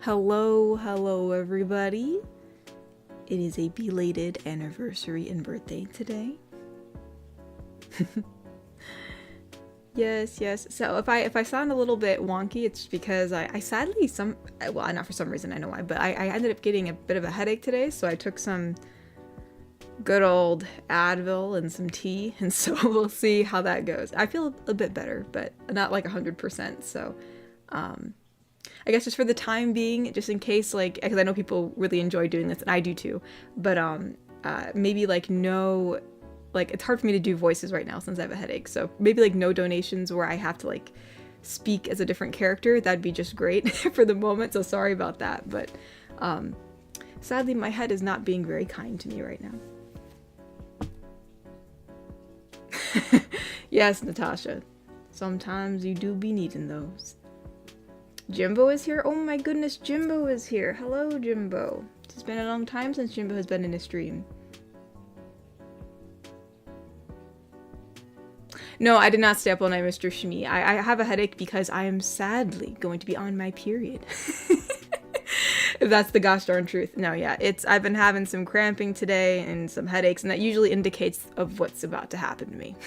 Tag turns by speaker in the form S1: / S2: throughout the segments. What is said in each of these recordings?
S1: Hello everybody. It is a belated anniversary and birthday today. Yes. So if I sound a little bit wonky, it's because I sadly well, not for some reason, I know why, but I ended up getting a bit of a headache today, so I took some good old Advil and some tea, and so we'll see how that goes. I feel a bit better, but not like 100%, so I guess just for the time being, just in case, like, because I know people really enjoy doing this, and I do too, but maybe like no, like, it's hard for me to do voices right now since I have a headache, so maybe like no donations where I have to like speak as a different character. That'd be just great for the moment, so sorry about that, but sadly my head is not being very kind to me right now. Yes, Natasha, sometimes you do be needing those. Jimbo is here? Oh my goodness, Jimbo is here. Hello, Jimbo. It's been a long time since Jimbo has been in a stream. No, I did not stay up all night, Mr. Shmi. I have a headache because I am sadly going to be on my period. If that's the gosh darn truth. No, yeah, I've been having some cramping today and some headaches, and that usually indicates of what's about to happen to me.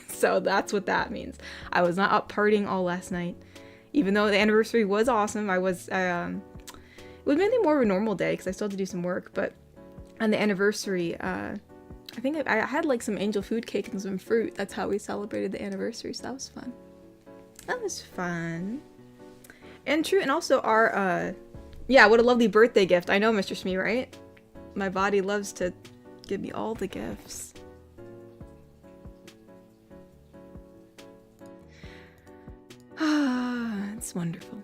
S1: So that's what that means. I was not up partying all last night. Even though the anniversary was awesome, it was mainly more of a normal day because I still had to do some work, but on the anniversary, I think I had like some angel food cake and some fruit. That's how we celebrated the anniversary, so that was fun. That was fun. And true, and also our, yeah, what a lovely birthday gift. I know, Mr. Shmi, right? My body loves to give me all the gifts. It's wonderful.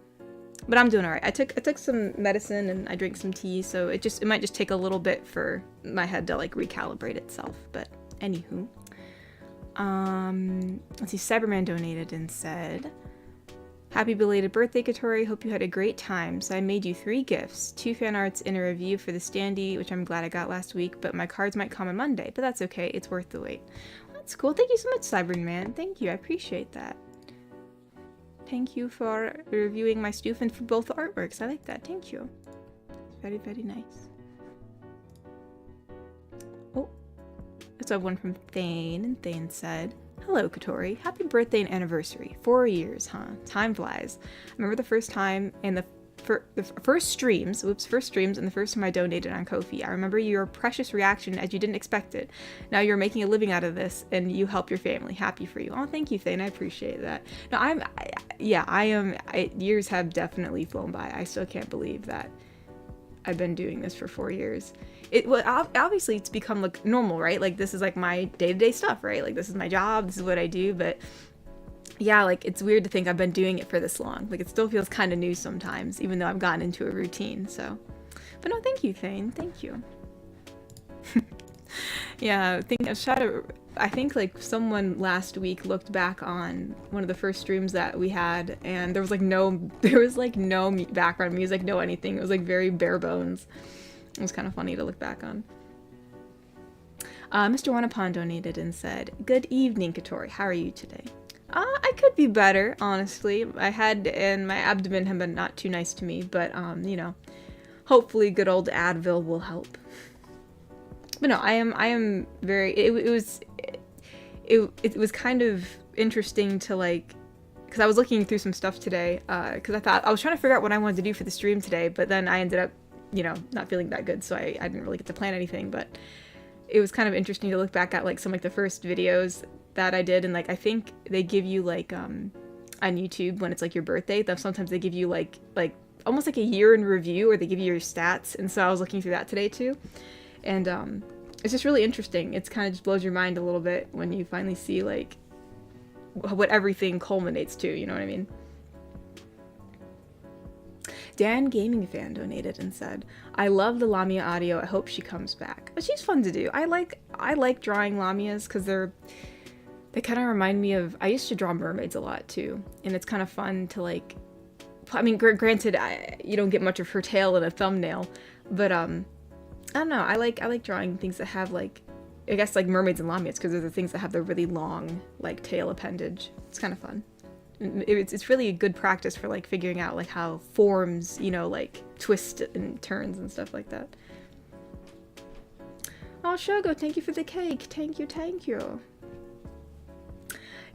S1: But I'm doing alright. I took some medicine and I drank some tea, so it might just take a little bit for my head to like recalibrate itself. But anywho. Let's see, Cyberman donated and said, "Happy belated birthday, Katori. Hope you had a great time. So I made you 3 gifts, 2 fan arts and a review for the standee, which I'm glad I got last week, but my cards might come on Monday, but that's okay. It's worth the wait." Well, that's cool. Thank you so much, Cyberman. Thank you. I appreciate that. Thank you for reviewing my stoof and for both the artworks. I like that. Thank you. Very, very nice. Oh, let's have one from Thane. And Thane said, "Hello, Katori. Happy birthday and anniversary. 4 years, huh? Time flies. I remember the first time and the first streams, and the first time I donated on Ko-fi. I remember your precious reaction as you didn't expect it. Now you're making a living out of this and you help your family. Happy for you." Oh, thank you, Thane. I appreciate that. No, years have definitely flown by. I still can't believe that I've been doing this for 4 years. Obviously it's become like normal, right? Like this is like my day-to-day stuff, right? Like this is my job, this is what I do, but yeah, like it's weird to think I've been doing it for this long. Like it still feels kind of new sometimes, even though I've gotten into a routine, so. But no, thank you, Thane. Thank you. Yeah, I think like someone last week looked back on one of the first streams that we had, and there was like no background music, no anything. It was like very bare bones. It was kind of funny to look back on. Mr. Wanapon donated and said, "Good evening, Katori. How are you today?" I could be better, honestly. My head and my abdomen have been not too nice to me, but, you know, hopefully good old Advil will help. But no, I am very, it was kind of interesting to, like, because I was looking through some stuff today, because I was trying to figure out what I wanted to do for the stream today, but then I ended up, you know, not feeling that good, so I didn't really get to plan anything, but it was kind of interesting to look back at, like, some, like, the first videos that I did, and like I think they give you like on YouTube when it's like your birthday, then sometimes they give you like almost like a year in review, or they give you your stats, and so I was looking through that today too, and it's just really interesting. It's kind of just blows your mind a little bit when you finally see like what everything culminates to, you know what I mean? Dan Gaming Fan donated and said, "I love the Lamia audio. I hope she comes back." But she's fun to do. I like drawing Lamias because they kind of remind me of, I used to draw mermaids a lot too, and it's kind of fun to like, I mean, granted, you don't get much of her tail in a thumbnail, but I don't know, I like drawing things that have like, I guess like mermaids and lamias, because they're the things that have the really long like tail appendage. It's kind of fun. it's really a good practice for like figuring out like how forms, you know, like twist and turns and stuff like that. Oh, Shogo, thank you for the cake. Thank you, thank you.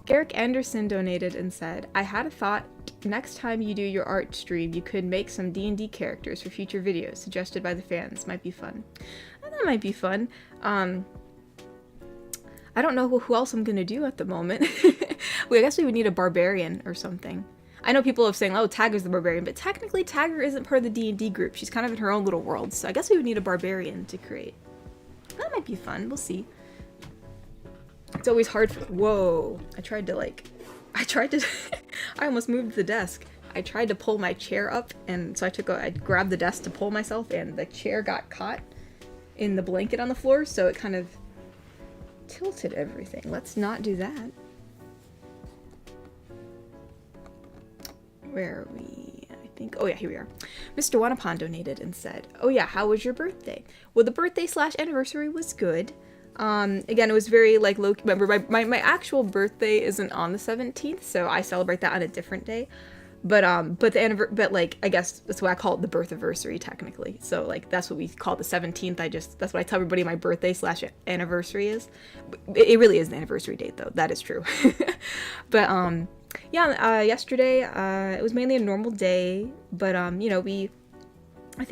S1: Garrick Anderson donated and said, I had a thought, next time you do your art stream, you could make some D&D characters for future videos suggested by the fans. Might be fun. That might be fun. I don't know who else I'm gonna do at the moment. I guess we would need a barbarian or something. I know people have saying, oh, Tagger's the barbarian, but technically Tagger isn't part of the D&D group. She's kind of in her own little world, so I guess we would need a barbarian to create. That might be fun. We'll see. It's always hard for... Whoa. I almost moved the desk. I tried to pull my chair up, and so I grabbed the desk to pull myself, and the chair got caught in the blanket on the floor, so it kind of tilted everything. Let's not do that. Where are we? I think... Oh yeah, here we are. Mr. Wanapan donated and said, oh yeah, how was your birthday? Well, the birthday/anniversary was good. Again, it was very like low. Remember, my actual birthday isn't on the 17th, so I celebrate that on a different day. But like I guess that's why I call it the Birthaversary technically. So like that's what we call the 17th. That's what I tell everybody my birthday/anniversary is. It really is the anniversary date though. That is true. But yeah, yesterday it was mainly a normal day. But you know I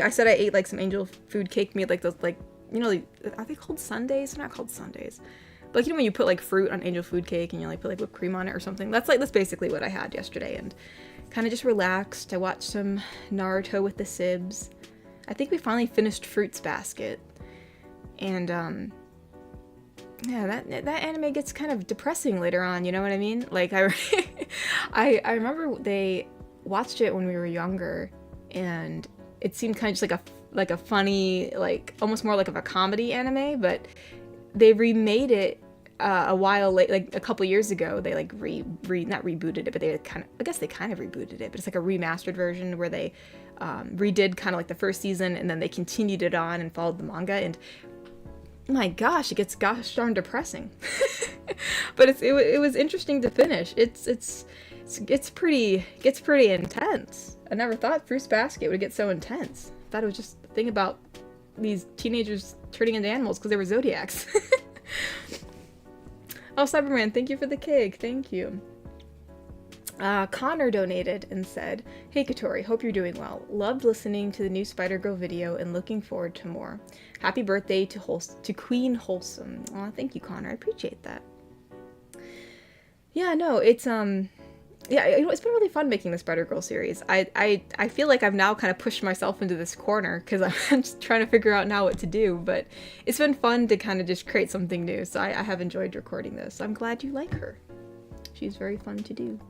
S1: said I ate like some angel food cake. Made like those like. You know, like, are they called sundaes? They're not called sundaes. But like, you know when you put like fruit on angel food cake and you like put like whipped cream on it or something? That's basically what I had yesterday, and kind of just relaxed. I watched some Naruto with the Sibs. I think we finally finished Fruits Basket. And yeah, that anime gets kind of depressing later on, you know what I mean? Like I remember they watched it when we were younger, and it seemed kind of just like a funny, like almost more like of a comedy anime, but they remade it a while late, like a couple years ago. They like not rebooted it, but they kind of rebooted it, but it's like a remastered version where they redid kind of like the first season, and then they continued it on and followed the manga, and my gosh, it gets gosh darn depressing. But it was interesting to finish. It's pretty intense. I never thought Fruits Basket would get so intense. I thought it was just a thing about these teenagers turning into animals because they were zodiacs. Oh, Cyberman, thank you for the cake. Thank you. Connor donated and said, hey Katori, hope you're doing well. Loved listening to the new Spider-Girl video and looking forward to more. Happy birthday to Queen Wholesome. Aw, thank you, Connor. I appreciate that. Yeah, no, it's yeah, you know, it's been really fun making the Spider-Girl series. I feel like I've now kind of pushed myself into this corner because I'm just trying to figure out now what to do, but it's been fun to kind of just create something new, so I have enjoyed recording this. I'm glad you like her. She's very fun to do.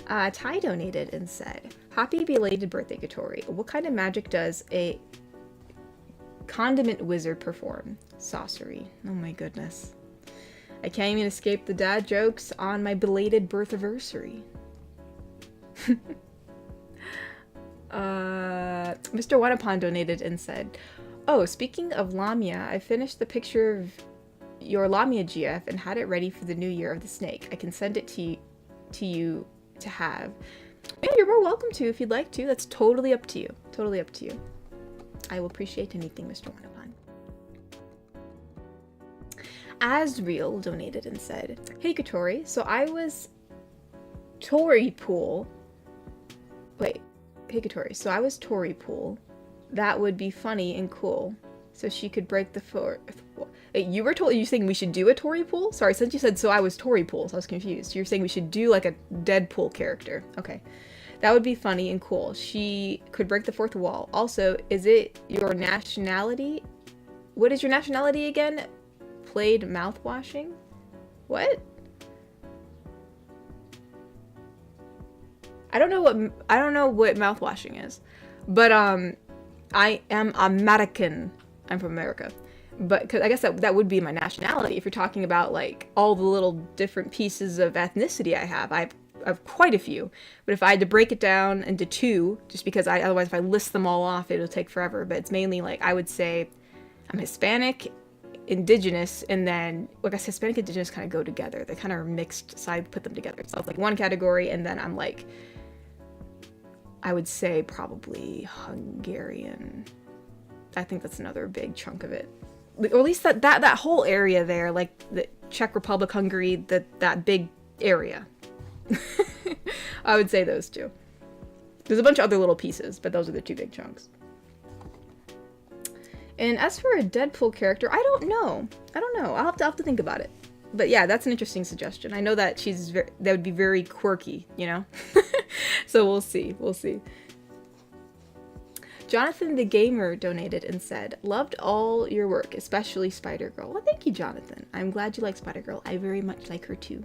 S1: Ty donated and said, happy belated birthday, Katori. What kind of magic does a condiment wizard perform? Sorcery. Oh my goodness. I can't even escape the dad jokes on my belated birthaversary. Mr. Wanapan donated and said, oh, speaking of Lamia, I finished the picture of your Lamia GF and had it ready for the new year of the snake. I can send it to you to have. Yeah, you're more welcome to if you'd like to. That's totally up to you. Totally up to you. I will appreciate anything, Mr. Wanapan. Asriel donated and said, hey Katori, so I was Tori Pool. Wait, hey Katori, so I was Tori Pool. That would be funny and cool. So she could break the fourth. Wait, you saying we should do a Tori Pool? Sorry, since you said so I was Tori Pool, so I was confused. You're saying we should do like a Deadpool character. Okay. That would be funny and cool. She could break the fourth wall. Also, is it your nationality? What is your nationality again? Played mouthwashing? What? I don't know what mouthwashing is. But I am American. I'm from America. But cause I guess that would be my nationality if you're talking about like all the little different pieces of ethnicity I have. I have quite a few. But if I had to break it down into two, just because otherwise if I list them all off, it'll take forever. But it's mainly like I would say I'm Hispanic, indigenous, and then like I said, Hispanic indigenous kind of go together. They kind of are mixed, so I put them together. So it's like one category, and then I'm like, I would say probably Hungarian. I think that's another big chunk of it, or at least that whole area there, like the Czech Republic, Hungary, that big area. I would say those two. There's a bunch of other little pieces, but those are the two big chunks. And as for a Deadpool character, I don't know. I'll have to think about it. But yeah, that's an interesting suggestion. I know that that would be very quirky, you know? So we'll see. Jonathan the Gamer donated and said, loved all your work, especially Spider-Girl. Well, thank you, Jonathan. I'm glad you like Spider-Girl. I very much like her too.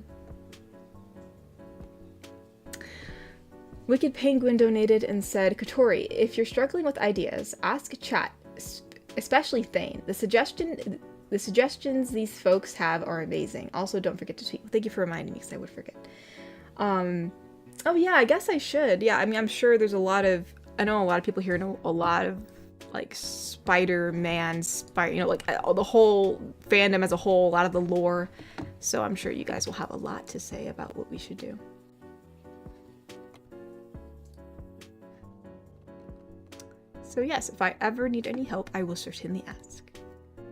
S1: Wicked Penguin donated and said, Katori, if you're struggling with ideas, ask chat, especially Thane. The suggestions these folks have are amazing. Also, don't forget to tweet. Thank you for reminding me, because I would forget. Oh yeah, I guess I should. Yeah, I mean, I'm sure there's I know a lot of people here know a lot of, like, Spider-Man, like, the whole fandom as a whole, a lot of the lore. So I'm sure you guys will have a lot to say about what we should do. So yes, if I ever need any help, I will certainly ask.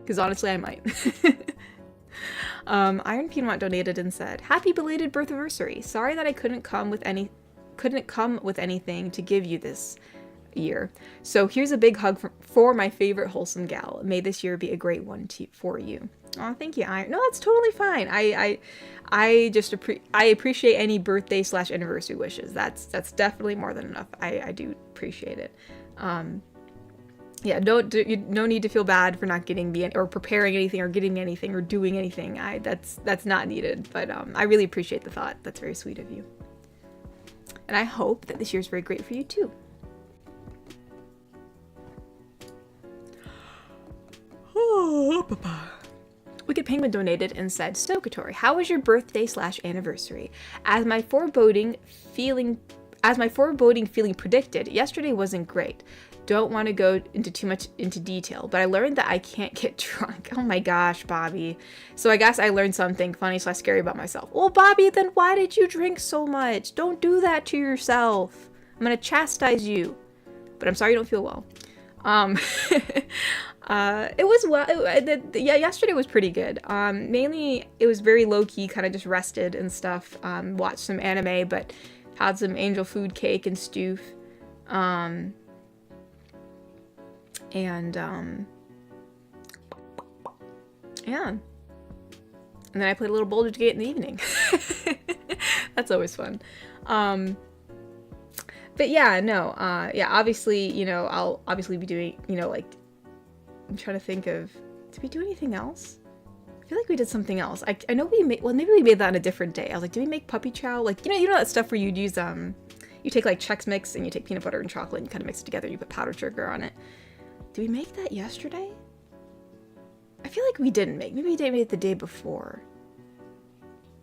S1: Because honestly, I might. Iron Peanut donated and said, happy belated birthaversary. Sorry that I couldn't come with anything to give you this year. So here's a big hug for my favorite wholesome gal. May this year be a great one for you. Oh, thank you, Iron. No, that's totally fine. I appreciate any birthday / anniversary wishes. That's definitely more than enough. I do appreciate it. Yeah, no need to feel bad for not getting me or preparing anything or getting me anything or doing anything. That's not needed. But I really appreciate the thought. That's very sweet of you. And I hope that this year's very great for you too. Wicked Penguin donated and said, Stokatori, how was your birthday / anniversary? As my foreboding feeling predicted, yesterday wasn't great. Don't want to go into too much into detail, but I learned that I can't get drunk. Oh my gosh, Bobby. So I guess I learned something funny / scary about myself. Well, Bobby, then why did you drink so much? Don't do that to yourself. I'm gonna chastise you. But I'm sorry you don't feel well. It was yeah, yesterday was pretty good. Mainly it was very low-key, kind of just rested and stuff. Watched some anime, but had some angel food cake and stew. Yeah. And then I played a little Baldur's Gate in the evening. That's always fun. But yeah, no, yeah, obviously, you know, I'll obviously be doing, you know, like, I'm trying to think of, did we do anything else? I feel like we did something else. I know we made, well, maybe we made that on a different day. I was like, did we make puppy chow? Like, you know that stuff where you'd use, you take like Chex Mix and you take peanut butter and chocolate and you kind of mix it together and you put powdered sugar on it. Did we make that yesterday? I feel like we didn't make, maybe we made it the day before.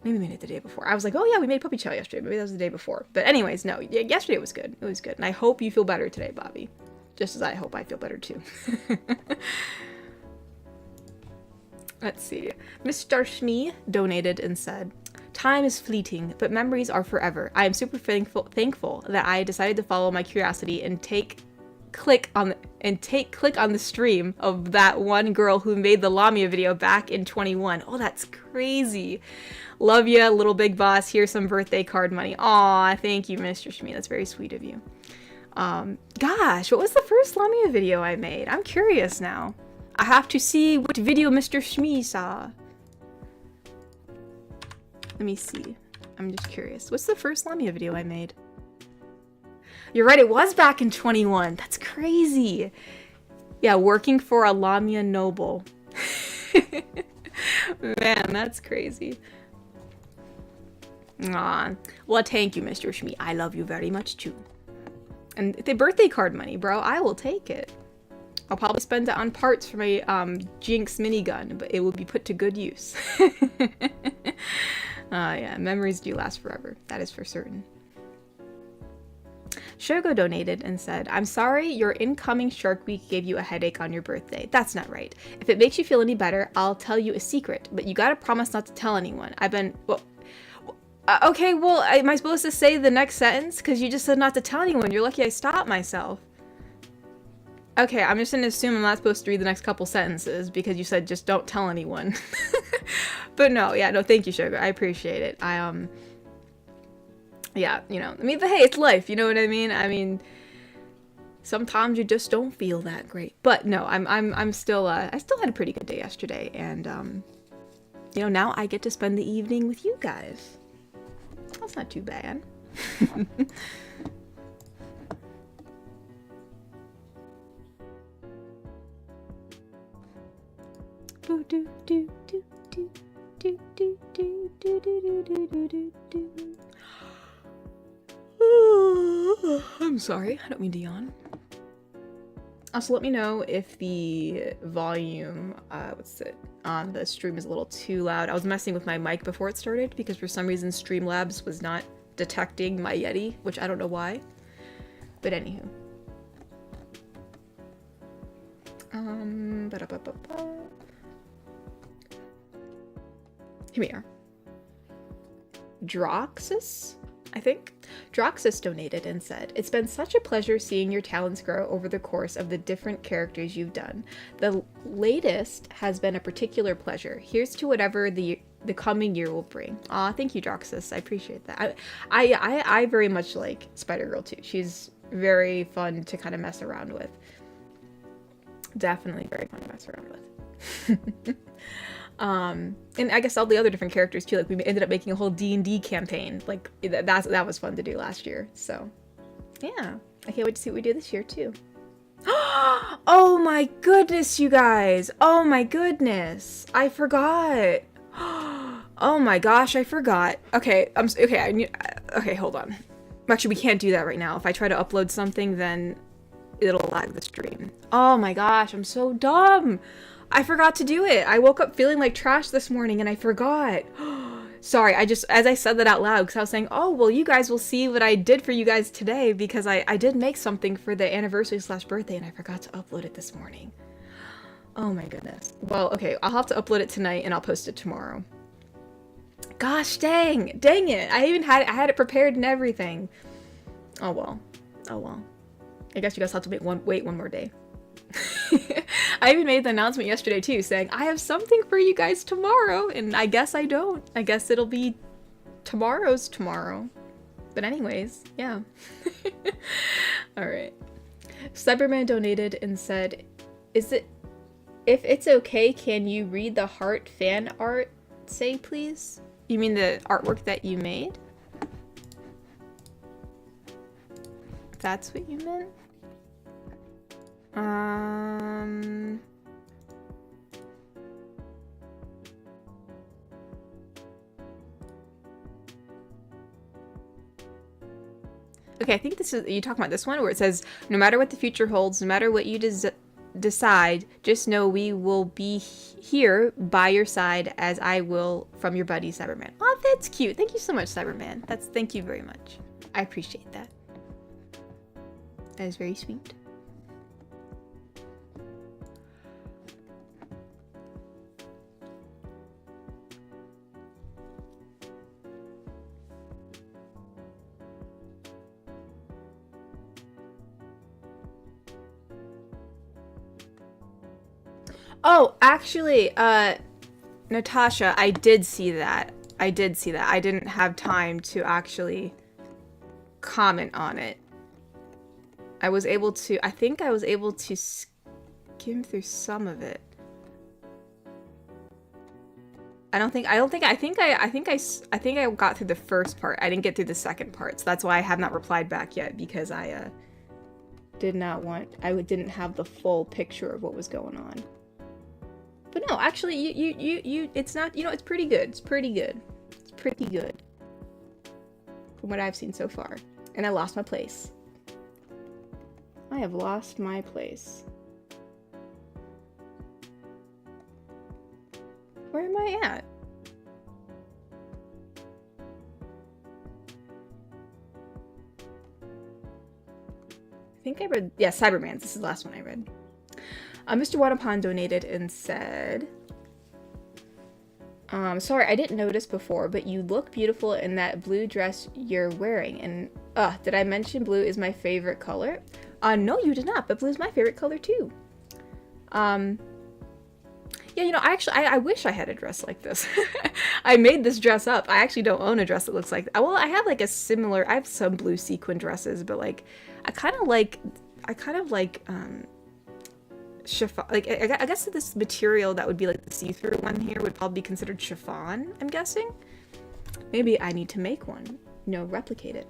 S1: Maybe we made it the day before. I was like, oh yeah, we made puppy chow yesterday. Maybe that was the day before. But anyways, no, yeah, yesterday was good. It was good. And I hope you feel better today, Bobby. Just as I hope I feel better too. Let's see. Mr. Shmee donated and said, time is fleeting, but memories are forever. I am super thankful that I decided to follow my curiosity and click on the stream of that one girl who made the Lamia video back in 21. Oh, that's crazy. Love ya, little big boss. Here's some birthday card money. Aw, thank you, Mr. Shmee. That's very sweet of you. Gosh, what was the first Lamia video I made? I'm curious now. I have to see what video Mr. Shmee saw. Let me see. I'm just curious. What's the first Lamia video I made? You're right, it was back in 21. That's crazy. Yeah, working for a Lamia noble. Man, that's crazy. Aw. Well, thank you, Mr. Shmee. I love you very much, too. And the birthday card money, bro, I will take it. I'll probably spend it on parts for my Jinx minigun, but it will be put to good use. Yeah, memories do last forever. That is for certain. Shogo donated and said, I'm sorry your incoming Shark Week gave you a headache on your birthday. That's not right. If it makes you feel any better, I'll tell you a secret, but you gotta promise not to tell anyone. I've been, well, okay, well, am I supposed to say the next sentence? Because you just said not to tell anyone. You're lucky I stopped myself. Okay, I'm just gonna assume I'm not supposed to read the next couple sentences because you said just don't tell anyone. But no, yeah, no, thank you, Sugar. I appreciate it. Yeah, you know, I mean, but hey, it's life, you know what I mean? I mean, sometimes you just don't feel that great. But no, I'm still, I still had a pretty good day yesterday, and, you know, now I get to spend the evening with you guys. That's not too bad. I'm sorry, I don't mean to yawn. Also, let me know if the volume, on the stream is a little too loud. I was messing with my mic before it started because for some reason Streamlabs was not detecting my Yeti, which I don't know why. But anywho. Here we are. Droxus, I think. Droxus donated and said, it's been such a pleasure seeing your talents grow over the course of the different characters you've done. The latest has been a particular pleasure. Here's to whatever the coming year will bring. Aw, thank you, Droxus. I appreciate that. I very much like Spider-Girl too. She's very fun to kind of mess around with. Definitely very fun to mess around with. And I guess all the other different characters too, like we ended up making a whole D&D campaign. Like that was fun to do last year. So yeah, I can't wait to see what we do this year too. Oh my goodness, you guys. Oh my goodness. I forgot. Oh my gosh, I forgot. Okay, okay, hold on. Actually, we can't do that right now. If I try to upload something, then it'll lag the stream. Oh my gosh, I'm so dumb. I forgot to do it. I woke up feeling like trash this morning and I forgot. Sorry, as I said that out loud, because I was saying, oh, well, you guys will see what I did for you guys today, because I did make something for the anniversary/birthday and I forgot to upload it this morning. Oh my goodness. Well, okay, I'll have to upload it tonight and I'll post it tomorrow. Gosh dang it. I had it prepared and everything. Oh well. I guess you guys have to wait one more day. I even made the announcement yesterday too, saying I have something for you guys tomorrow, and I guess I don't. I guess it'll be tomorrow's tomorrow. But anyways, yeah. Alright. Cyberman donated and said, if it's okay, can you read the heart fan art, say please? You mean the artwork that you made? That's what you meant? Okay, I think this is, you talking about this one where it says, no matter what the future holds, no matter what you decide, just know we will be here by your side as I will from your buddy Cyberman. Oh, that's cute. Thank you so much, Cyberman. Thank you very much. I appreciate that. That is very sweet. Oh, actually, Natasha, I did see that. I didn't have time to actually comment on it. I think I was able to skim through some of it. I think I got through the first part. I didn't get through the second part, so that's why I have not replied back yet, because I didn't have the full picture of what was going on. But no, actually, it's not, you know, it's pretty good. It's pretty good. It's pretty good. From what I've seen so far. And I lost my place. I have lost my place. Where am I at? think I read, yeah, Cyberman's. This is the last one I read. Mr. Wanapan donated and said, sorry, I didn't notice before, but you look beautiful in that blue dress you're wearing. And, did I mention blue is my favorite color? No, you did not, but blue is my favorite color too. Yeah, you know, I wish I had a dress like this. I made this dress up. I actually don't own a dress that looks like that. Well, I have like a similar, I have some blue sequin dresses, but like, I kind of like chiffon, like, I guess this material that would be like the see-through one here would probably be considered chiffon, I'm guessing. Maybe I need to make one, you know, replicate it.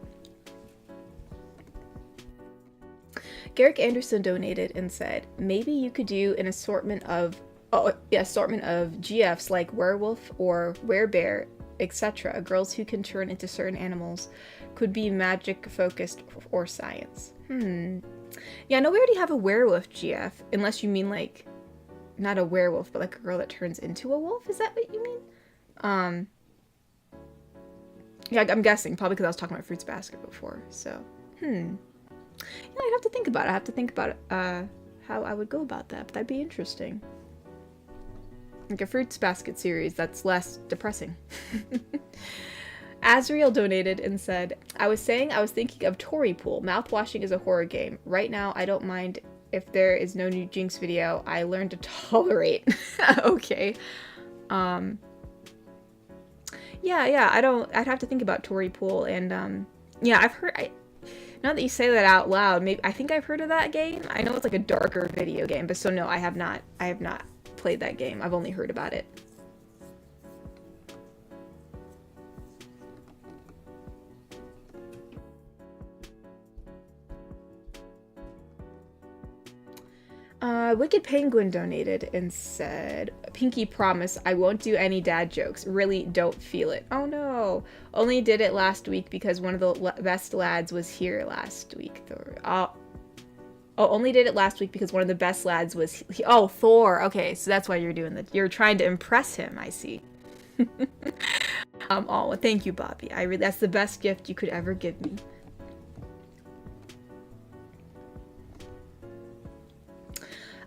S1: Garrick Anderson donated and said, maybe you could do an assortment of GFs like werewolf or werebear, etc. Girls who can turn into certain animals. Could be magic focused or science. Yeah, no, we already have a werewolf GF, unless you mean like not a werewolf, but like a girl that turns into a wolf. Is that what you mean? Yeah, I'm guessing probably because I was talking about Fruits Basket before. So, yeah, I'd have to think about it. I have to think about how I would go about that. But that'd be interesting. Like a Fruits Basket series that's less depressing. Azriel donated and said, I was thinking of Tory Pool. Mouthwashing is a horror game. Right now, I don't mind if there is no new Jinx video. I learned to tolerate. Okay. Yeah, I'd have to think about Tory Pool. And, yeah, I've heard, now that you say that out loud, maybe, I think I've heard of that game. I know it's like a darker video game, but so no, I have not played that game. I've only heard about it. Wicked Penguin donated and said, Pinky promise I won't do any dad jokes. Really don't feel it. Oh no. Only did it last week because one of the best lads was here last week. Only did it last week because one of the best lads was oh, Thor. Okay, so that's why you're doing that. You're trying to impress him, I see. Oh, well, thank you, Bobby. That's the best gift you could ever give me.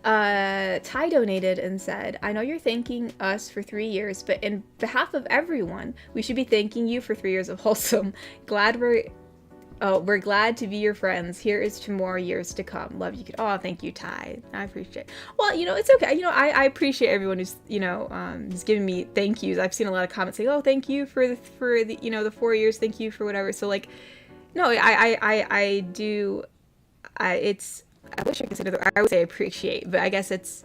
S1: Ty donated and said, I know you're thanking us for 3 years, but in behalf of everyone, we should be thanking you for 3 years of Wholesome. We're glad to be your friends. Here is to more years to come. Love you. Oh, thank you, Ty. I appreciate it. Well, you know, it's okay. You know, I appreciate everyone who's, you know, who's giving me thank yous. I've seen a lot of comments saying, oh, thank you for the, you know, the 4 years. Thank you for whatever. So like, no, I wish I could say another. I would say appreciate, but I guess it's,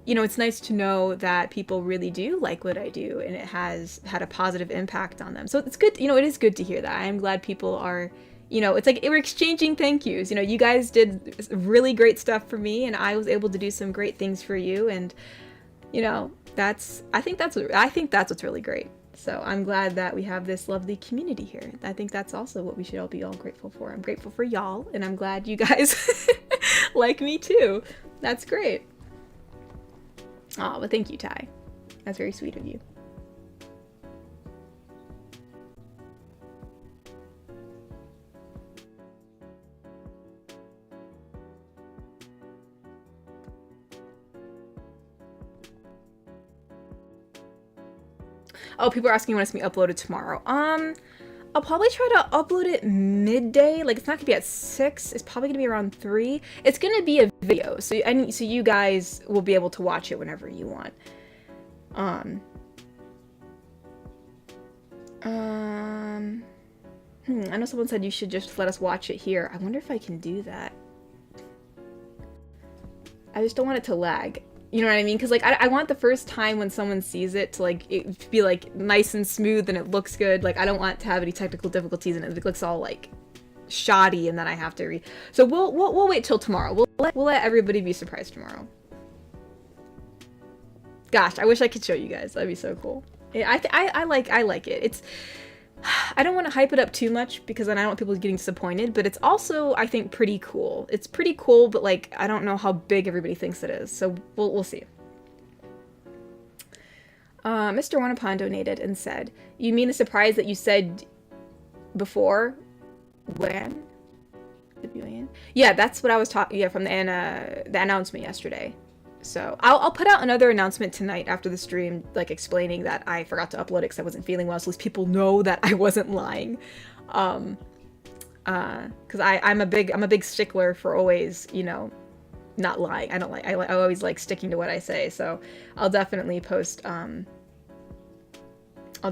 S1: you know, it's nice to know that people really do like what I do, and it has had a positive impact on them. So it's good. You know, it is good to hear that. I am glad people are, you know, it's like we're exchanging thank yous. You know, you guys did really great stuff for me, and I was able to do some great things for you, and you know, I think that's what's really great. So I'm glad that we have this lovely community here. I think that's also what we should all be grateful for. I'm grateful for y'all, and I'm glad you guys like me too. That's great. Oh, but thank you, Ty. That's very sweet of you. Oh, people are asking when it's gonna be uploaded tomorrow. I'll probably try to upload it midday. Like, it's not gonna be at 6. It's probably gonna be around 3. It's gonna be a video, so you guys will be able to watch it whenever you want. I know someone said you should just let us watch it here. I wonder if I can do that. I just don't want it to lag. You know what I mean? Because, like, I want the first time when someone sees it to, like, it be, like, nice and smooth and it looks good. Like, I don't want to have any technical difficulties and it looks all, like, shoddy and then I have to So we'll wait till tomorrow. We'll let everybody be surprised tomorrow. Gosh, I wish I could show you guys. That'd be so cool. Yeah, I like it. It's... I don't want to hype it up too much because then I don't want people getting disappointed, but it's also, I think, pretty cool. It's pretty cool, but like, I don't know how big everybody thinks it is, so we'll see. Mr. Wanapan donated and said, you mean the surprise that you said before? When? Yeah, that's what I was talking. Yeah, from the announcement yesterday. So I'll put out another announcement tonight after the stream, like explaining that I forgot to upload it because I wasn't feeling well, so at least people know that I wasn't lying. Because I'm a big stickler for always, not lying. I don't like. I always like sticking to what I say. So I'll definitely post. I'll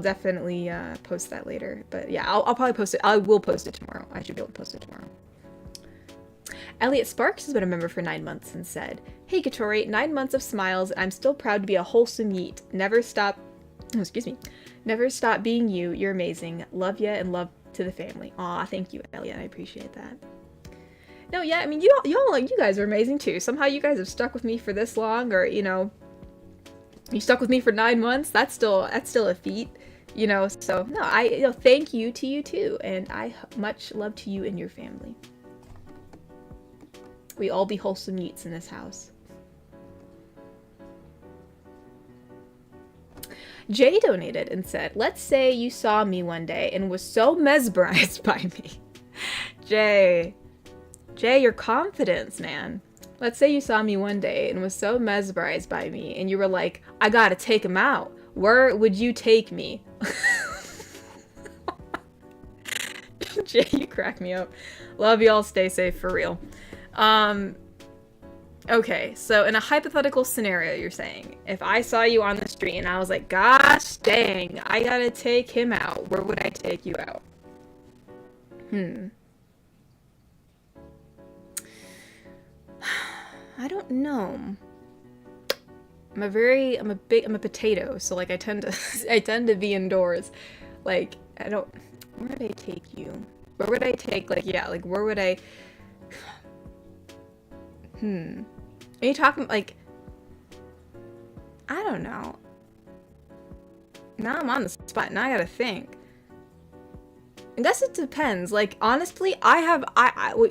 S1: definitely post that later. But yeah, I'll probably post it. I will post it tomorrow. I should be able to post it tomorrow. Elliot Sparks has been a member for 9 months and said, "Hey Katori, 9 months of smiles. I'm still proud to be a wholesome yeet. Never stop. Oh, excuse me. Never stop being you. You're amazing. Love ya and love to the family." Aw, thank you, Elliot. I appreciate that. No, yeah, I mean, you guys are amazing too. Somehow you guys have stuck with me for this long, or you stuck with me for 9 months. That's still a feat, So no, thank you to you too, and I much love to you and your family. We all be wholesome yeets in this house. Jay donated and said, "Let's say you saw me one day and was so mesmerized by me." Jay, your confidence, man. Let's say you saw me one day and was so mesmerized by me and you were like, "I gotta take him out. Where would you take me?" Jay, you crack me up. Love y'all. Stay safe for real. Okay, so in a hypothetical scenario, you're saying, if I saw you on the street and I was like, "Gosh dang, I gotta take him out," where would I take you out? I don't know. I'm a potato, so like I tend to be indoors. Like, where would I take you? Where would I take, where would I... Are you talking, like... I don't know. Now I'm on the spot, now I gotta think. I guess it depends. Like, honestly,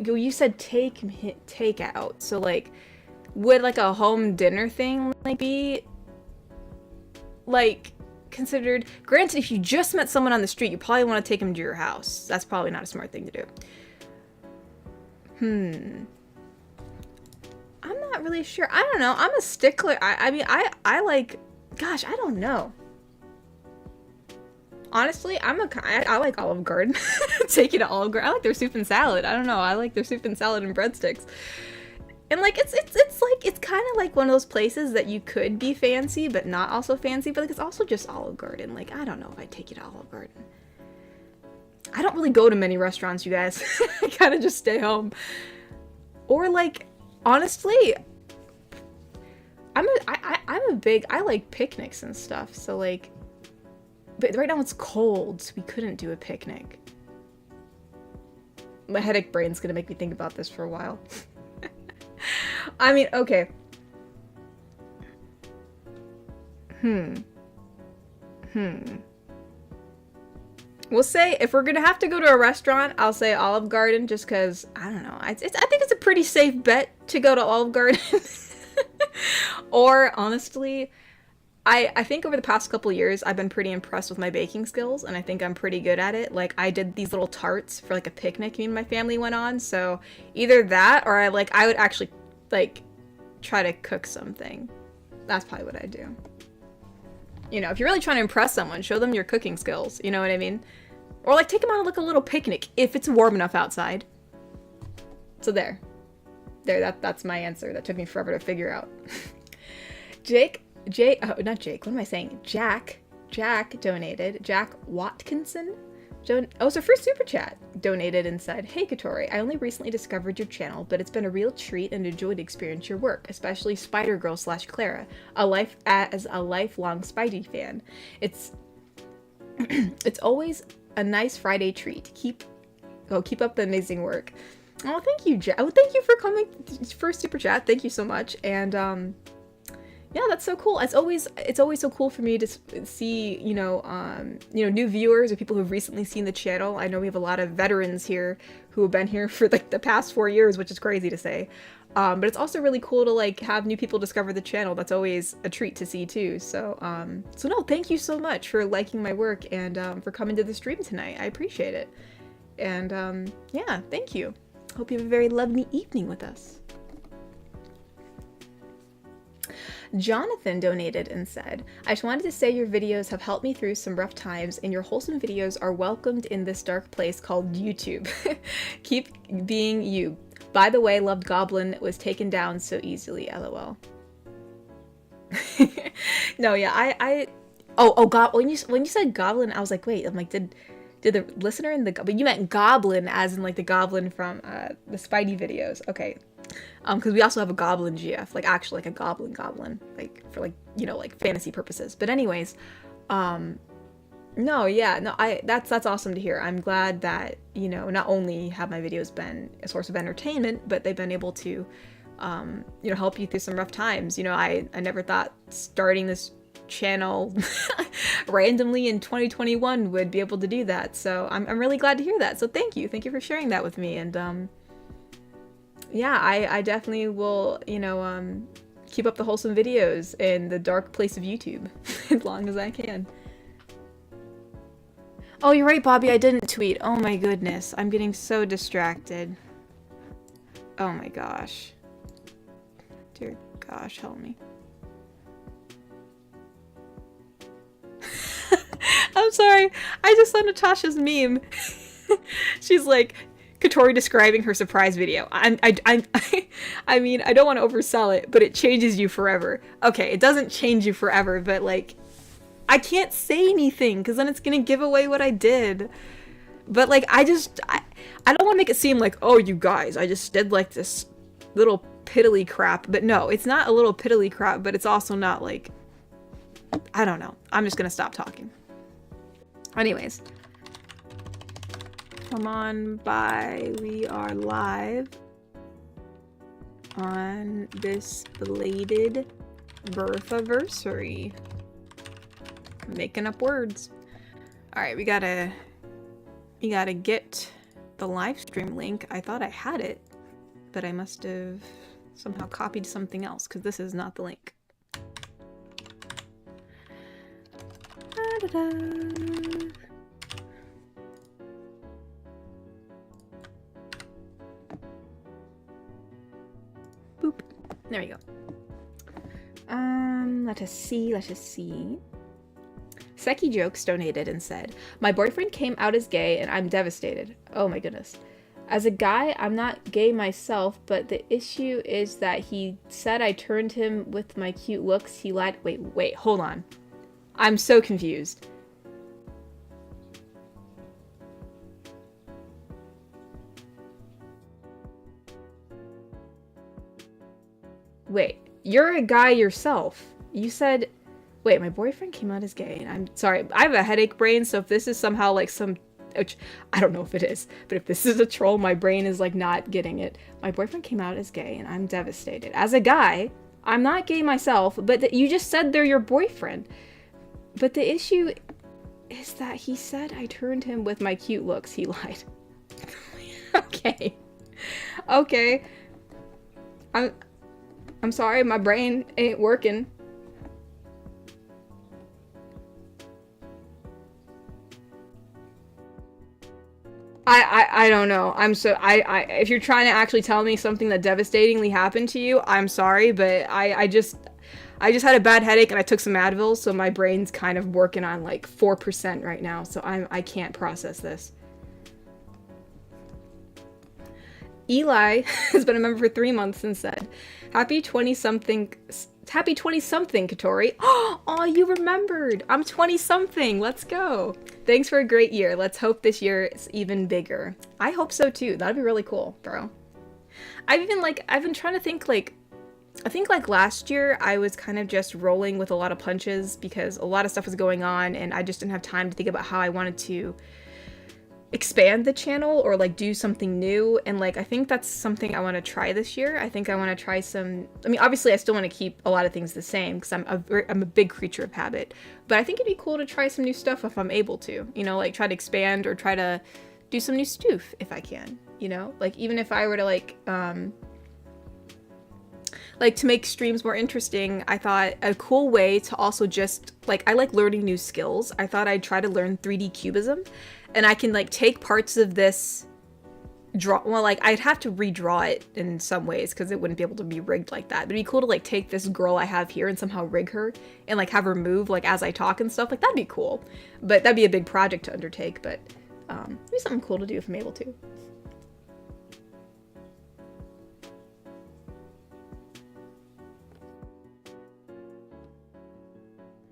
S1: you said take out, so like, would like a home dinner thing like be like considered? Granted, if you just met someone on the street, you probably want to take them to your house. That's probably not a smart thing to do. I'm not really sure. I don't know. I'm a stickler. I mean, I like, gosh, I don't know. Honestly, I like Olive Garden. Take you to Olive Garden. I like their soup and salad. I don't know. I like their soup and salad and breadsticks. And like it's kind of like one of those places that you could be fancy but not also fancy, but like it's also just Olive Garden. Like, I don't know if I'd take you to Olive Garden. I don't really go to many restaurants, you guys. I kind of just stay home. Or like, honestly, I like picnics and stuff. So like, but right now it's cold, so we couldn't do a picnic. My headache brain's gonna make me think about this for a while. I mean, okay. We'll say, if we're gonna have to go to a restaurant, I'll say Olive Garden, just because, I don't know, I think it's a pretty safe bet to go to Olive Garden. Or, honestly, I think over the past couple years, I've been pretty impressed with my baking skills, and I think I'm pretty good at it. Like, I did these little tarts for, like, a picnic me and my family went on, so either that, or I would actually, like, try to cook something. That's probably what I do. If you're really trying to impress someone, show them your cooking skills, you know what I mean? Or, like, take them on, like, a little picnic, if it's warm enough outside. So there, that's my answer. That took me forever to figure out. Not Jake, what am I saying? Jack donated. Jack Watkinson? So first super chat donated and said, "Hey Katori, I only recently discovered your channel, but it's been a real treat and enjoyed to experience your work, especially Spider-Girl / Clara, as a lifelong Spidey fan. It's always a nice Friday treat. Keep up the amazing work." Oh, thank you, Jack. Oh, thank you for coming first super chat. Thank you so much. And yeah, that's so cool. It's always so cool for me to see, new viewers or people who've recently seen the channel. I know we have a lot of veterans here who have been here for like the past 4 years, which is crazy to say. But it's also really cool to like have new people discover the channel. That's always a treat to see too. So no, thank you so much for liking my work and for coming to the stream tonight. I appreciate it. And yeah, thank you. Hope you have a very lovely evening with us. Jonathan donated and said, I just wanted to say your videos have helped me through some rough times, and your wholesome videos are welcomed in this dark place called YouTube. Keep being you. By the way, loved Goblin was taken down so easily, lol. No, yeah, God, when you said Goblin, I was like, wait, I'm like, did the listener in the, but you meant Goblin as in like the Goblin from the Spidey videos. Okay. Because we also have a Goblin GF, like actually like a Goblin, like for like, you know, like fantasy purposes. But anyways, no, yeah, no, that's awesome to hear. I'm glad that, you know, not only have my videos been a source of entertainment, but they've been able to, you know, help you through some rough times. You know, I never thought starting this channel randomly in 2021 would be able to do that. So I'm really glad to hear that. So thank you for sharing that with me. And yeah, I definitely will, you know, keep up the wholesome videos in the dark place of YouTube as long as I can. Oh, you're right, Bobby, I didn't tweet. Oh my goodness, I'm getting so distracted. Oh my gosh. Dear gosh, help me. I'm sorry, I just saw Natasha's meme. She's like, Katori describing her surprise video. I mean, I don't want to oversell it, but it changes you forever. Okay, it doesn't change you forever, but like, I can't say anything because then it's gonna give away what I did. But like, I don't want to make it seem like, oh, you guys, I just did like this little piddly crap. But no, it's not a little piddly crap, but it's also not like, I don't know. I'm just gonna stop talking. Anyways. Come on by, we are live on this belated Birthaversary. Making up words. Alright, we gotta get the live stream link. I thought I had it, but I must have somehow copied something else, because this is not the link. Da-da-da. Boop. There we go. Let us see. Seki Jokes donated and said, my boyfriend came out as gay and I'm devastated. Oh my goodness. As a guy, I'm not gay myself, but the issue is that he said I turned him with my cute looks. He lied. Wait, hold on. I'm so confused. Wait, you're a guy yourself. You said, wait, my boyfriend came out as gay, and I'm sorry, I have a headache brain, so if this is somehow like some, which I don't know if it is, but if this is a troll, my brain is like not getting it. My boyfriend came out as gay, and I'm devastated. As a guy, I'm not gay myself, but you just said they're your boyfriend. But the issue is that he said I turned him with my cute looks. He lied. Okay. Okay. I'm sorry, my brain ain't working. I don't know. If you're trying to actually tell me something that devastatingly happened to you, I'm sorry, but I just had a bad headache and I took some Advil, so my brain's kind of working on like 4% right now, so I can't process this. Eli has been a member for 3 months and said, Happy 20-something, Katori. Oh, you remembered. I'm 20-something. Let's go. Thanks for a great year. Let's hope this year is even bigger. I hope so too. That'd be really cool, bro. I've been trying to think like, I think like last year I was kind of just rolling with a lot of punches because a lot of stuff was going on and I just didn't have time to think about how I wanted to expand the channel or like do something new, and like I think that's something I want to try this year. I think I want to try some, I mean obviously I still want to keep a lot of things the same because I'm a big creature of habit, but I think it'd be cool to try some new stuff if I'm able to, you know, like try to expand or try to do some new stuff if I can, you know, like even if I were to like to make streams more interesting, I thought a cool way to also just like, I like learning new skills. I thought I'd try to learn 3D cubism. And I can like take parts of this well, like, I'd have to redraw it in some ways because it wouldn't be able to be rigged like that. But it'd be cool to, like, take this girl I have here and somehow rig her and, like, have her move, like, as I talk and stuff. Like, that'd be cool. But that'd be a big project to undertake, but it'd be something cool to do if I'm able to.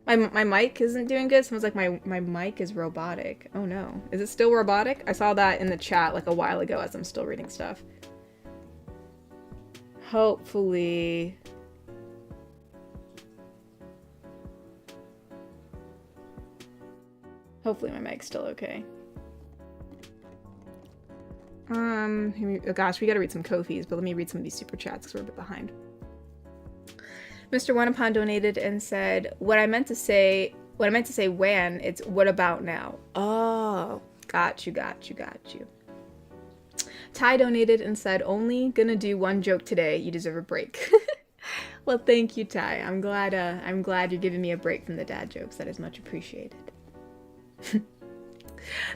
S1: My mic isn't doing good. Someone's like, my mic is robotic. Oh no. Is it still robotic? I saw that in the chat like a while ago as I'm still reading stuff. Hopefully. Hopefully my mic's still okay. Oh gosh, we gotta read some Ko-fis, but let me read some of these super chats because we're a bit behind. Mr. Wanapon donated and said, what I meant to say when, it's what about now? Oh, got you. Ty donated and said, only gonna do one joke today. You deserve a break. Well, thank you, Ty. I'm glad you're giving me a break from the dad jokes. That is much appreciated.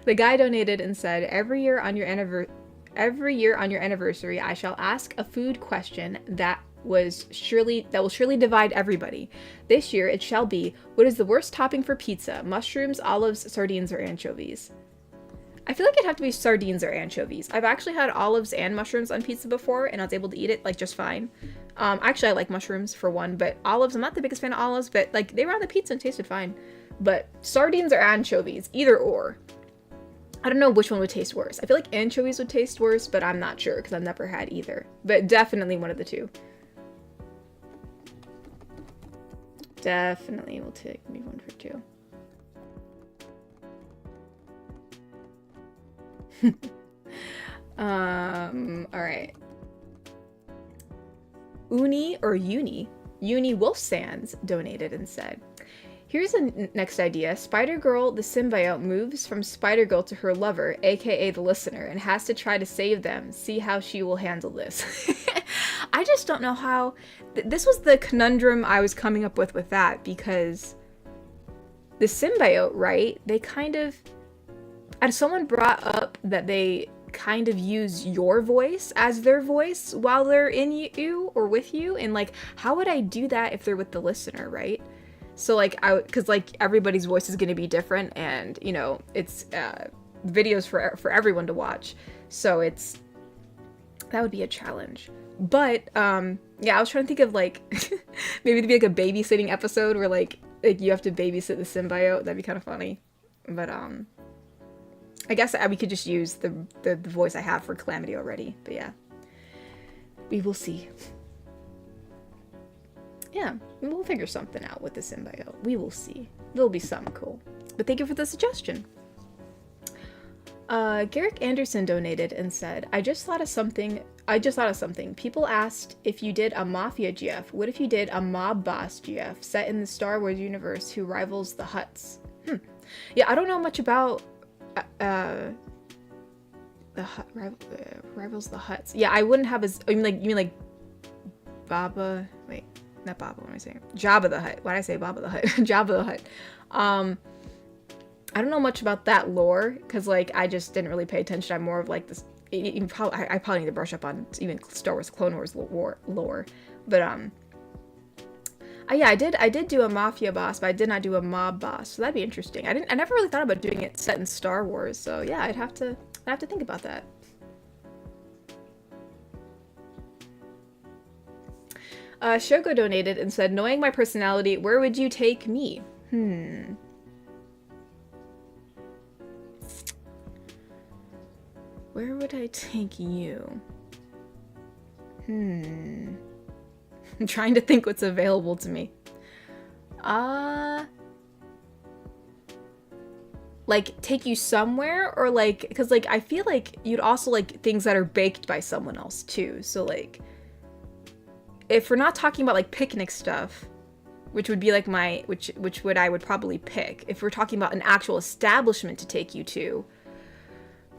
S1: The guy donated and said, every year on your anniversary, I shall ask a food question that will surely divide everybody. This year it shall be, what is the worst topping for pizza? Mushrooms, olives, sardines, or anchovies? I feel like it'd have to be sardines or anchovies. I've actually had olives and mushrooms on pizza before, and I was able to eat it like just fine. Actually, I like mushrooms for one, but olives, I'm not the biggest fan of olives, but like they were on the pizza and tasted fine. But sardines or anchovies, either or. I don't know which one would taste worse. I feel like anchovies would taste worse, but I'm not sure because I've never had either. But definitely one of the two. Definitely will take me one for two. Alright. Uni Wolfsands donated and said, here's a next idea. Spider-Girl, the symbiote, moves from Spider-Girl to her lover, aka the listener, and has to try to save them. See how she will handle this. I just don't know how... This was the conundrum I was coming up with that, because the symbiote, right? They kind of... And someone brought up that they kind of use your voice as their voice while they're in you or with you, and like, how would I do that if they're with the listener, right? So like, because like everybody's voice is going to be different, and you know, it's videos for everyone to watch, so that would be a challenge. But yeah, I was trying to think of like maybe to be like a babysitting episode where like you have to babysit the symbiote. That'd be kind of funny. But I guess we could just use the voice I have for Calamity already. But yeah, we will see. Yeah, we'll figure something out with the symbiote. We will see. There'll be something cool. But thank you for the suggestion. Garrick Anderson donated and said, I just thought of something. People asked if you did a Mafia GF. What if you did a Mob Boss GF set in the Star Wars universe who rivals the Hutts? Yeah, I don't know much about rivals the Hutts. Yeah, I wouldn't have as... You mean like Baba... Wait, not Baba, what am I saying? Jabba the Hutt. Why did I say Baba the Hutt? Jabba the Hutt. I don't know much about that lore, because, like, I just didn't really pay attention. I'm more of, like, this... I probably need to brush up on even Star Wars Clone Wars lore. But, yeah, I did do a Mafia boss, but I did not do a Mob boss, so that'd be interesting. I never really thought about doing it set in Star Wars, so yeah, I'd have to think about that. Shogo donated and said, knowing my personality, where would you take me? Where would I take you? I'm trying to think what's available to me. Like, take you somewhere? Or, like, because, like, I feel like you'd also like things that are baked by someone else, too. So, like, if we're not talking about, like, picnic stuff, which would be, like, which I would probably pick. If we're talking about an actual establishment to take you to,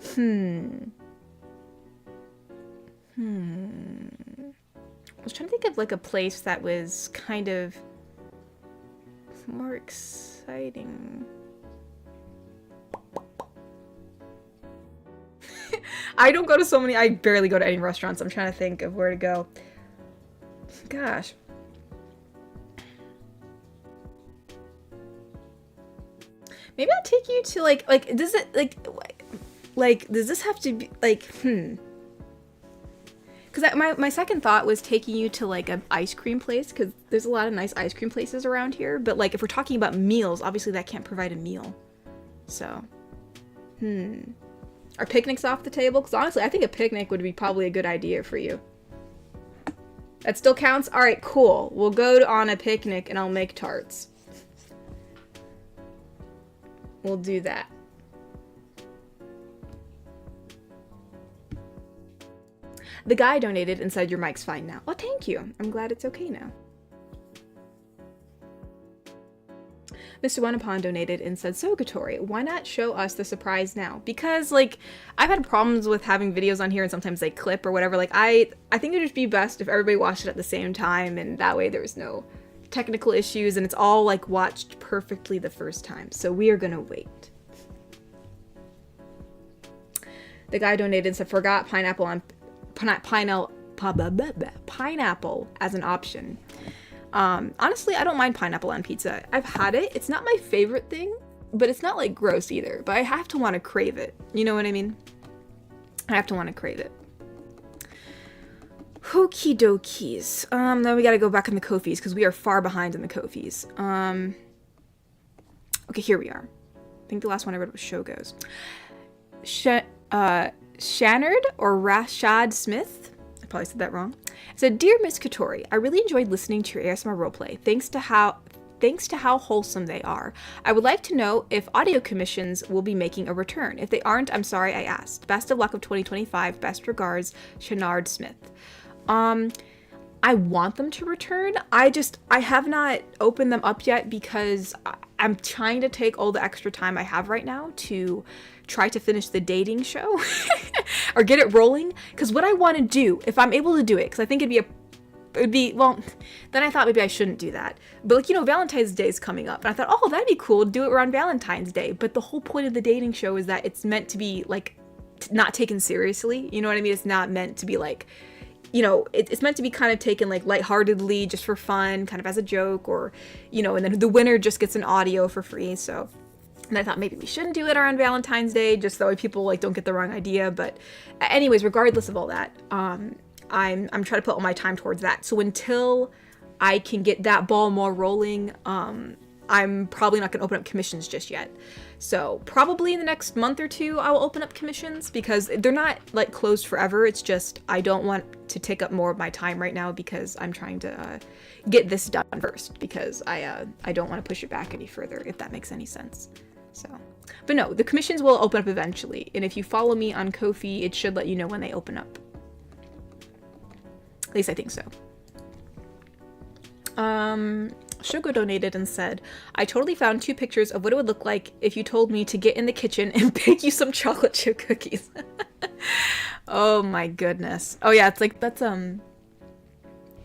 S1: I was trying to think of, like, a place that was kind of more exciting. I don't go to so many, I barely go to any restaurants. I'm trying to think of where to go. Gosh. Maybe I'll take you to does it does this have to be because my second thought was taking you to like an ice cream place, because there's a lot of nice ice cream places around here, but like if we're talking about meals, obviously that can't provide a meal. So are picnics off the table? Because honestly, I think a picnic would be probably a good idea for you. That still counts? All right, cool. We'll go on a picnic and I'll make tarts. We'll do that. The guy donated and said your mic's fine now. Oh, thank you. I'm glad it's okay now. Mr. Wanapon donated and said, so Katori, why not show us the surprise now? Because like I've had problems with having videos on here and sometimes they clip or whatever. Like I think it'd just be best if everybody watched it at the same time, and that way there was no technical issues and it's all like watched perfectly the first time. So we are gonna wait. The guy donated and said, forgot pineapple as an option. Honestly, I don't mind pineapple on pizza. I've had it. It's not my favorite thing, but it's not like gross either. But I have to want to crave it. You know what I mean? I have to want to crave it. Okie dokies. Then we gotta go back in the Ko-fis because we are far behind in the Ko-fis. Okay, here we are. I think the last one I read was Shogo's. Shannard or Rashad Smith, I probably said that wrong, said, Dear Miss Katori, I really enjoyed listening to your ASMR roleplay. Thanks to how wholesome they are. I would like to know if audio commissions will be making a return. If they aren't, I'm sorry I asked. Best of luck of 2025. Best regards, Shannard Smith. I want them to return. I have not opened them up yet because I'm trying to take all the extra time I have right now to try to finish the dating show or get it rolling. Because what I want to do, if I'm able to do it, because I think well, then I thought maybe I shouldn't do that. But like, you know, Valentine's Day is coming up. And I thought, oh, that'd be cool. Do it around Valentine's Day. But the whole point of the dating show is that it's meant to be like not taken seriously. You know what I mean? It's not meant to be like, you know, it's meant to be kind of taken like lightheartedly, just for fun, kind of as a joke, or, you know, and then the winner just gets an audio for free. So, and I thought maybe we shouldn't do it around Valentine's Day, just that way people like don't get the wrong idea. But anyways, regardless of all that, I'm trying to put all my time towards that. So until I can get that ball more rolling, I'm probably not going to open up commissions just yet. So probably in the next month or two, I will open up commissions because they're not like closed forever. It's just, I don't want to take up more of my time right now because I'm trying to get this done first, because I don't want to push it back any further, if that makes any sense. So, but no, the commissions will open up eventually. And if you follow me on Ko-fi, it should let you know when they open up. At least I think so. Shogo donated and said, I totally found 2 pictures of what it would look like if you told me to get in the kitchen and bake you some chocolate chip cookies. Oh my goodness. Oh yeah, it's like, that's,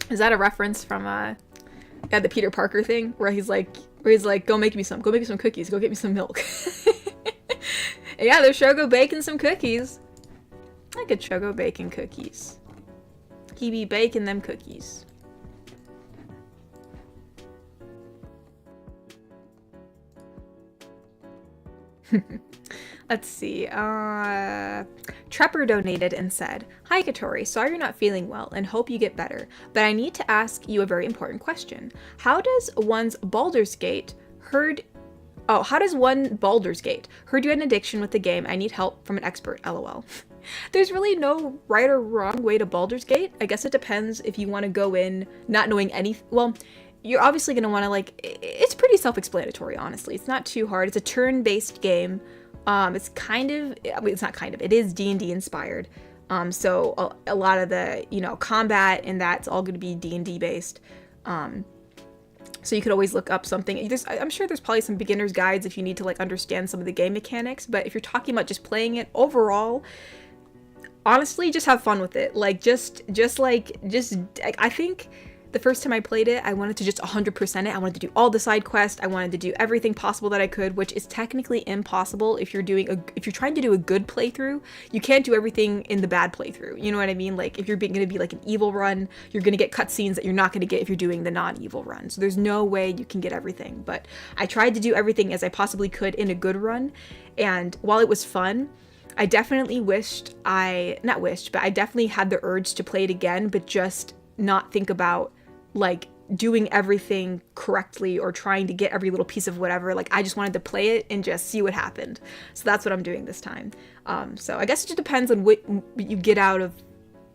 S1: is that a reference from, the Peter Parker thing where he's like, go make me some cookies, go get me some milk. Yeah, there's Shogo baking some cookies. I could Shogo baking cookies. He be baking them cookies. Let's see. Trepper donated and said, Hi Katori, sorry you're not feeling well and hope you get better, but I need to ask you a very important question. How does one Baldur's Gate heard you had an addiction with the game? I need help from an expert, lol. There's really no right or wrong way to Baldur's Gate. I guess it depends if you want to go in not knowing anything. Well, you're obviously going to want to it's pretty self-explanatory, honestly. It's not too hard. It's a turn-based game. It's it is D&D inspired. So a lot of the, combat and that's all going to be D&D based. So you could always look up something. I'm sure there's probably some beginner's guides if you need to understand some of the game mechanics, but if you're talking about just playing it overall, honestly, just have fun with it. I think the first time I played it, I wanted to just 100% it. I wanted to do all the side quests. I wanted to do everything possible that I could, which is technically impossible if you're trying to do a good playthrough. You can't do everything in the bad playthrough. You know what I mean? Like if you're going to be like an evil run, you're going to get cutscenes that you're not going to get if you're doing the non-evil run. So there's no way you can get everything. But I tried to do everything as I possibly could in a good run. And while it was fun, I definitely I definitely had the urge to play it again, but just not think about like doing everything correctly or trying to get every little piece of whatever. Like I just wanted to play it and just see what happened. So that's what I'm doing this time. So I guess it just depends on what you get out of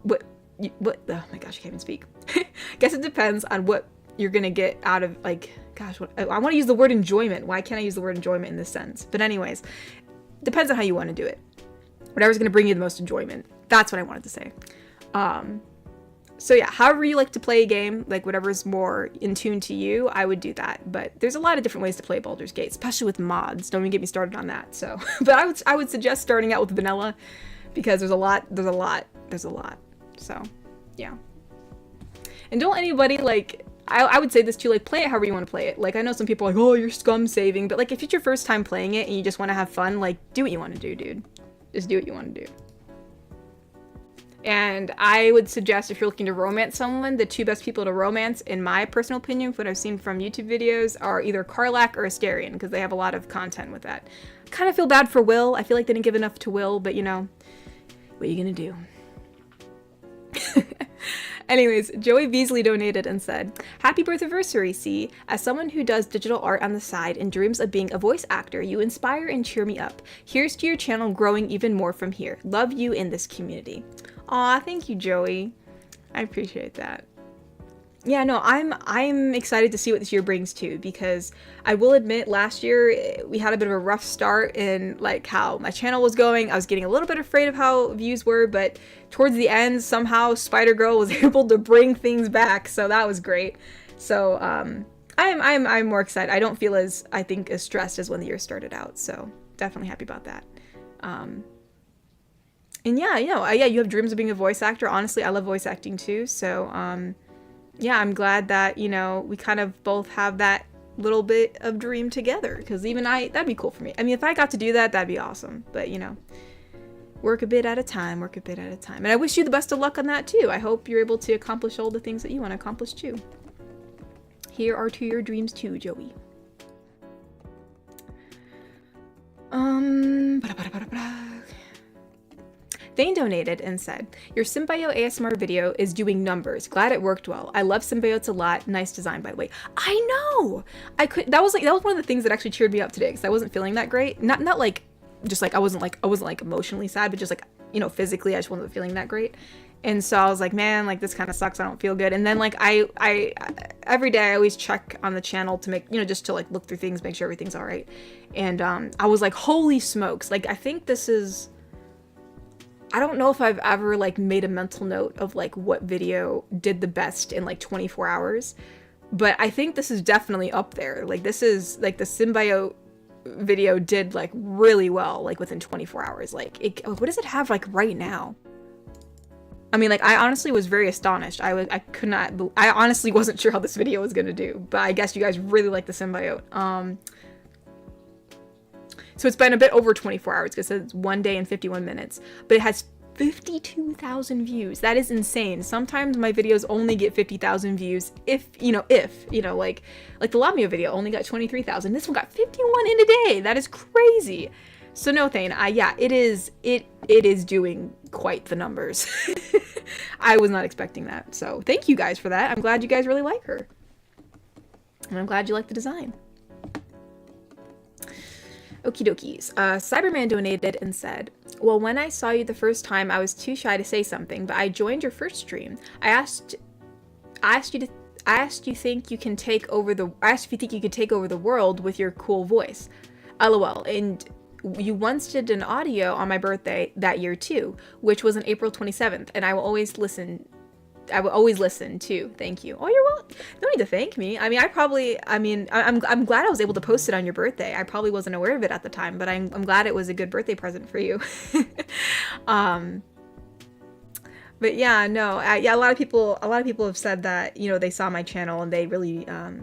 S1: what, oh my gosh, I can't even speak. I guess it depends on what you're gonna get out of, like, gosh, I want to use the word enjoyment. Why can't I use the word enjoyment in this sense? But anyways, depends on how you want to do it. Whatever's gonna bring you the most enjoyment. That's what I wanted to say. So yeah, however you like to play a game, like whatever's more in tune to you, I would do that. But there's a lot of different ways to play Baldur's Gate, especially with mods. Don't even get me started on that. So, but I would suggest starting out with vanilla because there's a lot. So, yeah. And don't anybody like, I would say this too, like play it however you want to play it. Like I know some people are like, oh, you're scum saving, but like if it's your first time playing it and you just want to have fun, like do what you want to do, dude. Just do what you want to do. And I would suggest if you're looking to romance someone, the two best people to romance, in my personal opinion, from what I've seen from YouTube videos, are either Karlach or Astarion, because they have a lot of content with that. I kind of feel bad for Will. I feel like they didn't give enough to Will, but you know, what are you gonna do? Anyways, Joey Beasley donated and said, "Happy Birthaversary, C. As someone who does digital art on the side and dreams of being a voice actor, you inspire and cheer me up. Here's to your channel growing even more from here. Love you in this community." Aw, thank you, Joey. I appreciate that. Yeah, no, I'm excited to see what this year brings too, because I will admit last year we had a bit of a rough start in like how my channel was going. I was getting a little bit afraid of how views were, but towards the end somehow Spider-Girl was able to bring things back, so that was great. So I'm more excited. I don't feel as stressed as when the year started out, so definitely happy about that. And yeah, you know, you have dreams of being a voice actor. Honestly, I love voice acting too. So, yeah, I'm glad that, you know, we kind of both have that little bit of dream together. Because even that'd be cool for me. I mean, if I got to do that, that'd be awesome. But, you know, work a bit at a time, work a bit at a time. And I wish you the best of luck on that too. I hope you're able to accomplish all the things that you want to accomplish too. Here are to your dreams too, Joey. Thane donated and said, "Your Symbiote ASMR video is doing numbers. Glad it worked well. I love symbiotes a lot. Nice design, by the way." I know. That was one of the things that actually cheered me up today, because I wasn't feeling that great. Not like just like I wasn't like emotionally sad, but just like, you know, physically I just wasn't feeling that great. And so I was like, man, like this kind of sucks. I don't feel good. And then like I every day I always check on the channel to make, you know, just to like look through things, make sure everything's all right. And I was like, holy smokes. Like I think this is, I don't know if I've ever like made a mental note of like what video did the best in like 24 hours, but I think this is definitely up there. Like this is like the symbiote video did like really well, like within 24 hours. Like what does it have like right now? I mean, like I honestly was very astonished. I honestly wasn't sure how this video was gonna do, but I guess you guys really like the symbiote. So it's been a bit over 24 hours because it's 1 day and 51 minutes, but it has 52,000 views. That is insane. Sometimes my videos only get 50,000 views if like the Lamia video only got 23,000. This one got 51 in a day. That is crazy. So no, Thane, yeah, it is doing quite the numbers. I was not expecting that. So thank you guys for that. I'm glad you guys really like her. And I'm glad you like the design. Okie dokies. Cyberman donated and said, "Well, when I saw you the first time, I was too shy to say something, but I joined your first stream. I asked you if you think you could take over the world with your cool voice. LOL. And you once did an audio on my birthday that year too, which was on April 27th, and I will always listen too. Thank you." Oh, you're welcome. No need to thank me. I mean, I'm glad I was able to post it on your birthday. I probably wasn't aware of it at the time, but I'm glad it was a good birthday present for you. But yeah, no, yeah, a lot of people have said that, you know, they saw my channel and they really,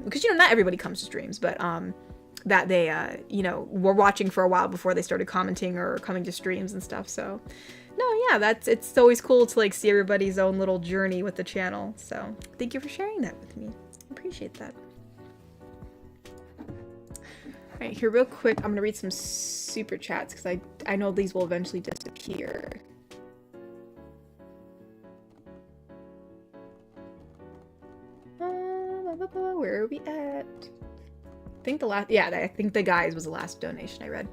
S1: because, you know, not everybody comes to streams, but, that they, you know, were watching for a while before they started commenting or coming to streams and stuff. So, no, yeah, it's always cool to, like, see everybody's own little journey with the channel. So, thank you for sharing that with me. I appreciate that. All right, here real quick, I'm gonna read some super chats because I know these will eventually disappear. Where are we at? I think I think the guys was the last donation I read.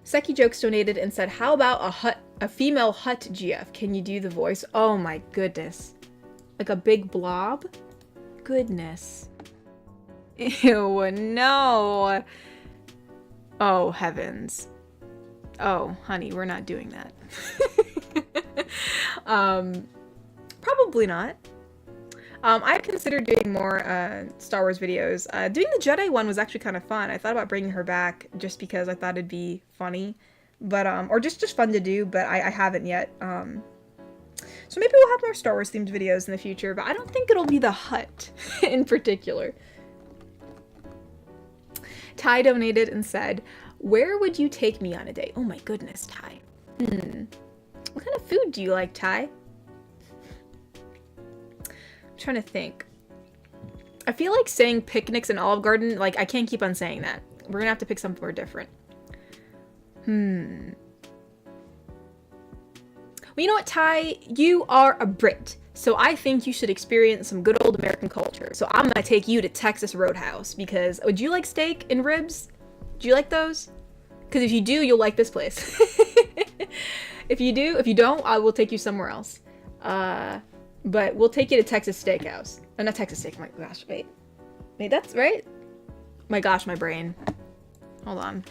S1: Seki Jokes donated and said, how about a female hut GF? Can you do the voice? Oh my goodness. Like a big blob? Goodness. Ew, no. Oh, heavens. Oh, honey, we're not doing that. Probably not. I've considered doing more Star Wars videos. Doing the Jedi one was actually kind of fun. I thought about bringing her back just because I thought it'd be funny, but or just fun to do. But I haven't yet. So maybe we'll have more Star Wars themed videos in the future. But I don't think it'll be the hut in particular. Ty donated and said, "Where would you take me on a date?" Oh my goodness, Ty. What kind of food do you like, Ty? Trying to think. I feel like saying picnics and Olive Garden, like I can't keep on saying that. We're gonna have to pick something more different. Well, you know what, Ty? You are a Brit, so I think you should experience some good old American culture. So I'm gonna take you to Texas Roadhouse because would you like steak and ribs? Do you like those? Because if you do, you'll like this place. If you don't, I will take you somewhere else. But we'll take you to Texas Steakhouse. Oh, not Texas Steak. My gosh, wait, that's right. My gosh, my brain. Hold on.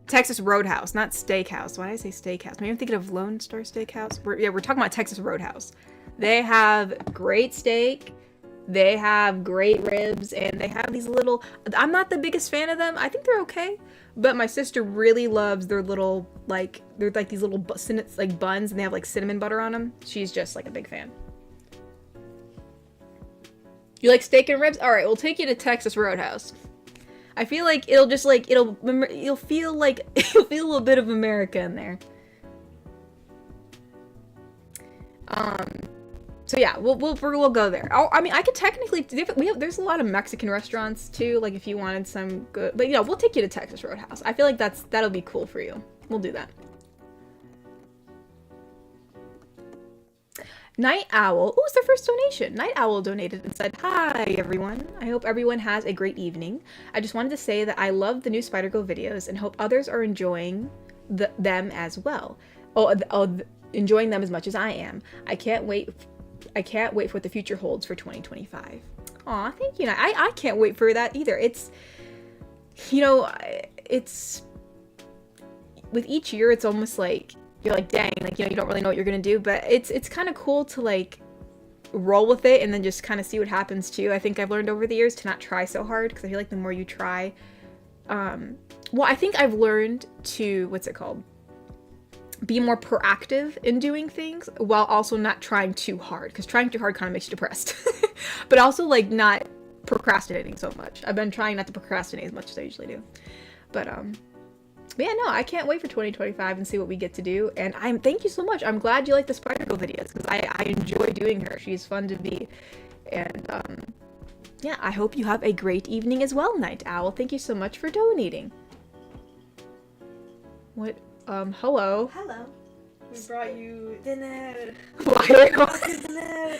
S1: Texas Roadhouse, not Steakhouse. Why did I say Steakhouse? Maybe I'm thinking of Lone Star Steakhouse. We're talking about Texas Roadhouse. They have great steak. They have great ribs, and they have these little. I'm not the biggest fan of them. I think they're okay. But my sister really loves their little, like, they're like these little like buns, and they have like cinnamon butter on them. She's just like a big fan. You like steak and ribs? All right, we'll take you to Texas Roadhouse. I feel like it'll just like you'll feel like you'll feel a little bit of America in there. So yeah, we'll go there. Oh, I mean, I could technically there's a lot of Mexican restaurants too. Like if you wanted some good, but you know, we'll take you to Texas Roadhouse. I feel like that'll be cool for you. We'll do that. Night Owl. Oh, it's their first donation. Night Owl donated and said, "Hi everyone. I hope everyone has a great evening. I just wanted to say that I love the new Spider-Girl videos and hope others are enjoying them as well. Enjoying them as much as I am. I can't wait for what the future holds for 2025. Aw, thank you. I can't wait for that either. It's, you know, it's, with each year, it's almost like, you're like, dang, like, you know, you don't really know what you're gonna do, but it's kind of cool to, like, roll with it and then just kind of see what happens, too. I think I've learned over the years to not try so hard, because I feel like the more you try, well, I think I've learned to, what's it called? Be more proactive in doing things while also not trying too hard, because trying too hard kind of makes you depressed. But also like not procrastinating so much. I've been trying not to procrastinate as much as I usually do. But yeah, no, I can't wait for 2025 and see what we get to do. And thank you so much. I'm glad you like the Spider-Girl videos because I enjoy doing her. She's fun to be. And yeah, I hope you have a great evening as well, Night Owl. Thank you so much for donating. What? Hello.
S2: Hello. We brought you dinner.
S1: Why?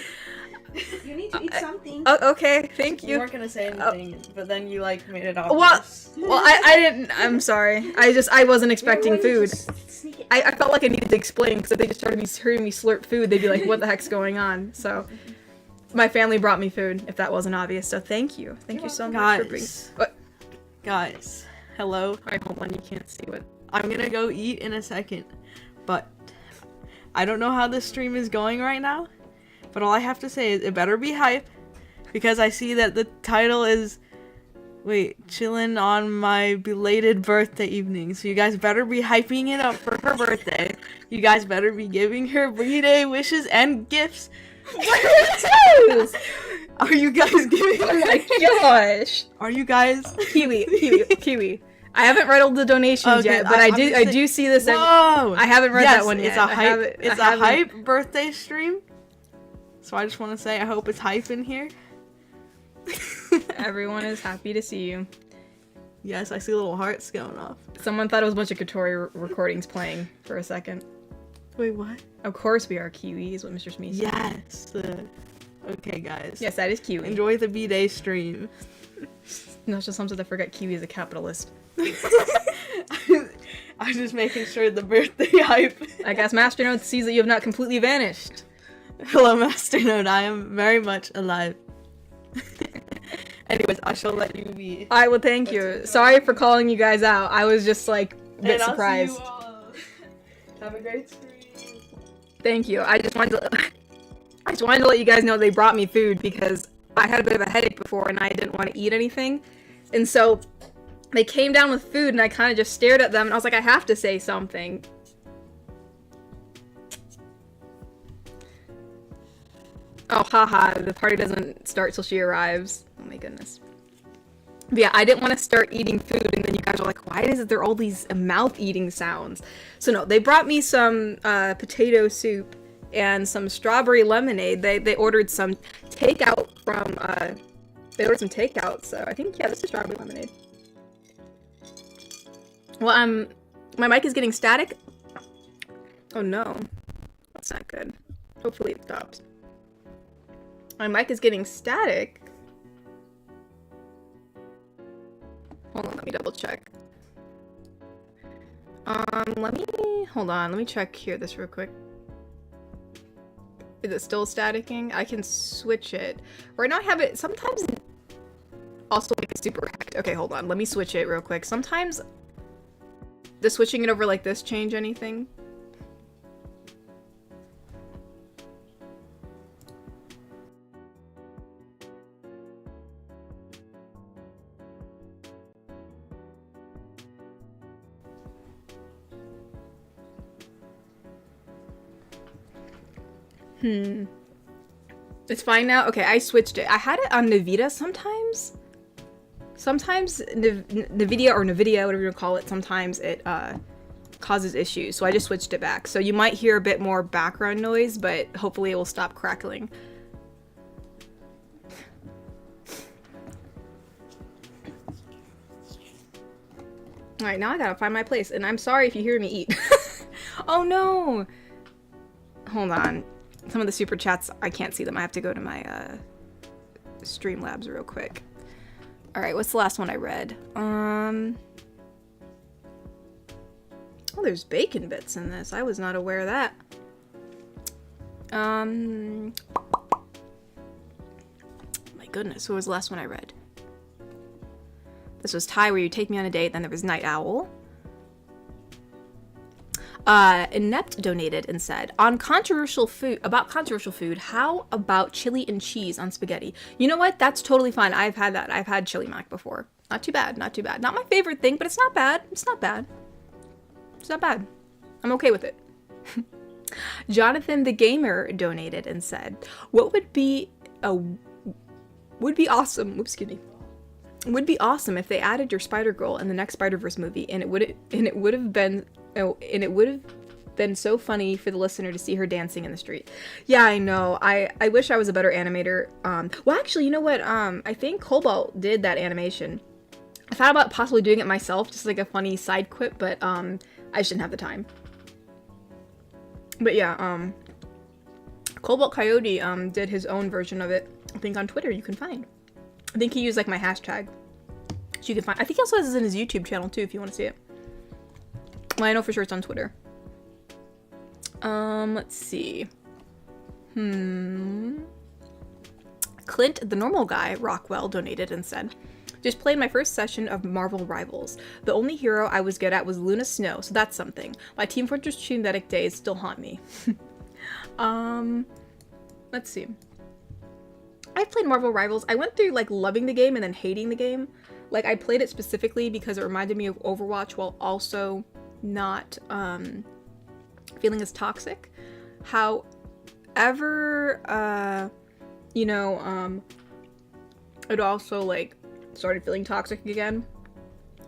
S2: You need to eat something.
S1: Oh, okay, thank you.
S2: You weren't gonna say anything, but then you like made it obvious.
S1: Well, I didn't. I'm sorry. I wasn't expecting food. I felt like I needed to explain because if they just started hearing me slurp food, they'd be like, "What the heck's going on?" So, my family brought me food. If that wasn't obvious, so thank you. Thank you so much for bringing. What?
S2: Guys, hello.
S1: Alright, hold on. You can't see what.
S2: I'm gonna go eat in a second, but I don't know how this stream is going right now, but all I have to say is it better be hype, because I see that the title is Wait, chillin on my belated birthday evening. So you guys better be hyping it up for her birthday. You guys better be giving her B-Day wishes and gifts. Are you guys giving her?
S1: Oh my gosh.
S2: Are you guys?
S1: Kiwi. I haven't read all the donations yet, but I do see this.
S2: Whoa!
S1: I haven't read that one yet.
S2: It's a hype. It's a hype birthday stream. So I just want to say, I hope it's hype in here.
S1: Everyone is happy to see you.
S2: Yes, I see little hearts going off.
S1: Someone thought it was a bunch of Katori recordings playing for a second.
S2: Wait, what?
S1: Of course we are Kiwi, is what Mr. Smee said.
S2: Yes. Okay, guys.
S1: Yes, that is Kiwi.
S2: Enjoy the B-Day stream.
S1: No, it's just sometimes I forget Kiwi is a capitalist.
S2: I'm just making sure the birthday hype.
S1: I guess Masternode sees that you have not completely vanished.
S2: Hello, Masternode. I am very much alive. Anyways, I shall let you be.
S1: Alright, well, thank you. Sorry for calling you guys out. I was just, like, a bit
S2: And I'll
S1: surprised.
S2: see you all. Have a great stream.
S1: Thank you. I just wanted to let you guys know they brought me food because I had a bit of a headache before and I didn't want to eat anything. And so they came down with food and I kind of just stared at them and I was like, I have to say something. Oh, haha, the party doesn't start till she arrives. Oh my goodness. But yeah, I didn't want to start eating food and then you guys are like, why is there all these mouth eating sounds? So no, they brought me some potato soup and some strawberry lemonade. They ordered some takeout from, so I think, yeah, this is strawberry lemonade. Well, my mic is getting static. Oh no, that's not good. Hopefully it stops. My mic is getting static. Hold on, let me double check. Hold on, let me check here this real quick. Is it still staticking? I can switch it. Right now I have it, sometimes also like super hacked. Okay, hold on, let me switch it real quick. Sometimes does switching it over like this change anything? It's fine now? Okay, I switched it. I had it on Nvidia sometimes. Sometimes Nvidia or Nvidia, whatever you call it, sometimes it causes issues. So I just switched it back. So you might hear a bit more background noise, but hopefully it will stop crackling. Alright, now I gotta find my place. And I'm sorry if you hear me eat. Oh no! Hold on. Some of the super chats, I can't see them. I have to go to my Streamlabs real quick. Alright, what's the last one I read? Oh, there's bacon bits in this. I was not aware of that. My goodness, what was the last one I read? This was Ty, where you take me on a date. Then there was Night Owl. Inept donated and said, about controversial food, how about chili and cheese on spaghetti? You know what? That's totally fine. I've had that. I've had chili mac before. Not too bad, not too bad. Not my favorite thing, but it's not bad. It's not bad. It's not bad. I'm okay with it. Jonathan the Gamer donated and said, would be awesome, would be awesome if they added your Spider-Girl in the next Spider-Verse movie, and it would have been so funny for the listener to see her dancing in the street. Yeah, I know. I wish I was a better animator. Well, actually, you know what? I think Cobalt did that animation. I thought about possibly doing it myself, just like a funny side quip, but I just didn't have the time. But yeah, Cobalt Coyote did his own version of it. I think on Twitter you can find. I think he used like my hashtag. So you can find. I think he also has this in his YouTube channel too, if you want to see it. Well, I know for sure it's on Twitter. Let's see. Clint, the normal guy, Rockwell, donated and said, just played my first session of Marvel Rivals. The only hero I was good at was Luna Snow, so that's something. My Team Fortress Genetic days still haunt me. Let's see. I've played Marvel Rivals. I went through like loving the game and then hating the game. Like, I played it specifically because it reminded me of Overwatch while also not feeling as toxic. However, it also, like, started feeling toxic again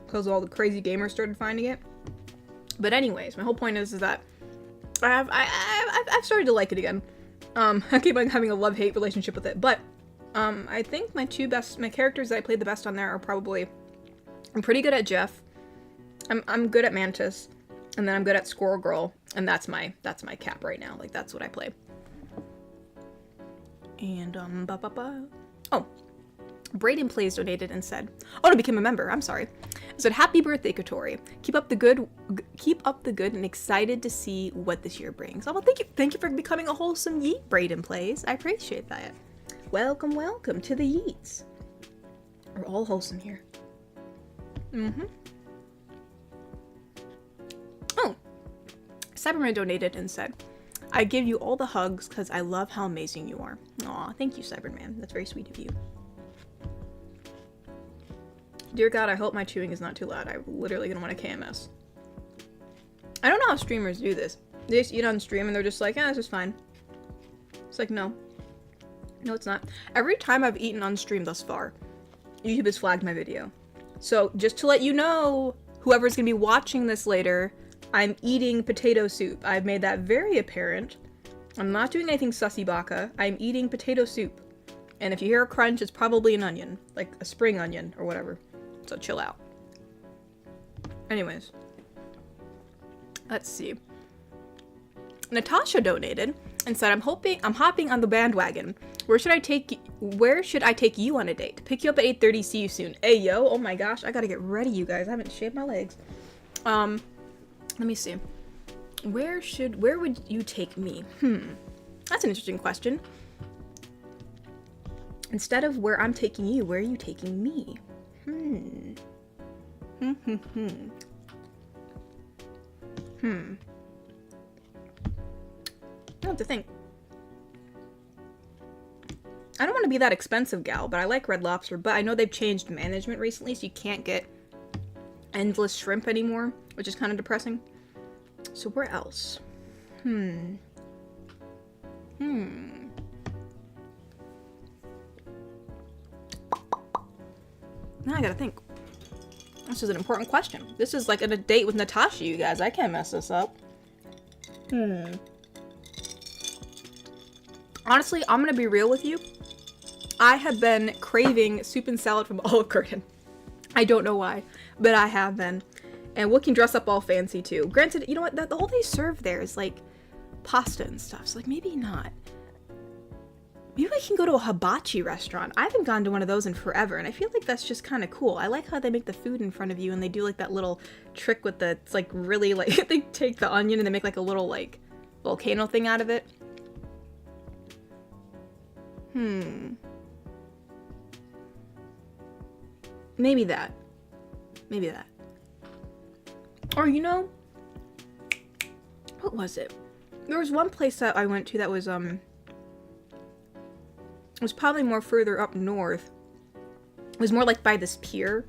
S1: because all the crazy gamers started finding it. But anyways, my whole point is that I've started to like it again. I keep on having a love-hate relationship with it, but I think my characters that I played the best on there are probably, I'm pretty good at Jeff, I'm good at Mantis, and then I'm good at Squirrel Girl, and that's my cap right now. Like, that's what I play. And oh, Brayden Plays donated and said, oh, no, became a member. I'm sorry. It said, happy birthday, Kotori. Keep up the good, and excited to see what this year brings. Oh, well, thank you for becoming a wholesome yeet, Brayden Plays. I appreciate that. Welcome to the yeets. We're all wholesome here. Oh, Cyberman donated and said, I give you all the hugs because I love how amazing you are. Aw, thank you, Cyberman. That's very sweet of you. Dear God, I hope my chewing is not too loud. I'm literally gonna want a KMS. I don't know how streamers do this. They just eat on stream and they're just like, this is fine. It's like, no. No, it's not. Every time I've eaten on stream thus far, YouTube has flagged my video. So, just to let you know, whoever's gonna be watching this later, I'm eating potato soup. I've made that very apparent. I'm not doing anything sussy baka. I'm eating potato soup. And if you hear a crunch, it's probably an onion. Like a spring onion or whatever. So chill out. Anyways. Let's see. Natasha donated and said, I'm hopping on the bandwagon. Where should I take you on a date? Pick you up at 8:30, see you soon. Hey yo, oh my gosh, I gotta get ready, you guys. I haven't shaved my legs. Let me see. Where would you take me? That's an interesting question. Instead of where I'm taking you, where are you taking me? I have to think. I don't want to be that expensive gal, but I like Red Lobster, but I know they've changed management recently, so you can't get endless shrimp anymore, which is kind of depressing. So where else? Now I gotta think. This is an important question. This is like a date with Natasha, you guys. I can't mess this up. Honestly, I'm gonna be real with you. I have been craving soup and salad from Olive Garden. I don't know why, but I have been. And we can dress up all fancy too. Granted, you know what? All they serve there is like pasta and stuff. So like maybe not. Maybe we can go to a hibachi restaurant. I haven't gone to one of those in forever, and I feel like that's just kind of cool. I like how they make the food in front of you, and they do like that little trick with it's like really like they take the onion and they make like a little like volcano thing out of it. Maybe that. Or you know, what was it? There was one place that I went to that was it was probably more further up north. It was more like by this pier.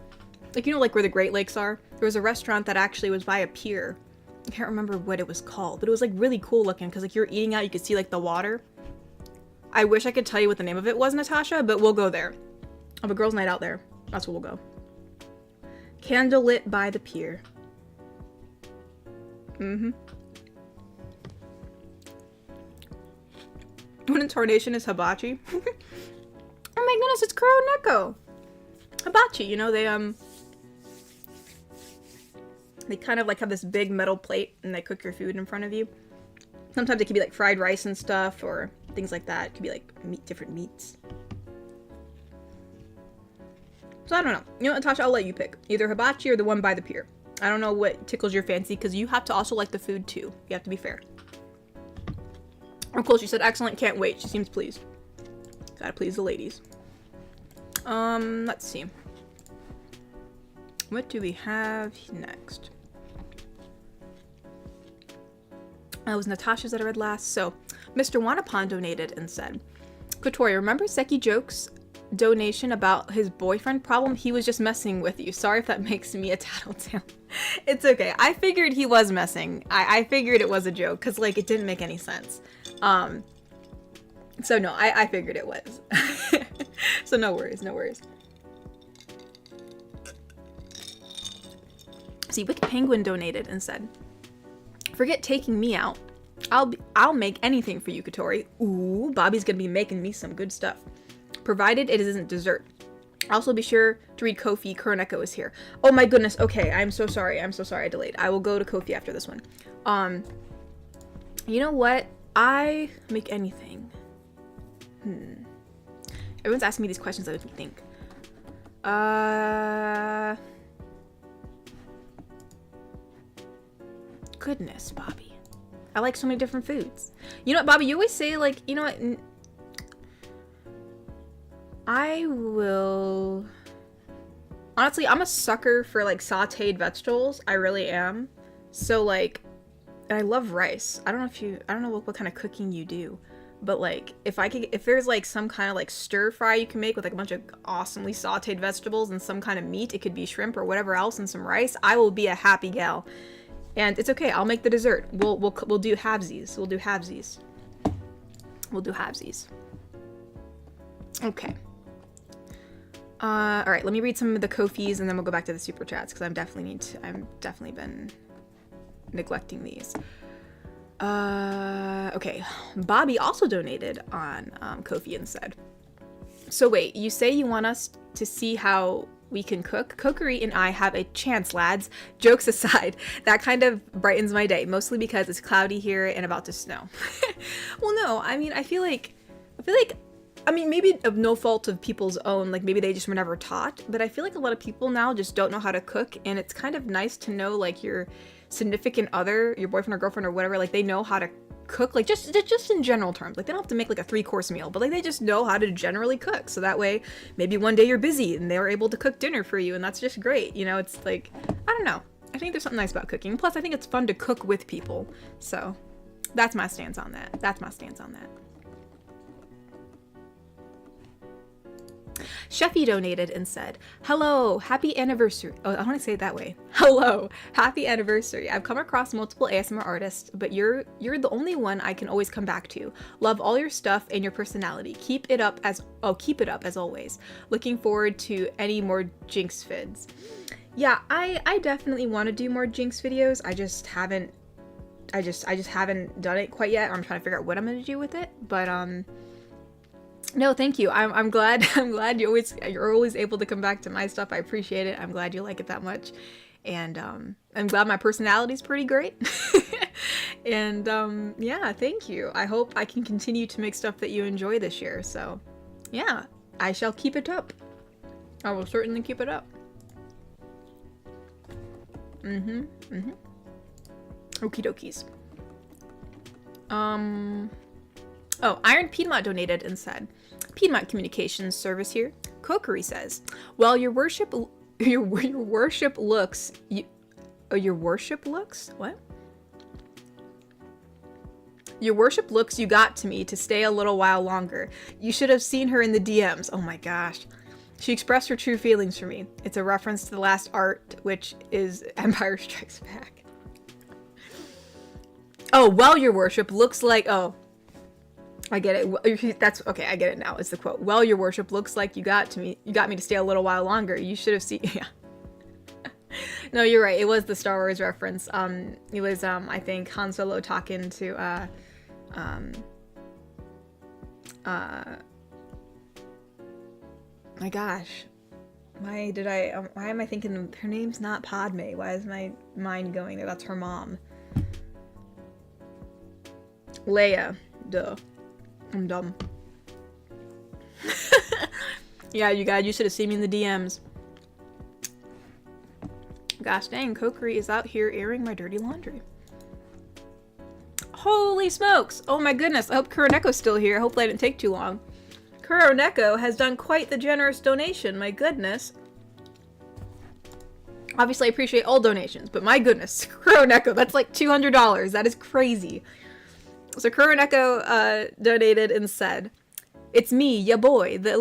S1: Like, you know, like where the Great Lakes are? There was a restaurant that actually was by a pier. I can't remember what it was called, but it was like really cool looking because like you're eating out, you could see like the water. I wish I could tell you what the name of it was, Natasha, but we'll go there. I'll have a girls' night out there. That's where we'll go. Candlelit by the pier. When intonation is hibachi. Oh my goodness, it's Kuro Neko. Hibachi, you know, they kind of like have this big metal plate and they cook your food in front of you. Sometimes it could be like fried rice and stuff or things like that. It could be like different meats. So I don't know. You know, Natasha, I'll let you pick. Either hibachi or the one by the pier. I don't know what tickles your fancy because you have to also like the food too. You have to be fair. Oh, cool. She said, excellent. Can't wait. She seems pleased. Gotta please the ladies. Let's see. What do we have next? That was Natasha's that I read last. So, Mr. Wanapon donated and said, Kotori, remember Seki jokes donation about his boyfriend problem. He was just messing with you. Sorry if that makes me a tattletale. It's okay. I figured he was messing. I figured it was a joke because, like, it didn't make any sense. So no, I figured it was. So no worries, no worries. See, Wicked Penguin donated and said, "Forget taking me out. I'll make anything for you, Katori. Ooh, Bobby's gonna be making me some good stuff. Provided it isn't dessert. Also be sure to read Kofi. Kuroneko is here." Oh my goodness, okay, I'm so sorry I delayed. I will go to Kofi after this one. You know what? I make anything. Everyone's asking me these questions. I didn't think. Goodness, Bobby. I like so many different foods. You know what, Bobby? You always say, like, you know what? I will... Honestly, I'm a sucker for, like, sauteed vegetables. I really am. So, like, and I love rice. I don't know what kind of cooking you do. But, like, if there's, like, some kind of, like, stir fry you can make with, like, a bunch of awesomely sauteed vegetables and some kind of meat, it could be shrimp or whatever else, and some rice, I will be a happy gal. And it's okay, I'll make the dessert. We'll do halvesies. We'll do halvesies. Okay. Alright, let me read some of the Kofis and then we'll go back to the super chats, because I've definitely been neglecting these. Okay. Bobby also donated on Ko-fi and said, "So wait, you say you want us to see how we can cook? Cookery and I have a chance, lads. Jokes aside, that kind of brightens my day, mostly because it's cloudy here and about to snow." Well, no, I mean, I feel like, I mean, maybe of no fault of people's own, like maybe they just were never taught, but I feel like a lot of people now just don't know how to cook, and it's kind of nice to know, like, your significant other, your boyfriend or girlfriend or whatever, like they know how to cook, like just in general terms. Like they don't have to make like a 3-course meal, but like they just know how to generally cook. So that way, maybe one day you're busy and they're able to cook dinner for you, and that's just great. You know, it's like, I don't know. I think there's something nice about cooking. Plus, I think it's fun to cook with people. So that's my stance on that. Sheffy donated and said, "Hello, happy anniversary." Oh, I want to say it that way. "Hello, happy anniversary. I've come across multiple ASMR artists, but you're the only one I can always come back to. Love all your stuff and your personality. Keep it up as always. Looking forward to any more Jinx vids." Yeah, I definitely want to do more Jinx videos. I just haven't done it quite yet. I'm trying to figure out what I'm going to do with it, but no, thank you. I'm glad you're always able to come back to my stuff. I appreciate it. I'm glad you like it that much. And I'm glad my personality's pretty great. And yeah, thank you. I hope I can continue to make stuff that you enjoy this year. So yeah, I shall keep it up. I will certainly keep it up. Okie dokies. Oh, Iron Piedmont donated and said, "Piedmont Communications Service here. Kokery says, well, your worship looks... Your worship looks... What? Your worship looks you got to me to stay a little while longer. You should have seen her in the DMs. Oh my gosh. She expressed her true feelings for me. It's a reference to the last art, which is Empire Strikes Back." Oh, well, your worship looks like... Oh, I get it. That's okay. I get it now. It's the quote. "Well, your worship looks like you got me to stay a little while longer. You should have seen." Yeah. No, you're right. It was the Star Wars reference. It was I think Han Solo talking to my gosh. Why am I thinking her name's not Padme? Why is my mind going there? That's her mom. Leia. Duh. I'm dumb. Yeah, you should have seen me in the DMs. Gosh dang, Kokery is out here airing my dirty laundry. Holy smokes! Oh my goodness, I hope Kuroneko's still here. Hopefully I didn't take too long. Kuroneko has done quite the generous donation, my goodness. Obviously I appreciate all donations, but my goodness, Kuroneko, that's like $200. That is crazy. So Kuroneko donated and said, It's me, ya boy, the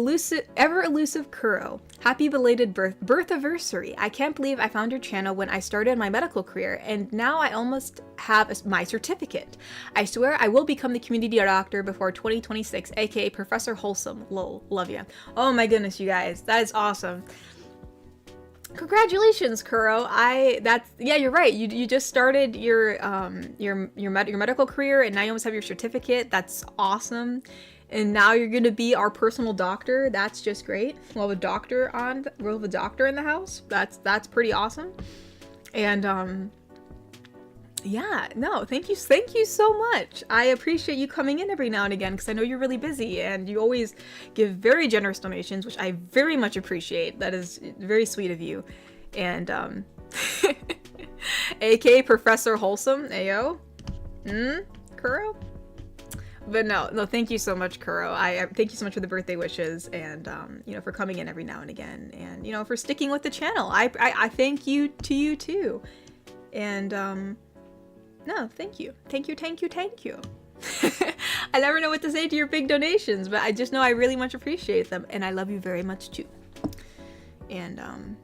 S1: ever elusive Kuro. Happy belated birthaversary. I can't believe I found your channel when I started my medical career, and now I almost have my certificate. I swear I will become the community doctor before 2026, aka Professor Wholesome. Lol, love ya. Oh my goodness, you guys, that is awesome. Congratulations, Kuro. Yeah, you're right. You just started your medical career, and now you almost have your certificate. That's awesome. And now you're gonna be our personal doctor. That's just great. We'll have a doctor in the house. That's pretty awesome. And yeah, no, thank you so much. I appreciate you coming in every now and again because I know you're really busy and you always give very generous donations, which I very much appreciate. That is very sweet of you. And aka Professor Wholesome, Ayo. Kuro? But no, thank you so much, Kuro. I thank you so much for the birthday wishes and, for coming in every now and again and, for sticking with the channel. I thank you to you too. And, no, thank you. Thank you. I never know what to say to your big donations, but I just know I really much appreciate them and I love you very much too. And,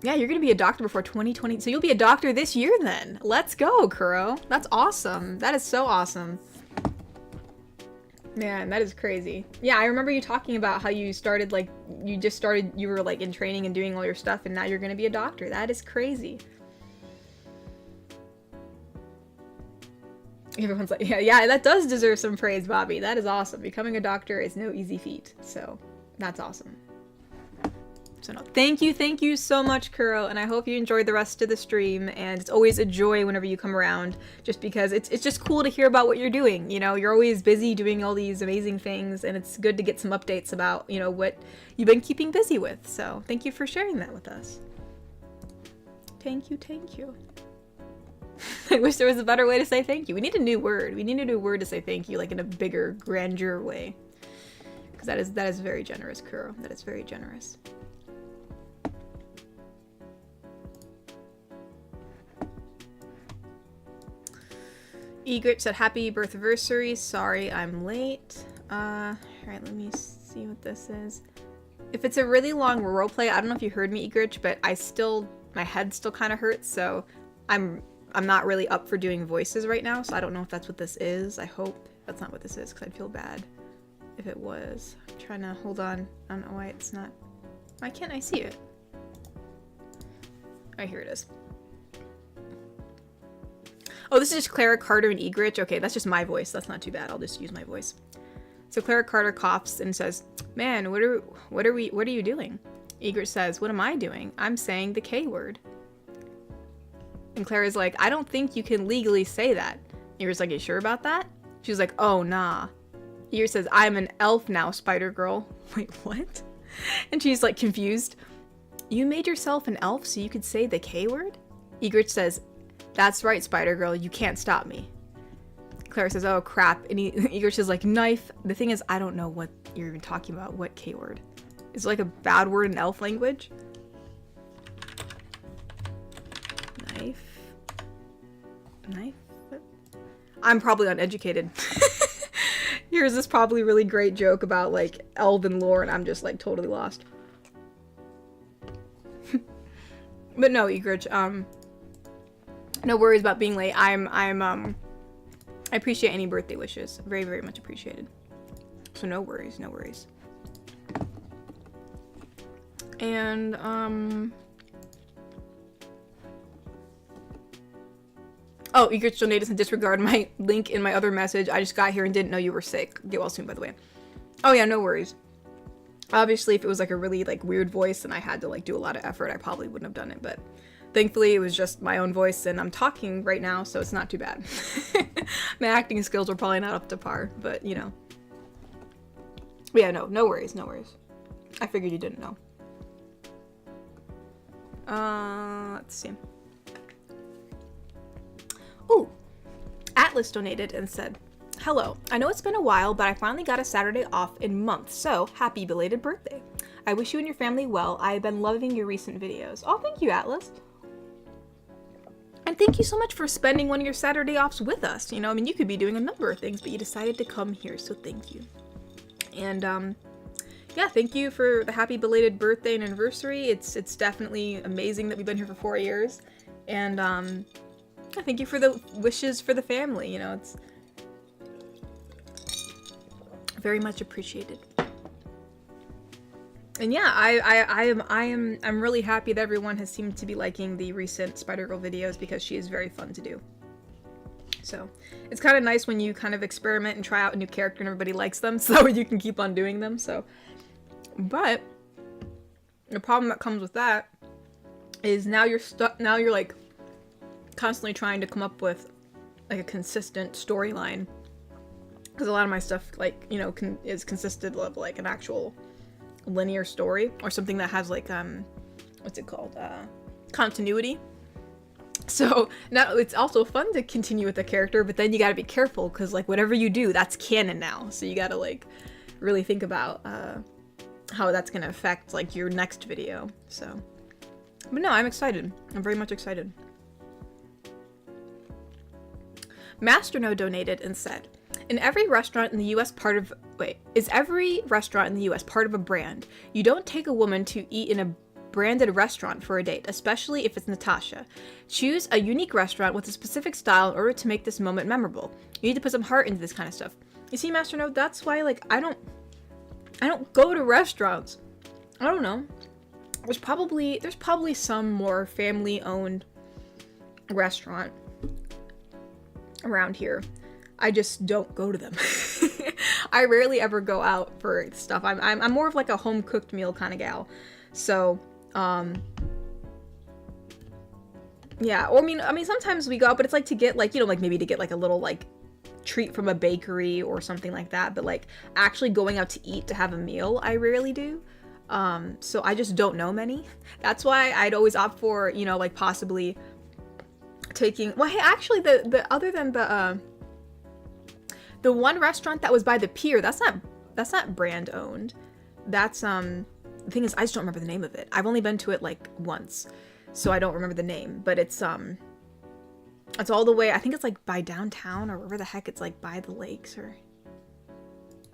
S1: yeah, you're gonna be a doctor before 2020, so you'll be a doctor this year then. Let's go, Kuro. That's awesome. That is so awesome. Man, that is crazy. Yeah, I remember you talking about how you started, you were, in training and doing all your stuff, and now you're gonna be a doctor. That is crazy. Everyone's like, yeah, that does deserve some praise, Bobby. That is awesome. Becoming a doctor is no easy feat, so that's awesome. So no, thank you so much, Kuro, and I hope you enjoyed the rest of the stream, and it's always a joy whenever you come around, just because it's just cool to hear about what you're doing, you're always busy doing all these amazing things, and it's good to get some updates about, what you've been keeping busy with, so thank you for sharing that with us. Thank you. I wish there was a better way to say thank you. We need a new word. We need a new word to say thank you, in a bigger, grandeur way, because that is very generous, Kuro. That is very generous. Egret said, happy birthaversary. Sorry, I'm late. Alright, let me see what this is. If it's a really long roleplay, I don't know if you heard me, Egret, but my head still kind of hurts, so I'm not really up for doing voices right now, so I don't know if that's what this is. I hope that's not what this is, because I'd feel bad if it was. I'm trying to, hold on. I don't know why it's not. Why can't I see it? Oh, here it is. Oh, this is just Clara Carter and Egret. Okay, that's just my voice. That's not too bad. I'll just use my voice. So Clara Carter coughs and says, "Man, what are you doing?" Egret says, "What am I doing? I'm saying the K word." And Clara's like, "I don't think you can legally say that." Egret's like, "You sure about that?" She's like, "Oh, nah." Egret says, "I'm an elf now, Spider Girl." Wait, what? And she's like confused. "You made yourself an elf so you could say the K word?" Egret says, "That's right, Spider Girl, you can't stop me." Clara says, "Oh crap," and Egret says, like, "Knife." The thing is, I don't know what you're even talking about. What K word? Is it like a bad word in elf language? Knife? What? I'm probably uneducated. Here's this probably really great joke about, elven lore, and I'm just, totally lost. But no, Egret, no worries about being late. I appreciate any birthday wishes. Very, very much appreciated. So no worries. And, oh, Egret donated and disregard my link in my other message. I just got here and didn't know you were sick. Get well soon, by the way. Oh yeah, no worries. Obviously, if it was, a really, weird voice and I had to, do a lot of effort, I probably wouldn't have done it, but thankfully, it was just my own voice, and I'm talking right now, so it's not too bad. My acting skills were probably not up to par, but, But yeah, no worries. I figured you didn't know. Let's see. Ooh, Atlas donated and said, "Hello, I know it's been a while, but I finally got a Saturday off in months, so happy belated birthday. I wish you and your family well. I have been loving your recent videos." Oh, thank you, Atlas. And thank you so much for spending one of your Saturday offs with us. You could be doing a number of things, but you decided to come here, so thank you. And yeah, thank you for the happy belated birthday and anniversary. It's definitely amazing that we've been here for 4 years. And yeah, thank you for the wishes for the family. You know, it's very much appreciated. And yeah, I'm really happy that everyone has seemed to be liking the recent Spider-Girl videos because she is very fun to do. So it's kind of nice when you kind of experiment and try out a new character and everybody likes them, so you can keep on doing them. So, but the problem that comes with that is now you're stuck. Now you're like constantly trying to come up with like a consistent storyline, because a lot of my stuff, like, you know, is consisted of like an actual linear story or something that has like what's it called, continuity. So now it's also fun to continue with the character, but then you gotta be careful because like whatever you do, that's canon now, so you gotta like really think about how that's gonna affect like your next video. So, but no, I'm excited. I'm very much excited. Masterno donated and said, is every restaurant in the US part of a brand? You don't take a woman to eat in a branded restaurant for a date, especially if it's Natasha. Choose a unique restaurant with a specific style in order to make this moment memorable. You need to put some heart into this kind of stuff. You see, Master Note, that's why like I don't go to restaurants. I don't know. There's probably some more family-owned restaurant around here. I just don't go to them. I rarely ever go out for stuff. I'm more of like a home cooked meal kind of gal. So, yeah. Or I mean, sometimes we go out, but it's like to get like, you know, like maybe to get like a little like treat from a bakery or something like that. But like actually going out to eat to have a meal, I rarely do. So I just don't know many. That's why I'd always opt for, you know, like possibly taking. Well, hey, actually, the other than the one restaurant that was by the pier, that's not brand owned. That's the thing is, I just don't remember the name of it. I've only been to it like once, so I don't remember the name. But it's all the way. I think it's like by downtown or wherever the heck it's like by the lakes or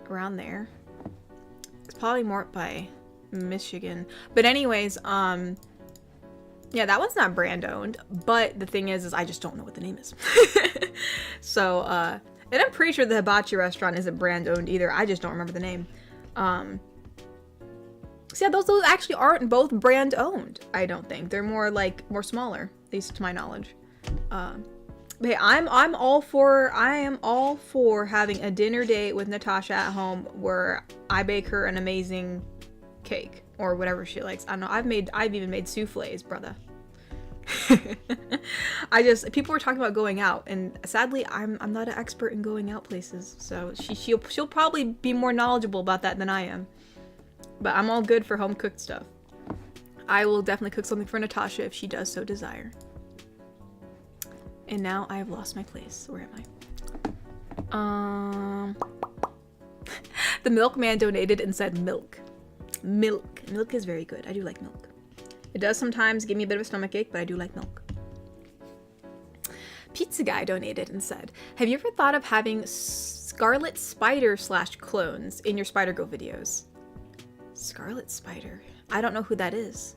S1: around there. It's probably more by Michigan. But anyways, yeah, that one's not brand owned. But the thing is I just don't know what the name is. So, and I'm pretty sure the hibachi restaurant isn't brand owned either. I just don't remember the name. So yeah, those actually aren't both brand owned. I don't think they're more smaller, at least to my knowledge. But hey, I am all for having a dinner date with Natasha at home where I bake her an amazing cake or whatever she likes. I don't know. I've even made souffles, brother. People were talking about going out, and sadly I'm not an expert in going out places, so she'll probably be more knowledgeable about that than I am. But I'm all good for home cooked stuff. I will definitely cook something for Natasha if she does so desire. And now I have lost my place. Where am I? The milkman donated and said milk. Milk is very good. I do like milk. It does sometimes give me a bit of a stomachache, but I do like milk. Pizza Guy donated and said, have you ever thought of having Scarlet Spider / clones in your Spider-Girl videos? Scarlet Spider? I don't know who that is.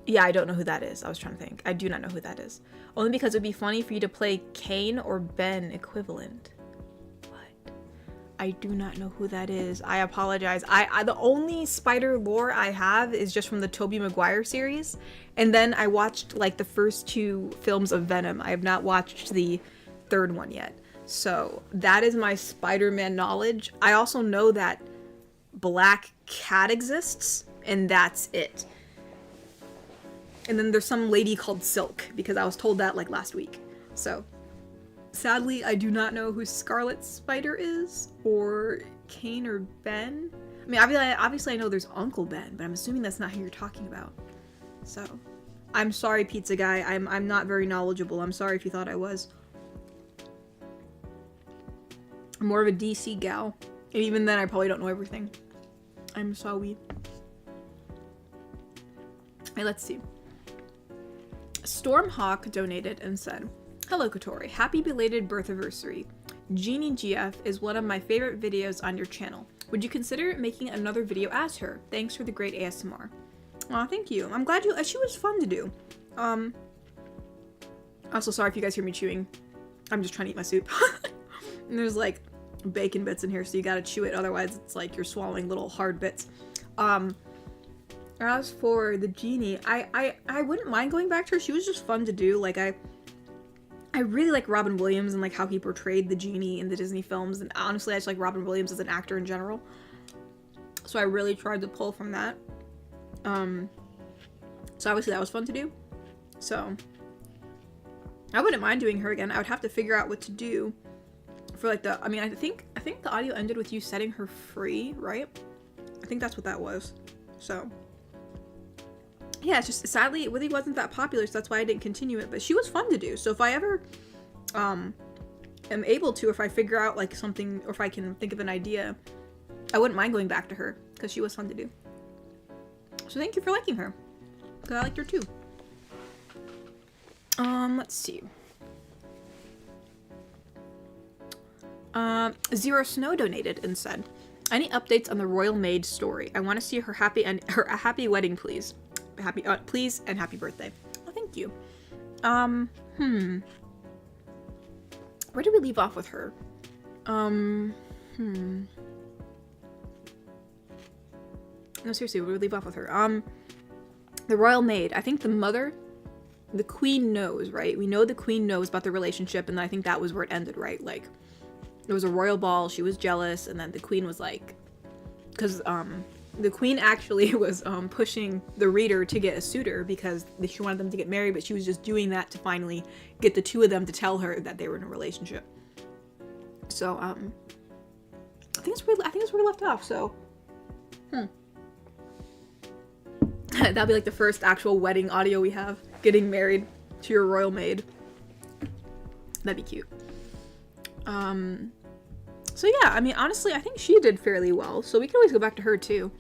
S1: Yeah, I don't know who that is. I was trying to think. I do not know who that is. Only because it would be funny for you to play Kane or Ben equivalent. What? I do not know who that is. I apologize. I the only spider lore I have is just from the Tobey Maguire series. And then I watched like the first 2 films of Venom. I have not watched the 3rd one yet. So that is my Spider-Man knowledge. I also know that Black Cat exists, and that's it. And then there's some lady called Silk, because I was told that like last week. So sadly, I do not know who Scarlet Spider is, or Kane or Ben. I mean, obviously I know there's Uncle Ben, but I'm assuming that's not who you're talking about. So I'm sorry, Pizza Guy. I'm not very knowledgeable. I'm sorry if you thought I was. I'm more of a DC gal. And even then, I probably don't know everything. I'm sorry. Hey, let's see. Stormhawk donated and said, hello, Kotori. Happy belated Birthaversary. Jeannie GF is one of my favorite videos on your channel. Would you consider making another video as her? Thanks for the great ASMR. Aw, thank you. I'm glad you. She was fun to do. Also, sorry if you guys hear me chewing. I'm just trying to eat my soup. And there's like bacon bits in here, so you gotta chew it. Otherwise, it's like you're swallowing little hard bits. As for the Genie, I wouldn't mind going back to her. She was just fun to do. Like I really like Robin Williams and like how he portrayed the Genie in the Disney films. And honestly, I just like Robin Williams as an actor in general. So I really tried to pull from that. So obviously that was fun to do. So I wouldn't mind doing her again. I would have to figure out what to do for like the, I mean, I think the audio ended with you setting her free, right? I think that's what that was. So yeah, it's just sadly it really wasn't that popular, so that's why I didn't continue it, but she was fun to do. So if I ever am able to, if I figure out like something, or if I can think of an idea, I wouldn't mind going back to her because she was fun to do. So thank you for liking her, because I liked her too. Let's see. Zero Snow donated and said, any updates on the Royal Maid story? I want to see her happy and her a happy wedding, please. Happy, please, and happy birthday. Oh, thank you. Where did we leave off with her? No, seriously, where did we leave off with her? The Royal Maid. I think the mother, the Queen knows, right? We know the Queen knows about the relationship, and I think that was where it ended, right? Like, there was a royal ball, she was jealous, and then the Queen was like, because, the Queen actually was pushing the reader to get a suitor because she wanted them to get married, but she was just doing that to finally get the two of them to tell her that they were in a relationship. So I think that's where we left off. So that'll be like the first actual wedding audio we have, getting married to your royal maid. That'd be cute. So yeah, I mean, honestly, I think she did fairly well, so we can always go back to her too.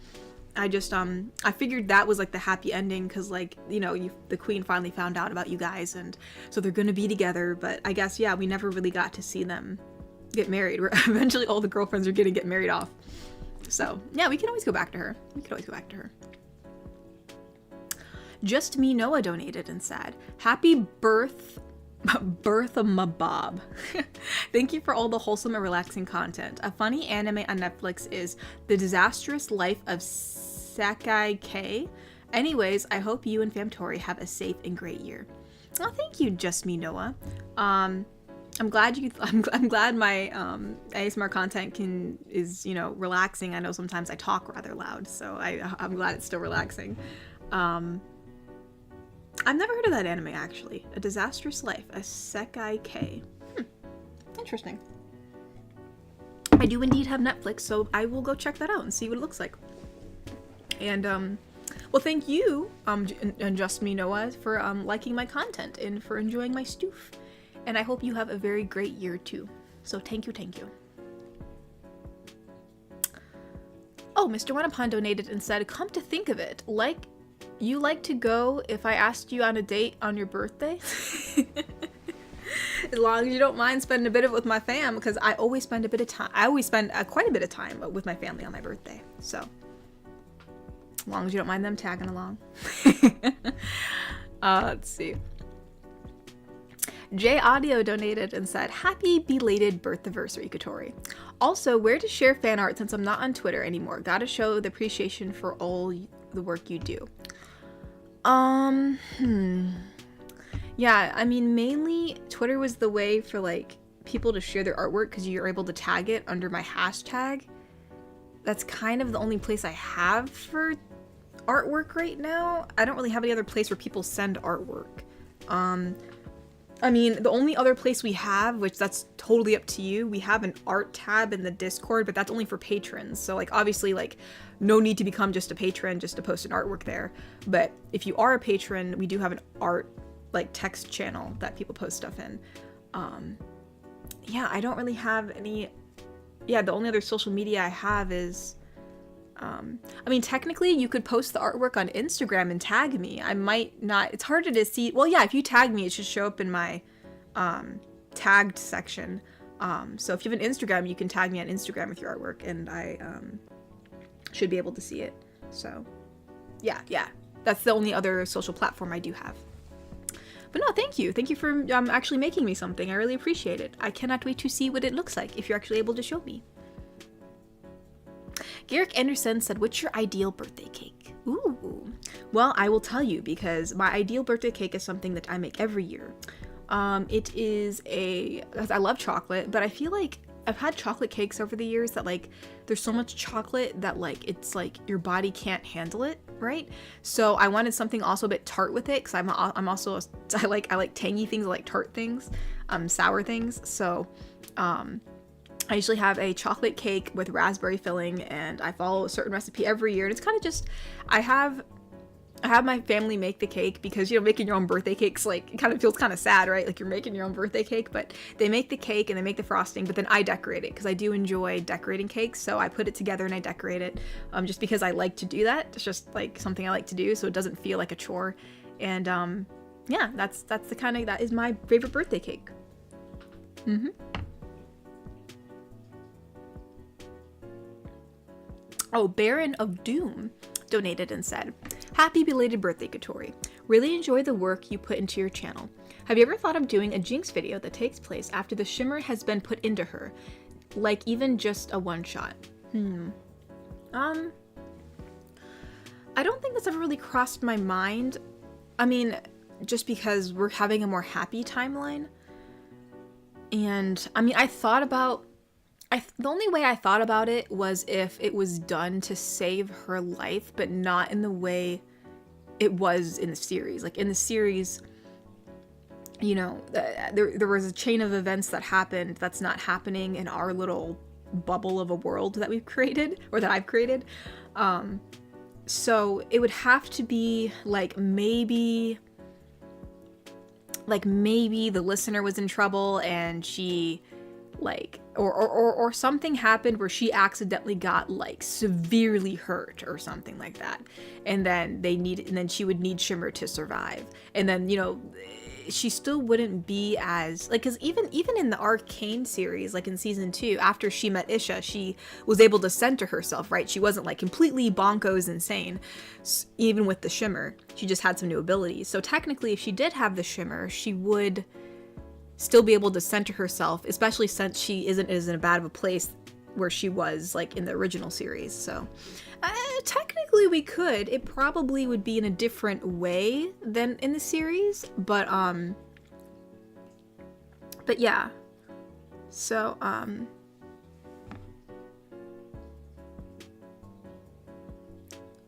S1: I just, I figured that was like the happy ending, because like, you know, the Queen finally found out about you guys, and so they're gonna be together, but I guess, yeah, we never really got to see them get married, where eventually all the girlfriends are gonna get married off. So, yeah, we can always go back to her. Just Me Noah donated and said, happy Birthaversary. Thank you for all the wholesome and relaxing content. A funny anime on Netflix is The Disastrous Life of Sakai K. Anyways, I hope you and Famtori have a safe and great year. Oh, thank you, Just Me Noah. I'm glad my ASMR content is, you know, relaxing. I know sometimes I talk rather loud, so I'm glad it's still relaxing. I've never heard of that anime, actually. A Disastrous Life, a Sekai K. Interesting. I do indeed have Netflix, so I will go check that out and see what it looks like. And, well, thank you, and Just Me Noah, for liking my content and for enjoying my stoof. And I hope you have a very great year, too. So thank you. Oh, Mr. Wanapon donated and said, come to think of it, you like to go if I asked you on a date on your birthday? As long as you don't mind spending a bit of it with my fam, because I always spend quite a bit of time with my family on my birthday. So, as long as you don't mind them tagging along. Let's see. J Audio donated and said, happy belated birthdaversary, Katori. Also, where to share fan art since I'm not on Twitter anymore? Gotta show the appreciation for all the work you do. Yeah, I mean, mainly Twitter was the way for like people to share their artwork because you're able to tag it under my hashtag. That's kind of the only place I have for artwork right now. I don't really have any other place where people send artwork. I mean, the only other place we have, which that's totally up to you, we have an art tab in the Discord, but that's only for patrons. So, like, obviously, like, no need to become just a patron just to post an artwork there. But if you are a patron, we do have an art, like, text channel that people post stuff in. Yeah, I don't really have any... Yeah, the only other social media I have is... I mean, technically, you could post the artwork on Instagram and tag me. I might not... It's harder to see... Well, yeah, if you tag me, it should show up in my tagged section. So if you have an Instagram, you can tag me on Instagram with your artwork, and I should be able to see it. So yeah, that's the only other social platform I do have. But no, thank you for actually making me something. I really appreciate it. I cannot wait to see what it looks like if you're actually able to show me. Garrick Anderson said, what's your ideal birthday cake? Ooh, well, I will tell you, because my ideal birthday cake is something that I make every year. It is I love chocolate, but I feel like I've had chocolate cakes over the years that, like, there's so much chocolate that, like, it's like your body can't handle it, right? So I wanted something also a bit tart with it, because I'm also I like tangy things, I like tart things, sour things. So I usually have a chocolate cake with raspberry filling, and I follow a certain recipe every year. And it's kind of just, I have my family make the cake, because, you know, making your own birthday cakes, like, it kind of feels kind of sad, right? Like, you're making your own birthday cake, but they make the cake and they make the frosting, but then I decorate it, because I do enjoy decorating cakes. So I put it together and I decorate it, just because I like to do that. It's just like something I like to do, so it doesn't feel like a chore. And yeah, that's the kind of, that is my favorite birthday cake. Oh, Baron of Doom donated and said, happy belated birthday, Katori. Really enjoy the work you put into your channel. Have you ever thought of doing a Jinx video that takes place after the shimmer has been put into her? Like, even just a one-shot? I don't think that's ever really crossed my mind. I mean, just because we're having a more happy timeline. And, I mean, the only way I thought about it was if it was done to save her life, but not in the way it was in the series. Like, in the series, you know, there was a chain of events that happened that's not happening in our little bubble of a world that we've created, or that I've created. So it would have to be like maybe the listener was in trouble and she, like, or something happened where she accidentally got, like, severely hurt or something like that, and then she would need shimmer to survive. And then, you know, she still wouldn't be as, like, because even in the Arcane series, like in season 2, after she met Isha, she was able to center herself, right? She wasn't, like, completely bonkos insane, even with the shimmer. She just had some new abilities. So technically, if she did have the shimmer, she would still be able to center herself, especially since she isn't as in a bad of a place where she was, like, in the original series. So technically we could. It probably would be in a different way than in the series, but yeah. So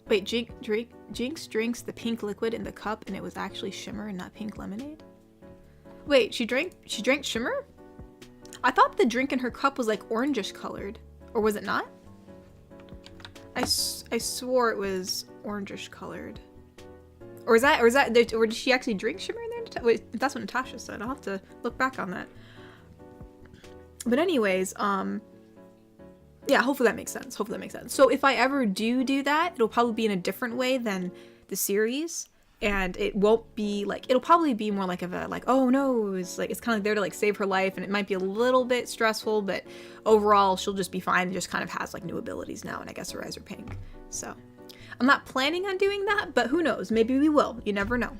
S1: wait, Jinx drinks the pink liquid in the cup and it was actually shimmer and not pink lemonade? Wait, she drank shimmer? I thought the drink in her cup was, like, orangish colored. Or was it not? I swore it was orangish colored. Or did she actually drink shimmer in there? Wait, that's what Natasha said. I'll have to look back on that. But anyways, yeah, hopefully that makes sense. So if I ever do that, it'll probably be in a different way than the series. And it won't be like, it'll probably be more like oh no, it's kind of like there to, like, save her life, and it might be a little bit stressful, but overall she'll just be fine and just kind of has, like, new abilities now, and I guess her eyes are pink. So I'm not planning on doing that, but who knows, maybe we will. You never know.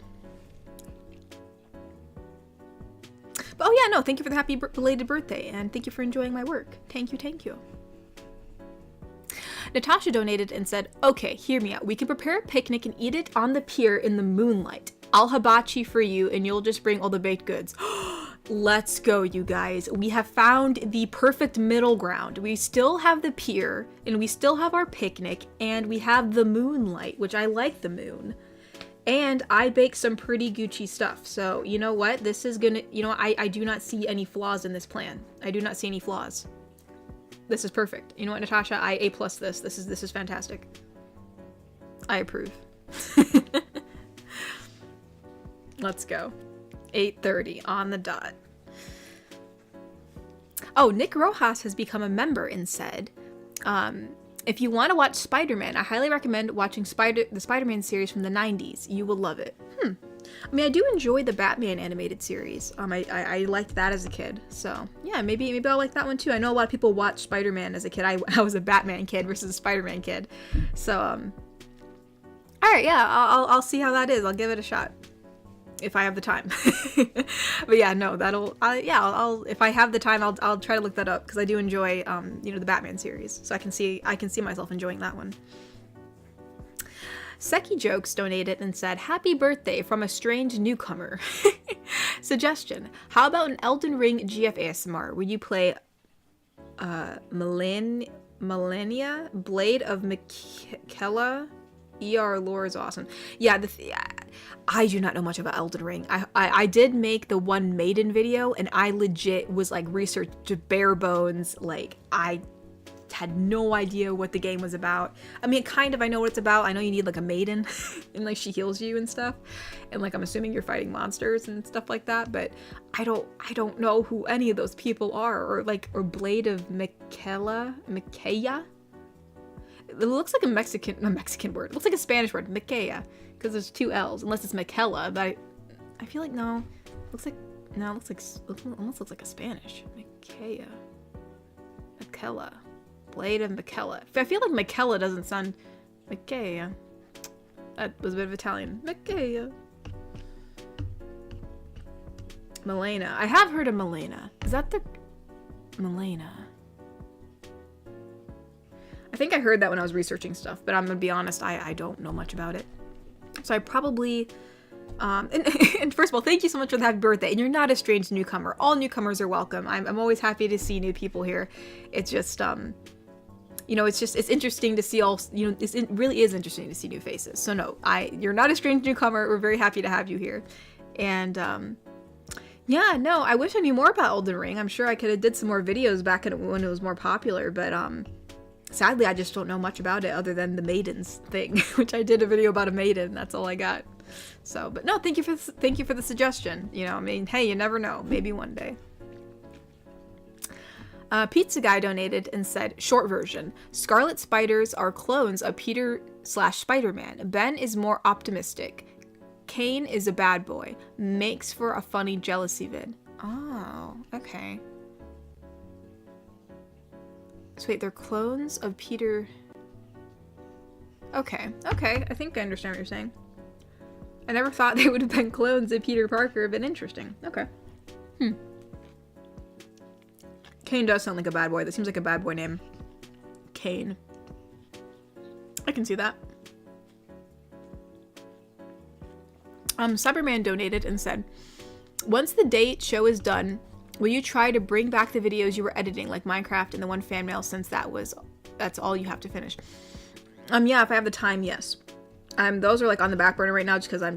S1: But oh yeah, no, thank you for the happy belated birthday, and thank you for enjoying my work. Thank you. Natasha donated and said, okay, hear me out. We can prepare a picnic and eat it on the pier in the moonlight. I'll hibachi for you and you'll just bring all the baked goods. Let's go, you guys. We have found the perfect middle ground. We still have the pier and we still have our picnic and we have the moonlight, which I like the moon. And I bake some pretty Gucci stuff. So you know what? This is gonna, you know, I do not see any flaws in this plan. I do not see any flaws. This is perfect. You know what, Natasha? I A+ this. This is fantastic. I approve. Let's go. 8:30 on the dot. Oh, Nick Rojas has become a member and said, if you want to watch Spider-Man, I highly recommend watching the Spider-Man series from the 90s. You will love it. I mean, I do enjoy the Batman animated series. I liked that as a kid. So yeah, maybe I'll like that one too. I know a lot of people watched Spider-Man as a kid. I was a Batman kid versus a Spider-Man kid. So all right, yeah, I'll see how that is. I'll give it a shot if I have the time. But yeah, no, I'll if I have the time, I'll try to look that up because I do enjoy the Batman series. So I can see myself enjoying that one. Seki Jokes donated and said, "Happy birthday from a strange newcomer." Suggestion: how about an Elden Ring GF ASMR where you play Millennia, Blade of Miquella? Lore is awesome. Yeah, I do not know much about Elden Ring. I did make the one Maiden video, and I legit was like researched to bare bones. Like, I had no idea what the game was about. I mean, kind of I know what it's about. I know you need like a maiden and like she heals you and stuff. And like I'm assuming you're fighting monsters and stuff like that, but I don't know who any of those people are, or Blade of Miquella. It looks like a Mexican word. It looks like a Spanish word, Miquella, because there's 2 L's, unless it's Miquella, but I feel like no. It almost looks like a Spanish. Miquella. Blade of Miquella. I feel like Miquella doesn't sound Miquella. That was a bit of Italian. Miquella. Milena. I have heard of Milena. Is that the Milena? I think I heard that when I was researching stuff, but I'm gonna be honest, I don't know much about it. So I probably and first of all, thank you so much for the happy birthday. And you're not a strange newcomer. All newcomers are welcome. I'm always happy to see new people here. It's just it's interesting to see it really is interesting to see new faces. So no, you're not a strange newcomer. We're very happy to have you here. And yeah, no, I wish I knew more about Elden Ring. I'm sure I could have did some more videos back when it was more popular, but sadly, I just don't know much about it other than the maidens thing, which I did a video about a maiden. That's all I got. So, but no, thank you for the suggestion. I mean, hey, you never know. Maybe one day. Pizza Guy donated and said, short version: Scarlet Spiders are clones of Peter/Spider-Man. Ben is more optimistic. Kane is a bad boy. Makes for a funny jealousy vid. Oh, okay. So wait, they're clones of Peter. Okay. I think I understand what you're saying. I never thought they would have been clones of Peter Parker, but interesting. Okay. Kane does sound like a bad boy. That seems like a bad boy name. Kane. I can see that. Cyberman donated and said, once the date show is done, will you try to bring back the videos you were editing, like Minecraft and the one fan mail, since that's all you have to finish? Yeah, if I have the time, yes. Those are like on the back burner right now just because I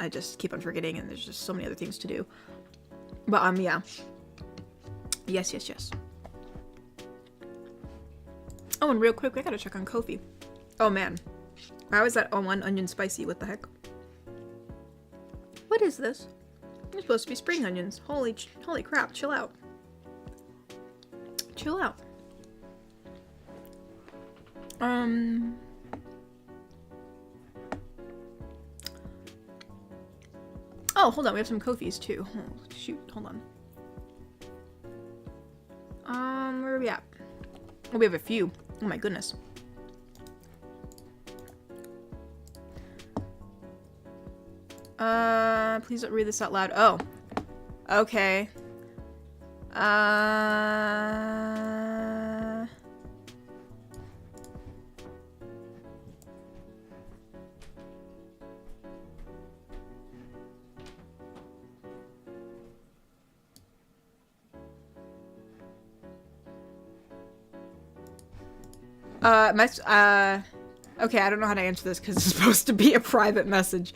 S1: just keep on forgetting and there's just so many other things to do. But yeah. Yes. Oh, and real quick, I gotta check on Kofi. Oh man. Why was that one onion spicy? What the heck? What is this? They're supposed to be spring onions. Holy crap, chill out. Chill out. Oh, hold on, we have some Kofis too. Oh, shoot, hold on. Where are we at? Oh, we have a few. Oh my goodness. Please don't read this out loud. Oh. Okay. Okay, I don't know how to answer this because it's supposed to be a private message.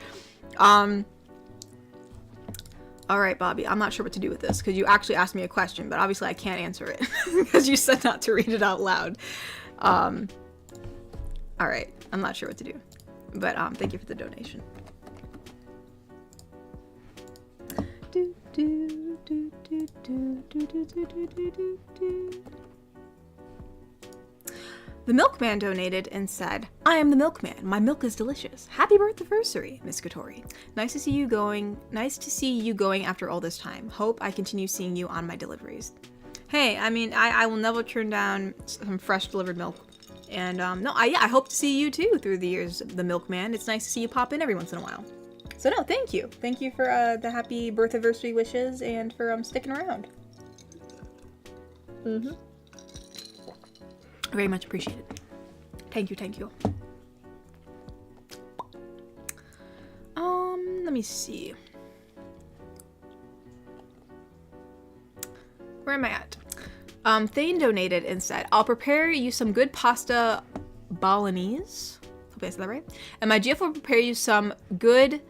S1: Alright, Bobby, I'm not sure what to do with this because you actually asked me a question, but obviously I can't answer it because you said not to read it out loud. Alright, I'm not sure what to do, but thank you for the donation. The milkman donated and said, I am the milkman. My milk is delicious. Happy birthdaversary, Miss Kotori. Nice to see you going after all this time. Hope I continue seeing you on my deliveries. Hey, I mean, I will never turn down some fresh delivered milk. And, no, I hope to see you too through the years, the milkman. It's nice to see you pop in every once in a while. So no, thank you. Thank you for, the happy birthdaversary wishes and for, sticking around. Mm-hmm. Very much appreciated. Thank you, thank you. Let me see. Where am I at? Thane donated and said, I'll prepare you some good pasta bolognese. Hope I said that right. And my GF will prepare you some good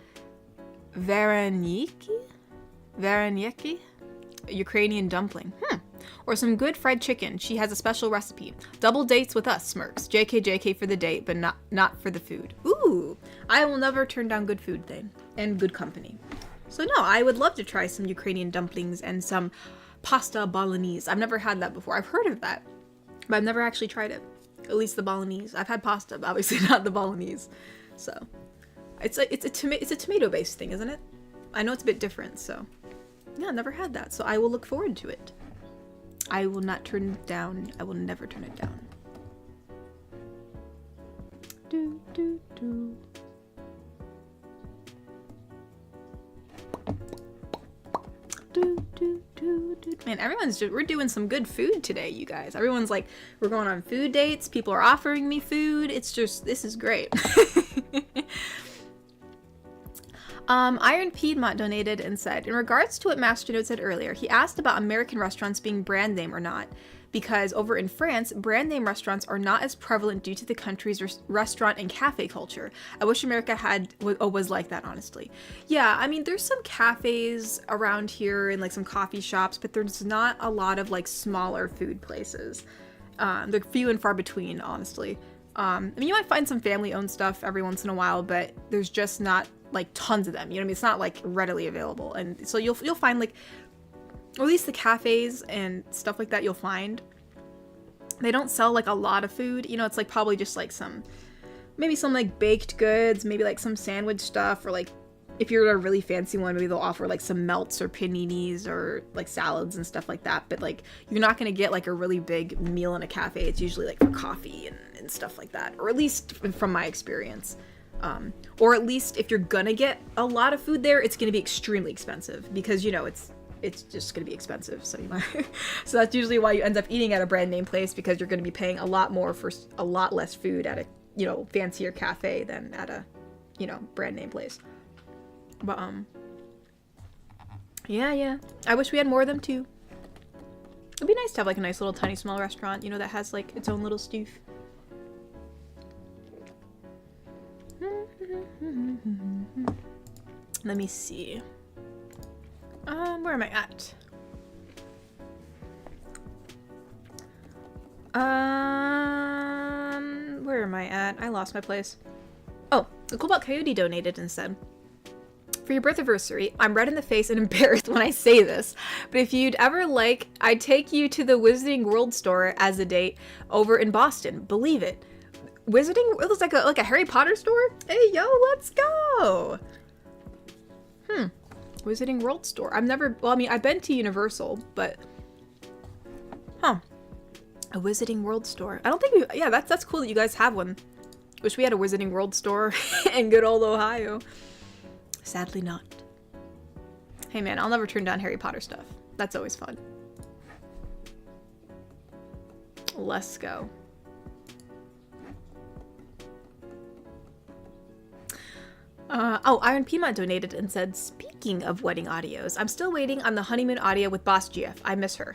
S1: varaniki? Ukrainian dumpling. Or some good fried chicken. She has a special recipe. Double dates with us, smirks. JK for the date, but not for the food. Ooh, I will never turn down good food, Thane. And good company. So no, I would love to try some Ukrainian dumplings and some pasta bolognese. I've never had that before. I've heard of that, but I've never actually tried it. At least the bolognese. I've had pasta, but obviously not the bolognese. So it's a tomato-based thing, isn't it? I know it's a bit different, so yeah, I've never had that. So I will look forward to it. I will not turn it down. I will never turn it down. Do, do, do. Do, do, do, do. Man, we're doing some good food today, you guys. Everyone's like, we're going on food dates. People are offering me food. It's just, this is great. Iron Piedmont donated and said, in regards to what Master Note said earlier, he asked about American restaurants being brand name or not, because over in France, brand name restaurants are not as prevalent due to the country's restaurant and cafe culture. I wish America was like that, honestly. Yeah, I mean, there's some cafes around here and like some coffee shops, but there's not a lot of like smaller food places. They're few and far between, honestly. I mean, you might find some family-owned stuff every once in a while, but there's just not like tons of them, you know what I mean? It's not like readily available, and so you'll find like, or at least the cafes and stuff like that, you'll find they don't sell like a lot of food, you know. It's like probably just like maybe some like baked goods, maybe like some sandwich stuff, or like if you're at a really fancy one, maybe they'll offer like some melts or paninis or like salads and stuff like that, but like you're not gonna get like a really big meal in a cafe. It's usually like for coffee and stuff like that, or at least from my experience. Or at least if you're gonna get a lot of food there, it's gonna be extremely expensive, because you know it's just gonna be expensive. So you might, so that's usually why you end up eating at a brand name place, because you're gonna be paying a lot more for a lot less food at a, you know, fancier cafe than at a, you know, brand name place. But yeah, I wish we had more of them too. It'd be nice to have like a nice little tiny small restaurant, you know, that has like its own little stoof. Let me see. Where am I at? Where am I at? I lost my place. Oh, the Cobalt Coyote donated and said, for your birthdaversary, I'm red in the face and embarrassed when I say this, but if you'd ever like, I'd take you to the Wizarding World store as a date over in Boston. Believe it. Wizarding? It looks like a Harry Potter store? Hey, yo, let's go! Wizarding World store. I've been to Universal, but... A Wizarding World store. I don't think yeah, that's cool that you guys have one. Wish we had a Wizarding World store in good old Ohio. Sadly not. Hey man, I'll never turn down Harry Potter stuff. That's always fun. Let's go. Iron Piedmont donated and said, speaking of wedding audios, I'm still waiting on the honeymoon audio with Boss GF. I miss her.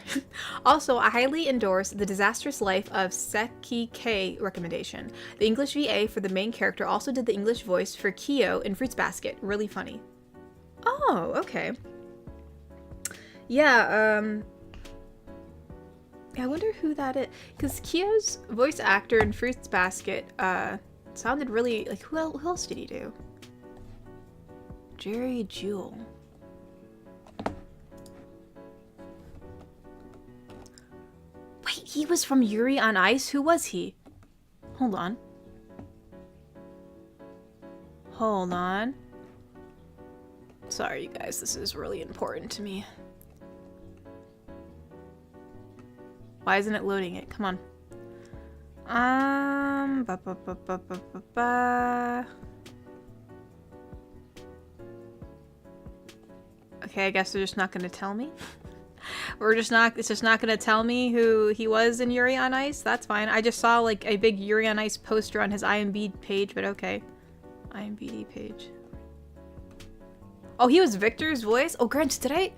S1: Also, I highly endorse The Disastrous Life of Seki K recommendation. The English VA for the main character also did the English voice for Kyo in Fruits Basket. Really funny. Oh, okay. Yeah, I wonder who that is. Because Kyo's voice actor in Fruits Basket, sounded really, like, who else did he do? Jerry Jewell. Wait, he was from Yuri on Ice? Who was he? Hold on. Hold on. Sorry, you guys. This is really important to me. Why isn't it loading it? Come on. Okay, I guess they're just not going to tell me. It's just not going to tell me who he was in Yuri on Ice. That's fine. I just saw like a big Yuri on Ice poster on his IMDb page, but okay. IMDb page. Oh, he was Victor's voice? Oh, Grinch, did I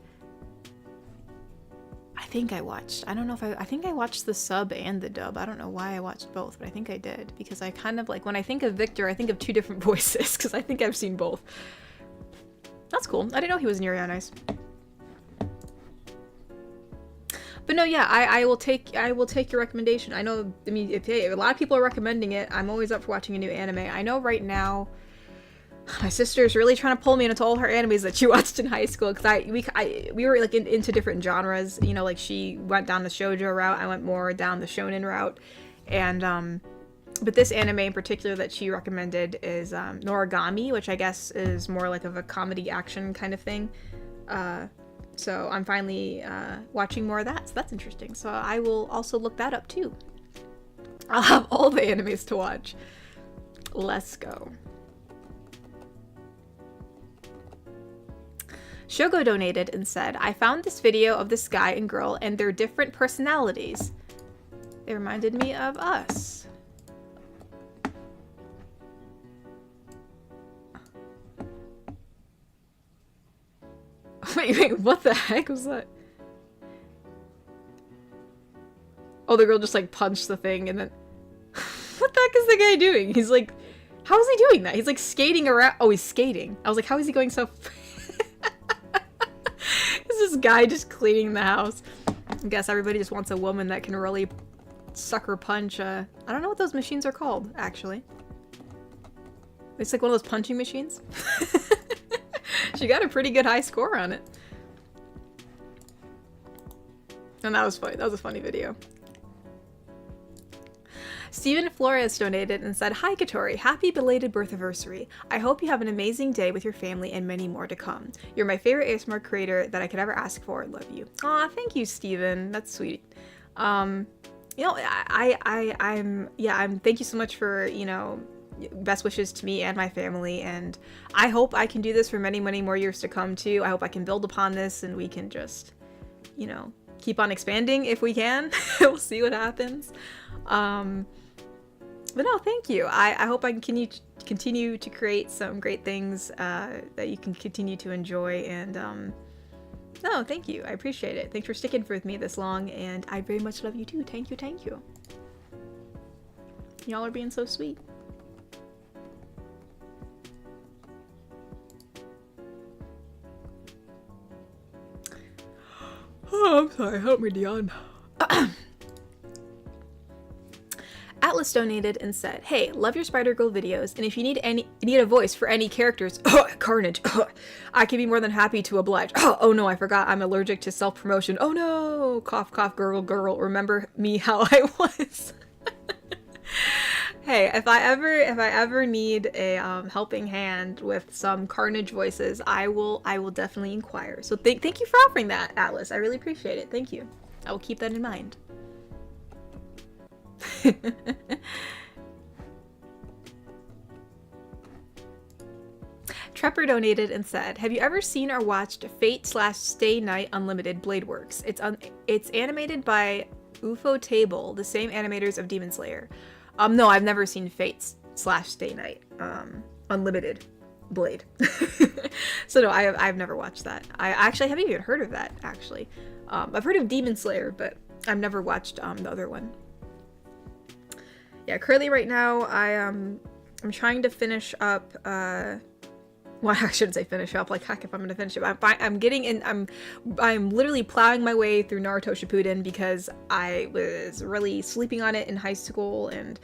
S1: think I watched. I don't know if I think I watched the sub and the dub. I don't know why I watched both, but I think I did. Because I kind of like, when I think of Victor, I think of two different voices, because I think I've seen both. That's cool. I didn't know he was in Yuri on Ice. But no, yeah, I will take your recommendation. I know, I mean, if a lot of people are recommending it, I'm always up for watching a new anime. I know right now, my sister's really trying to pull me into all her animes that she watched in high school, because we were like into different genres. You know, like she went down the shoujo route, I went more down the shonen route, and but this anime in particular that she recommended is Noragami, which I guess is more like of a comedy action kind of thing. So I'm finally watching more of that, so that's interesting. So I will also look that up too. I'll have all the animes to watch. Let's go. Shogo donated and said, I found this video of this guy and girl and their different personalities. They reminded me of us. Wait, what the heck was that? Oh, the girl just like punched the thing and then... What the heck is the guy doing? He's like... How is he doing that? He's like skating around... Oh, he's skating. I was like, how is he going so... Is this guy just cleaning the house? I guess everybody just wants a woman that can really sucker punch. I don't know what those machines are called, actually. It's like one of those punching machines. She got a pretty good high score on it. And that was funny. That was a funny video. Steven Flores donated and said, Hi Katori, happy belated birthaversary. I hope you have an amazing day with your family and many more to come. You're my favorite ASMR creator that I could ever ask for. Love you. Aw, thank you, Steven. That's sweet. You know, I'm thank you so much for, you know, best wishes to me and my family, and I hope I can do this for many, many more years to come too. I hope I can build upon this and we can just, you know, keep on expanding if we can. We'll see what happens. But no, thank you. I hope I can continue to create some great things that you can continue to enjoy, and no, thank you. I appreciate it. Thanks for sticking with me this long, and I very much love you too. Thank you, thank you. Y'all are being so sweet. Oh, I'm sorry. Help me, Dion. Atlas donated and said, Hey, love your Spider-Girl videos, and if you need a voice for any characters, Carnage, I can be more than happy to oblige. Oh no, I forgot I'm allergic to self-promotion. Oh no, cough, cough, gurgle, gurgle, remember me how I was. Hey, if I ever need a helping hand with some Carnage voices, I will definitely inquire. So thank you for offering that, Atlas. I really appreciate it. Thank you. I will keep that in mind. Trepper donated and said, Have you ever seen or watched Fate/Stay Night Unlimited Blade Works? It's animated by UFO Table, the same animators of Demon Slayer. No, I've never seen Fate/Stay Night Unlimited Blade. So no, I've never watched that. I actually haven't even heard of that, actually. I've heard of Demon Slayer, but I've never watched the other one. Yeah, currently right now I'm trying to finish up well, I shouldn't say finish up, like heck if I'm gonna finish it. I'm literally plowing my way through Naruto Shippuden because I was really sleeping on it in high school, and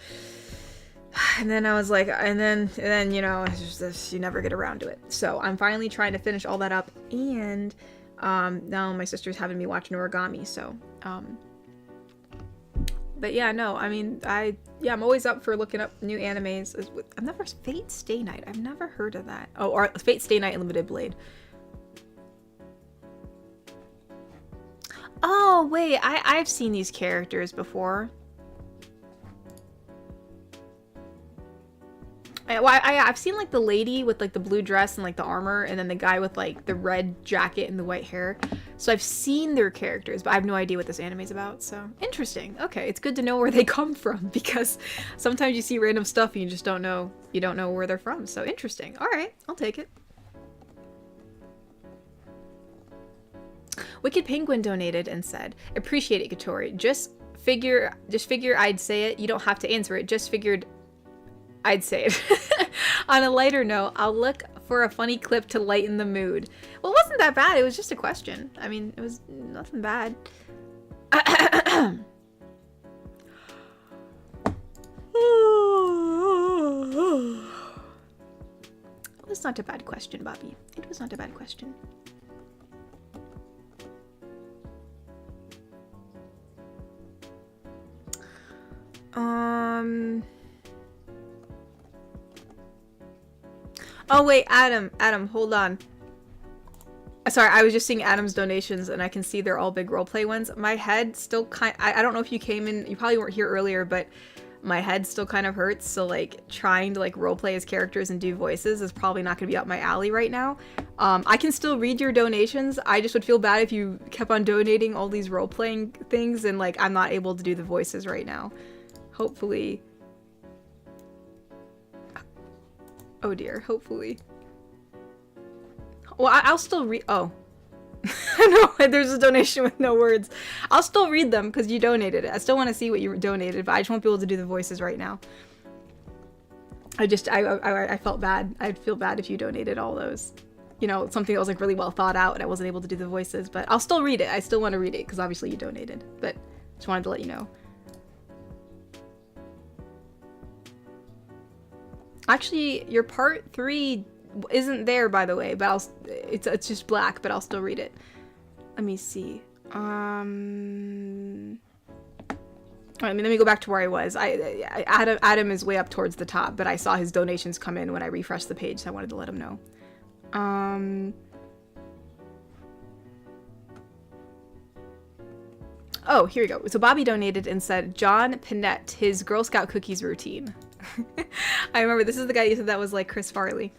S1: then I was like, and then you know, it's just this, you never get around to it. So I'm finally trying to finish all that up, and now my sister's having me watch Noragami, so But yeah, no, I mean, I'm always up for looking up new animes. I've never Fate Stay Night. I've never heard of that. Oh, or Fate Stay Night Limited Blade. Oh wait, I've seen these characters before. I've seen like the lady with like the blue dress and like the armor, and then the guy with like the red jacket and the white hair. So I've seen their characters, but I have no idea what this anime's about. So interesting. Okay, it's good to know where they come from, because sometimes you see random stuff and you just don't know. You don't know where they're from. So interesting. All right, I'll take it. Wicked Penguin donated and said, "Appreciate it, Katori. Just figure I'd say it. You don't have to answer it. Just figured I'd say it." On a lighter note, I'll look for a funny clip to lighten the mood. Well, it wasn't that bad. It was just a question. I mean, it was nothing bad. It was not a bad question, Bobby. It was not a bad question. Oh wait, Adam, hold on. Sorry, I was just seeing Adam's donations and I can see they're all big roleplay ones. My head still I don't know if you came in, you probably weren't here earlier, but my head still kind of hurts, so like trying to like roleplay as characters and do voices is probably not gonna be up my alley right now. I can still read your donations. I just would feel bad if you kept on donating all these role-playing things and like I'm not able to do the voices right now. Hopefully. Oh dear, hopefully. Well, I'll still read. Oh. No, there's a donation with no words. I'll still read them because you donated it. I still want to see what you donated, but I just won't be able to do the voices right now. I felt bad. I'd feel bad if you donated all those. You know, something that was like really well thought out and I wasn't able to do the voices, but I'll still read it. I still want to read it because obviously you donated, but just wanted to let you know. Actually, your part 3 isn't there, by the way, but it's just black, but I'll still read it. Let me see. Let me go back to where I was. Adam is way up towards the top, but I saw his donations come in when I refreshed the page, so I wanted to let him know. Oh, here we go. So Bobby donated and said, John Pinette, his Girl Scout cookies routine. I remember this is the guy you said that was like Chris Farley.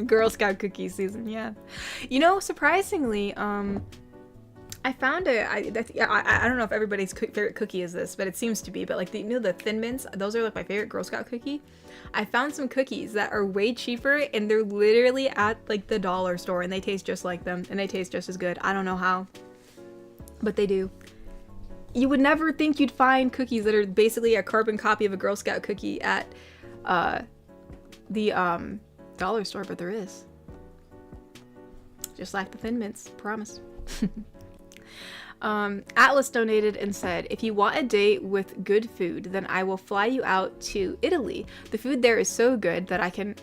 S1: Girl Scout cookie season, yeah. You know, surprisingly, I found I don't know if everybody's favorite cookie is this, but it seems to be. But like the Thin Mints, those are like my favorite Girl Scout cookie. I found some cookies that are way cheaper and they're literally at like the dollar store and they taste just like them and they taste just as good. I don't know how, but they do. You would never think you'd find cookies that are basically a carbon copy of a Girl Scout cookie at the dollar store, but there is. Just like the Thin Mints, promise. Atlas donated and said, if you want a date with good food, then I will fly you out to Italy. The food there is so good that I can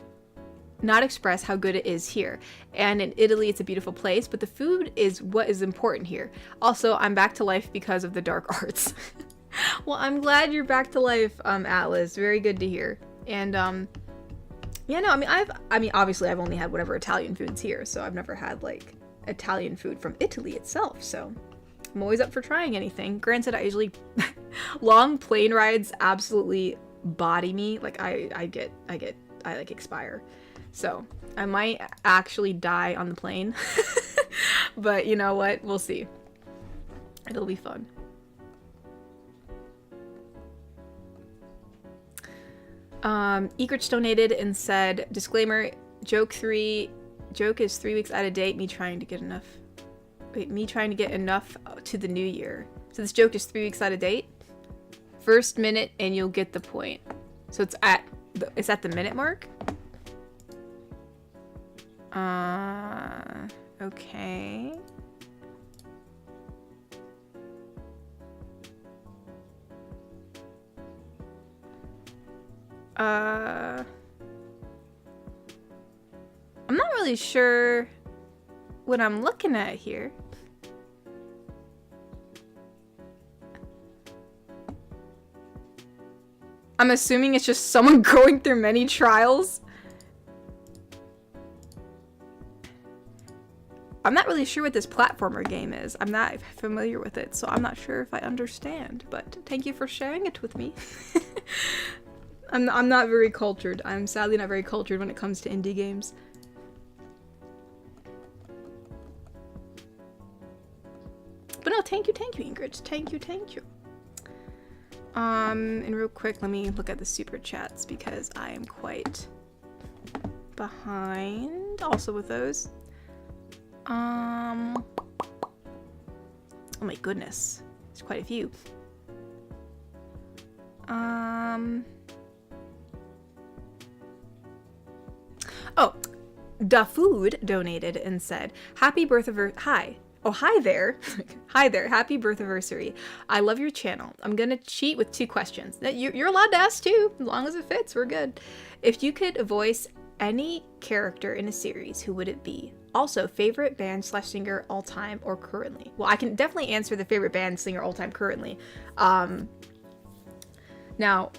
S1: not express how good it is here. And in Italy, it's a beautiful place, but the food is what is important here. Also, I'm back to life because of the dark arts. Well, I'm glad you're back to life, Atlas. Very good to hear. And, yeah, no, I mean, obviously I've only had whatever Italian foods here, so I've never had, like, Italian food from Italy itself, so I'm always up for trying anything. Granted, I usually long plane rides absolutely body me. Like I like expire. So I might actually die on the plane. But you know what? We'll see. It'll be fun. Egrich donated and said, disclaimer, joke is 3 weeks out of date, me trying to get enough to the new year. So this joke is 3 weeks out of date. First minute and you'll get the point. So it's at the minute mark. Okay. I'm not really sure what I'm looking at here. I'm assuming it's just someone going through many trials. I'm not really sure what this platformer game is. I'm not familiar with it, so I'm not sure if I understand, but thank you for sharing it with me. I'm not very cultured. I'm sadly not very cultured when it comes to indie games. But no, thank you, Ingrid. Thank you. And real quick, let me look at the super chats because I am quite behind also with those. Oh my goodness. There's quite a few. Oh, Da Food donated and said, "Happy Birthaversary." Hi. Oh, hi there. Hi there. Happy Birthaversary. I love your channel. I'm gonna cheat with 2 questions. You're allowed to ask 2, as long as it fits. We're good. If you could voice any character in a series, who would it be? Also, favorite band / singer all time or currently? Well, I can definitely answer the favorite band singer all time currently. Now,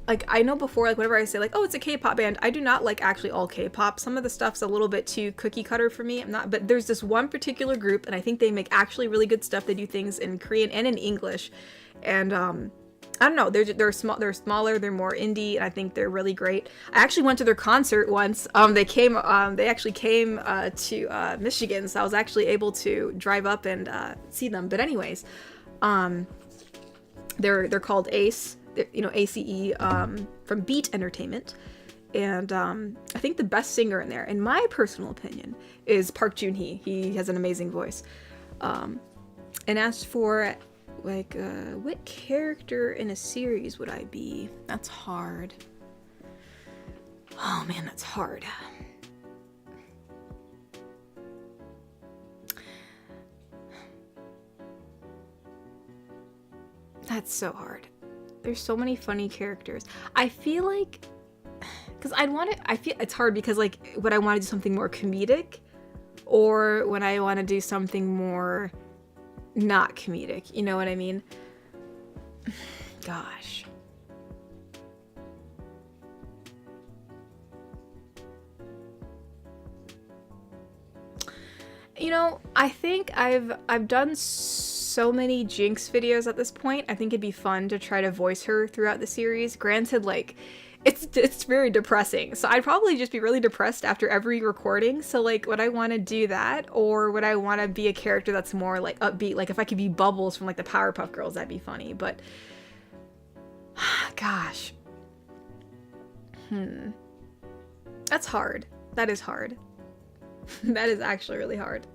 S1: like, I know before, like, whenever I say, like, oh, it's a K-pop band, I do not like actually all K-pop. Some of the stuff's a little bit too cookie cutter for me. But there's this one particular group, and I think they make actually really good stuff. They do things in Korean and in English, and I don't know, they're smaller, they're more indie, and I think they're really great. I actually went to their concert once. They actually came to Michigan, so I was actually able to drive up and see them. But anyways, they're called Ace. ACE, from Beat Entertainment, and I think the best singer in there, in my personal opinion, is Park Joon-hee. He has an amazing voice. And as for, like, what character in a series would I be? That's hard. Oh man, that's hard. That's so hard. There's so many funny characters. I feel like, because I feel it's hard because, like, would I want to do something more comedic, or when I want to do something more not comedic, you know what I mean? Gosh. You know, I think I've done so many Jinx videos at this point. I think it'd be fun to try to voice her throughout the series. Granted, like, it's very depressing. So I'd probably just be really depressed after every recording. So, like, would I want to do that, or would I want to be a character that's more like upbeat? Like, if I could be Bubbles from, like, the Powerpuff Girls, that'd be funny. But gosh. That's hard. That is hard. That is actually really hard.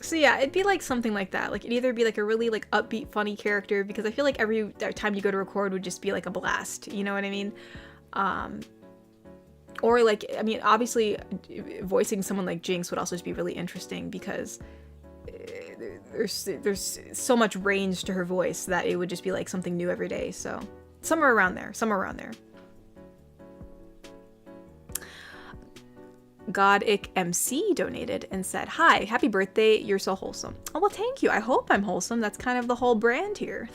S1: So yeah, it'd be like something like that. Like, it'd either be like a really, like, upbeat, funny character, because I feel like every time you go to record would just be like a blast. You know what I mean? Or, like, I mean, obviously voicing someone like Jinx would also just be really interesting, because there's so much range to her voice that it would just be like something new every day. So somewhere around there. Godic MC donated and said, "Hi, happy birthday, you're so wholesome." Oh, well, thank you. I hope I'm wholesome. That's kind of the whole brand here.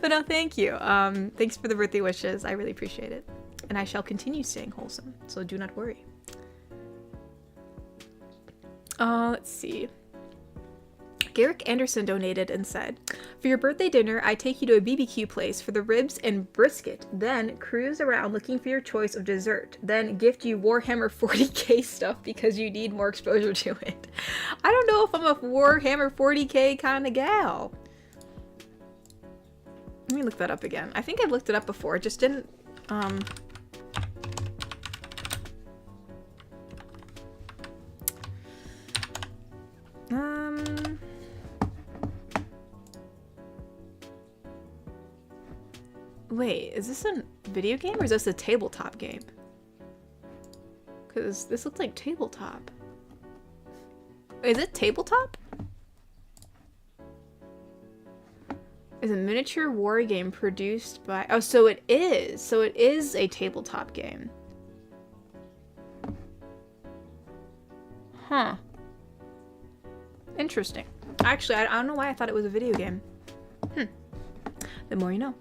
S1: But no, thank you. Thanks for the birthday wishes. I really appreciate it. And I shall continue staying wholesome, so do not worry. Let's see. Garrick Anderson donated and said, "For your birthday dinner, I take you to a BBQ place for the ribs and brisket, then cruise around looking for your choice of dessert, then gift you Warhammer 40k stuff because you need more exposure to it." I don't know if I'm a Warhammer 40k kind of gal. Let me look that up again. I think I've looked it up before. It just didn't, Wait, is this a video game or is this a tabletop game? Because this looks like tabletop. Is it tabletop? is a miniature war game produced by... Oh, so it is. So it is a tabletop game. Huh. Interesting. Actually, I don't know why I thought it was a video game. The more you know.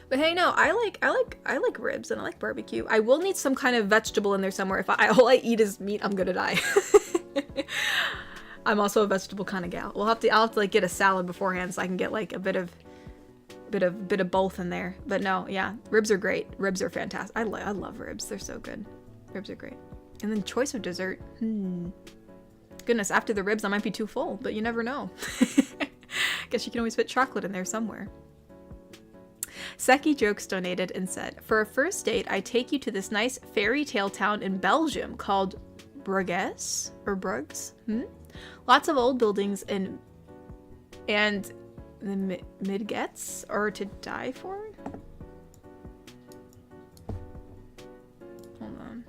S1: But hey, no, I like ribs and I like barbecue. I will need some kind of vegetable in there somewhere. If all I eat is meat, I'm gonna die. I'm also a vegetable kind of gal. I'll have to like get a salad beforehand so I can get like a bit of both in there. But no, yeah, ribs are great. Ribs are fantastic. I love ribs. They're so good. Ribs are great. And then choice of dessert. Goodness, after the ribs I might be too full, but you never know. Guess you can always fit chocolate in there somewhere. Seki Jokes donated and said, for a first date, I take you to this nice fairy tale town in Belgium called Bruges or Bruges. Lots of old buildings and the midgets are to die for. Hold on.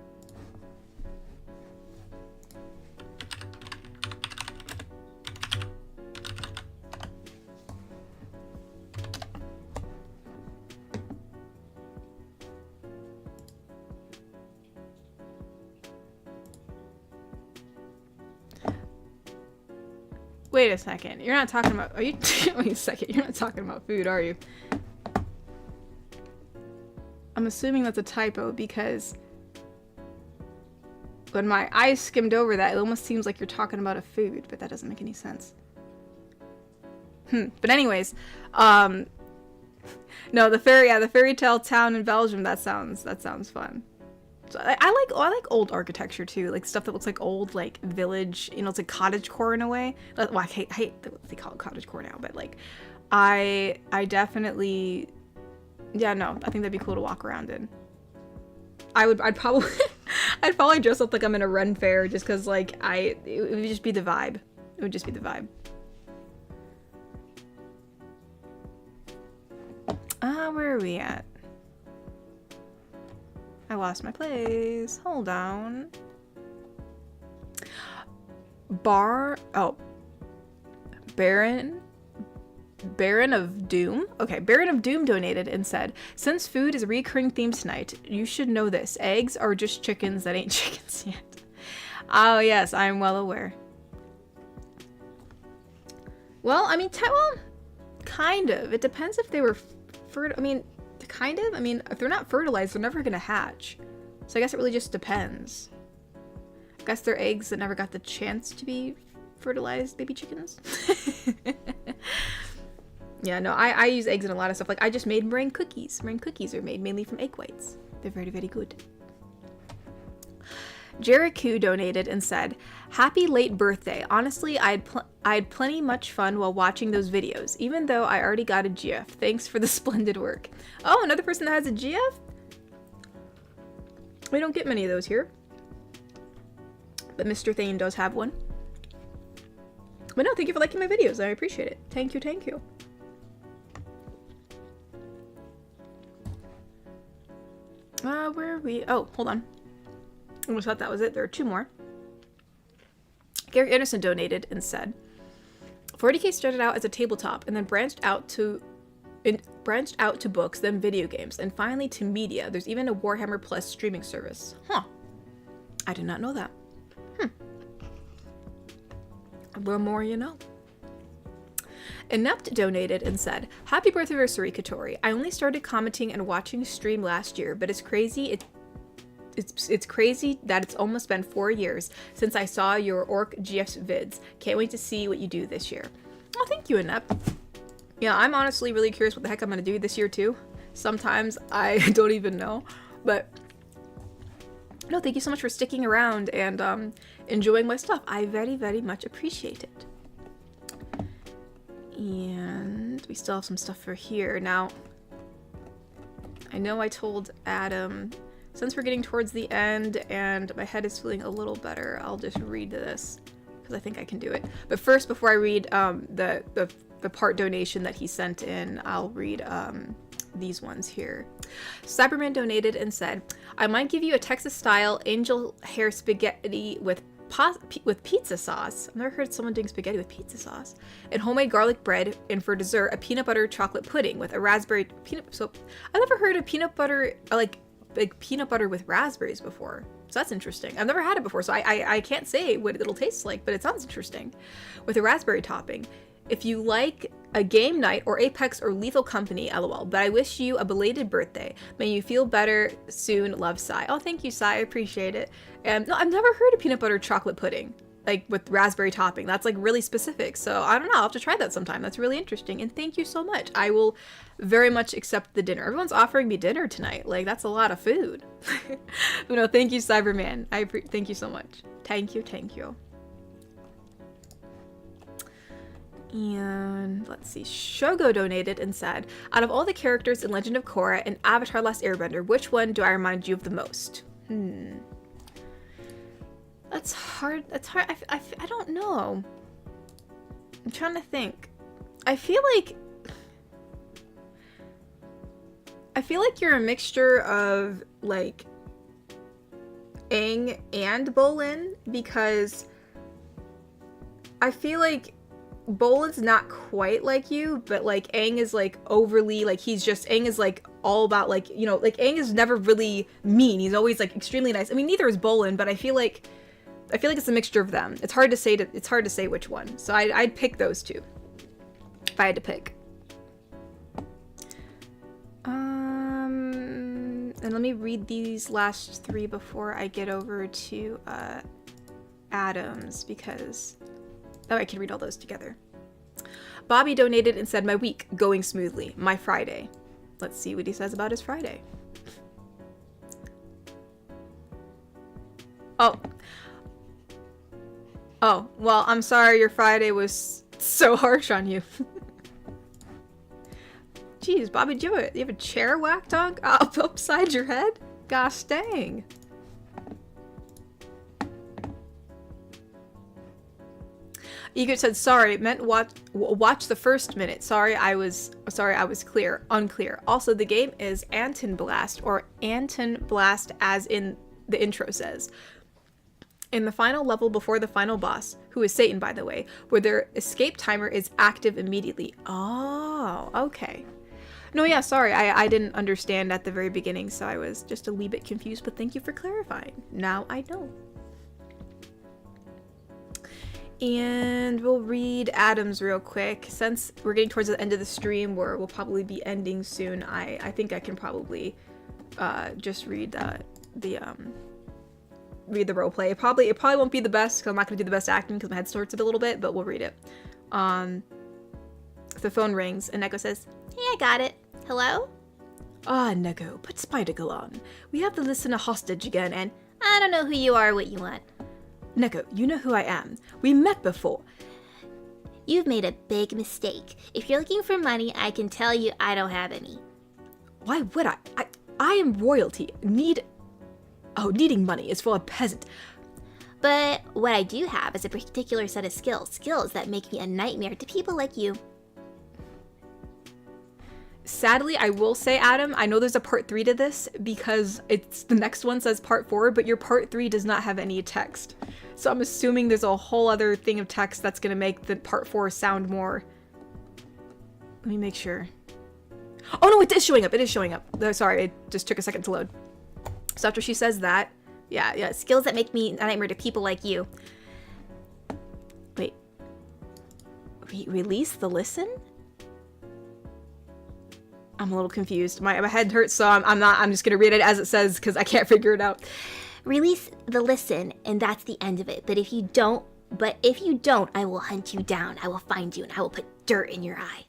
S1: Wait a second. You're not talking about... Are you... Wait a second. You're not talking about food, are you? I'm assuming that's a typo because when my eyes skimmed over that, it almost seems like you're talking about a food, but that doesn't make any sense. But anyways, no, the fairy tale town in Belgium, that sounds fun. So I like old architecture too, like stuff that looks like old like village, you know, it's like cottagecore in a way. Well, I hate what they call it cottagecore now, but like I definitely, yeah, no, I think that'd be cool to walk around in. I'd probably I'd probably dress up like I'm in a Ren fair just because like it would just be the vibe. It would just be the vibe. Where are we at? I lost my place. Hold on. Baron of Doom. Okay, Baron of Doom donated and said, since food is a recurring theme tonight, you should know this. Eggs are just chickens that ain't chickens yet. Oh yes, I'm well aware. Well, I mean, kind of. It depends if they were kind of. I mean, if they're not fertilized, they're never gonna hatch. So I guess it really just depends. I guess they're eggs that never got the chance to be fertilized baby chickens. Yeah, no, I use eggs in a lot of stuff. Like, I just made meringue cookies. Meringue cookies are made mainly from egg whites. They're very, very good. Jericho donated and said, happy late birthday. Honestly, I had plenty much fun while watching those videos, even though I already got a GF. Thanks for the splendid work. Oh, another person that has a GF? We don't get many of those here. But Mr. Thane does have one. But no, thank you for liking my videos. I appreciate it. Thank you, thank you. Where are we? Oh, hold on. I almost thought that was it. There are two more. Gary Anderson donated and said, 40K started out as a tabletop and then branched out to books, then video games, and finally to media. There's even a Warhammer Plus streaming service. Huh. I did not know that. The more you know. Inept donated and said, happy Birthaversary, Katori. I only started commenting and watching stream last year, but it's crazy. It's crazy that it's almost been 4 years since I saw your Orc GFs vids. Can't wait to see what you do this year. Oh, thank you, Inept. Yeah, I'm honestly really curious what the heck I'm going to do this year, too. Sometimes I don't even know. But, no, thank you so much for sticking around and enjoying my stuff. I very, very much appreciate it. And we still have some stuff for here. Now, I know I told Adam, since we're getting towards the end and my head is feeling a little better, I'll just read this because I think I can do it. But first, before I read the part donation that he sent in, I'll read these ones here. Cyberman donated and said, I might give you a Texas-style angel hair spaghetti with with pizza sauce. I've never heard someone doing spaghetti with pizza sauce. And homemade garlic bread, and for dessert, a peanut butter chocolate pudding with a raspberry peanut. So I've never heard of peanut butter, like peanut butter with raspberries before. So that's interesting. I've never had it before, so I can't say what it'll taste like, but it sounds interesting. With a raspberry topping. If you like a game night or Apex or Lethal Company, lol. But I wish you a belated birthday. May you feel better soon. Love, Sai. Oh, thank you, Sai. I appreciate it. And no, I've never heard of peanut butter chocolate pudding, like with raspberry topping. That's like really specific. So I don't know. I'll have to try that sometime. That's really interesting. And thank you so much. I will very much accept the dinner. Everyone's offering me dinner tonight. Like, that's a lot of food. But no, thank you, Cyberman. Thank you so much. Thank you. Thank you. And let's see, Shogo donated and said, out of all the characters in Legend of Korra and Avatar Last Airbender, which one do I remind you of the most? That's hard. I don't know. I'm trying to think. I feel like you're a mixture of like Aang and Bolin, because I feel like Bolin's not quite like you, but like Aang is like overly, like Aang is like all about like, you know, like Aang is never really mean. He's always like extremely nice. I mean, neither is Bolin, but I feel like it's a mixture of them. It's hard to say which one. So I'd pick those two if I had to pick. And let me read these last three before I get over to Adams, because that way I can read all those together. Bobby donated and said, my week going smoothly. My Friday. Let's see what he says about his Friday. Oh, well, I'm sorry your Friday was so harsh on you. Jeez, Bobby, do you have a chair whacked on up upside your head? Gosh dang. Egret said, sorry, meant watch the first minute. Sorry, I was unclear. Also, the game is Anton Blast, or Anton Blast as in the intro says. In the final level before the final boss, who is Satan by the way, where their escape timer is active immediately. Oh, okay. No, yeah, sorry, I didn't understand at the very beginning, so I was just a wee bit confused, but thank you for clarifying. Now I know. And we'll read Adams real quick. Since we're getting towards the end of the stream, where we'll probably be ending soon, I think I can probably just read read the roleplay. It probably won't be the best, because I'm not going to do the best acting because my head starts a little bit, but we'll read it. The phone rings and Neko says, hey, I got it. Hello? Ah, Neko, put Spider-Girl on. We have the listener hostage again, and
S3: I don't know who you are or what you want.
S1: Neko, you know who I am. We met before.
S3: You've made a big mistake. If you're looking for money, I can tell you I don't have any.
S1: Why would I? I am royalty. Needing money is for a peasant.
S3: But what I do have is a particular set of skills that make me a nightmare to people like you.
S1: Sadly, I will say, Adam, I know there's a part 3 to this, because the next one says part 4, but your part 3 does not have any text. So I'm assuming there's a whole other thing of text that's going to make the part 4 sound more... Let me make sure. Oh no, it is showing up. It is showing up. Sorry, it just took a second to load. So after she says that, yeah,
S3: skills that make me a nightmare to people like you.
S1: Wait. Release the listen? I'm a little confused. My head hurts, so I'm just gonna read it as it says because I can't figure it out.
S3: Release the listen, and that's the end of it. But if you don't, I will hunt you down. I will find you, and I will put dirt in your eye.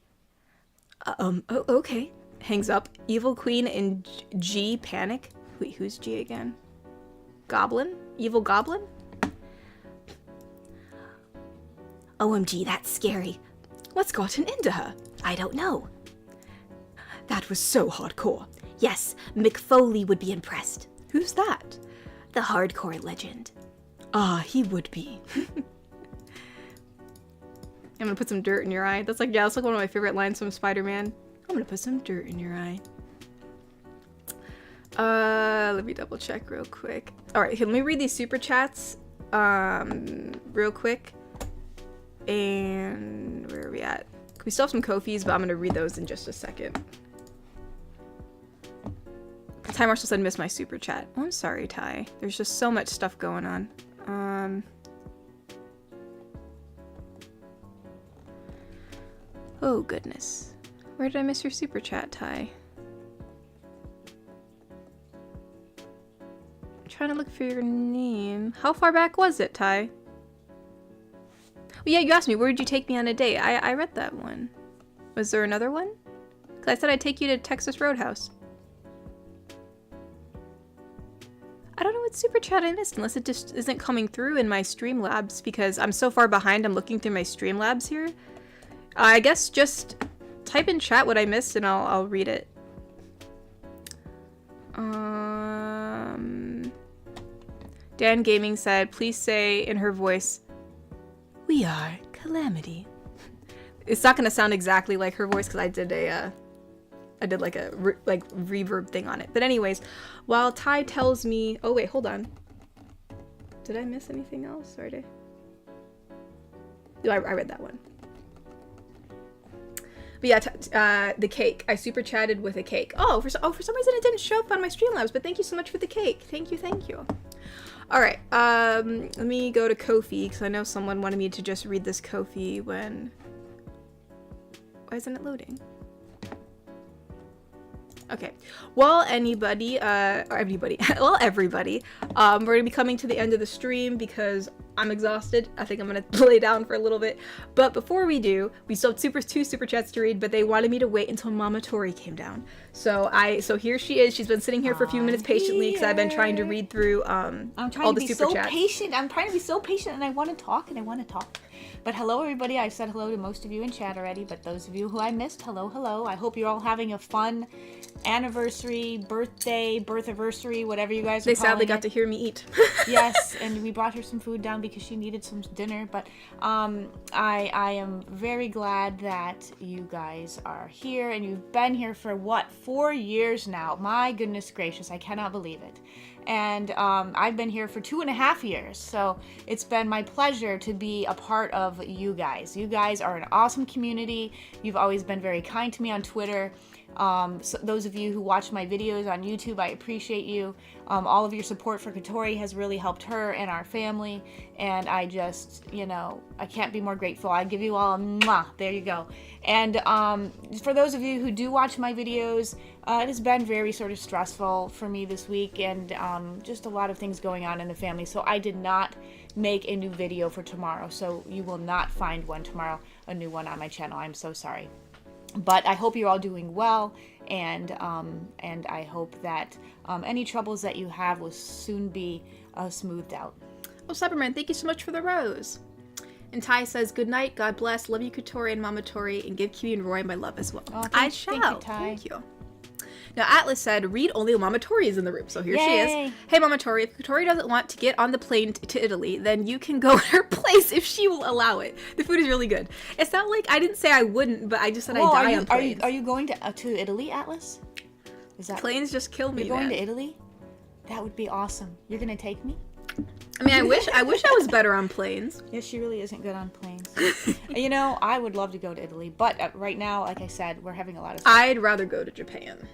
S1: Okay. Hangs up. Evil Queen and G panic. Wait, who's G again? Goblin? Evil Goblin?
S3: OMG, that's scary.
S1: What's gotten into her?
S3: I don't know.
S1: That was so hardcore.
S3: Yes, McFoley would be impressed.
S1: Who's that?
S3: The hardcore legend.
S1: Ah, he would be. I'm gonna put some dirt in your eye. That's like one of my favorite lines from Spider-Man. I'm gonna put some dirt in your eye. Let me double check real quick. Alright, let me read these super chats real quick. And where are we at? We still have some Ko-fis, but I'm going to read those in just a second. Ty Marshall said, miss my super chat. Oh, I'm sorry, Ty. There's just so much stuff going on. Oh, goodness. Where did I miss your super chat, Ty? I'm trying to look for your name. How far back was it, Ty? Oh, yeah, you asked me, where did you take me on a date? I read that one. Was there another one? Because I said I'd take you to Texas Roadhouse. I don't know what super chat I missed, unless it just isn't coming through in my Streamlabs, because I'm so far behind, I'm looking through my Streamlabs here. I guess just type in chat what I missed and I'll read it. Dan Gaming said, please say in her voice, we are Calamity. It's not gonna sound exactly like her voice because I did like a reverb thing on it. But anyways, while Ty tells me, oh wait, hold on. Did I miss anything else? Or I read that one. But yeah, the cake. I super chatted with a cake. Oh, for some reason it didn't show up on my Streamlabs, but thank you so much for the cake. Thank you. All right, let me go to Ko-fi, because I know someone wanted me to just read this Ko-fi when... Why isn't it loading? Okay, well, everybody, we're gonna be coming to the end of the stream because I'm exhausted. I think I'm gonna lay down for a little bit. But before we do, we still have two super chats to read, but they wanted me to wait until Mama Tori came down. So here she is. She's been sitting here for a few minutes patiently because I've been trying to read through all the super chats.
S4: I'm trying to be so patient, and I want to talk. But hello, everybody. I said hello to most of you in chat already, but those of you who I missed, hello. I hope you're all having a fun anniversary, birthday, birthaversary, whatever you guys are calling it.
S1: They sadly got to hear me eat.
S4: Yes, and we brought her some food down because she needed some dinner. But I am very glad that you guys are here, and you've been here for, 4 years now. My goodness gracious, I cannot believe it. And I've been here for 2.5 years, so it's been my pleasure to be a part of you guys. You guys are an awesome community. You've always been very kind to me on Twitter. So those of you who watch my videos on YouTube, I appreciate you. All of your support for Katori has really helped her and our family, and I just, I can't be more grateful. I give you all a mwah. There you go. And for those of you who do watch my videos, it has been very sort of stressful for me this week, and just a lot of things going on in the family, so I did not make a new video for tomorrow, so you will not find one tomorrow, a new one on my channel. I'm so sorry. But I hope you're all doing well, and I hope that any troubles that you have will soon be smoothed out.
S1: Oh, Cyberman, thank you so much for the rose. And Ty says, good night, God bless, love you, Katori and Mama Tori, and give Kiwi and Roy my love as well.
S4: Oh,
S1: I shall.
S4: Thank you, Ty.
S1: Thank you. Now, Atlas said, read only when Mama Tori is in the room. So here she
S4: Yay.
S1: is. Hey, Mama Tori, if Tori doesn't want to get on the plane to Italy, then you can go to her place if she will allow it. The food is really good. It's not like I didn't say I wouldn't, but I just said I die on planes.
S4: Are you going to Italy, Atlas? Is that
S1: planes just kill me,
S4: You're going
S1: man.
S4: to Italy? That would be awesome. You're going to take me?
S1: I mean, I wish I was better on planes.
S4: Yeah, she really isn't good on planes. I would love to go to Italy, but right now, like I said, we're having a lot of stuff.
S1: I'd rather go to Japan.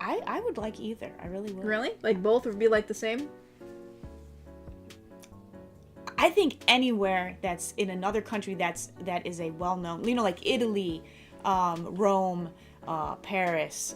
S4: I would like either. I really would.
S1: Really? Like both would be like the same?
S4: I think anywhere that's in another country that is a well-known, like Italy, Rome, Paris,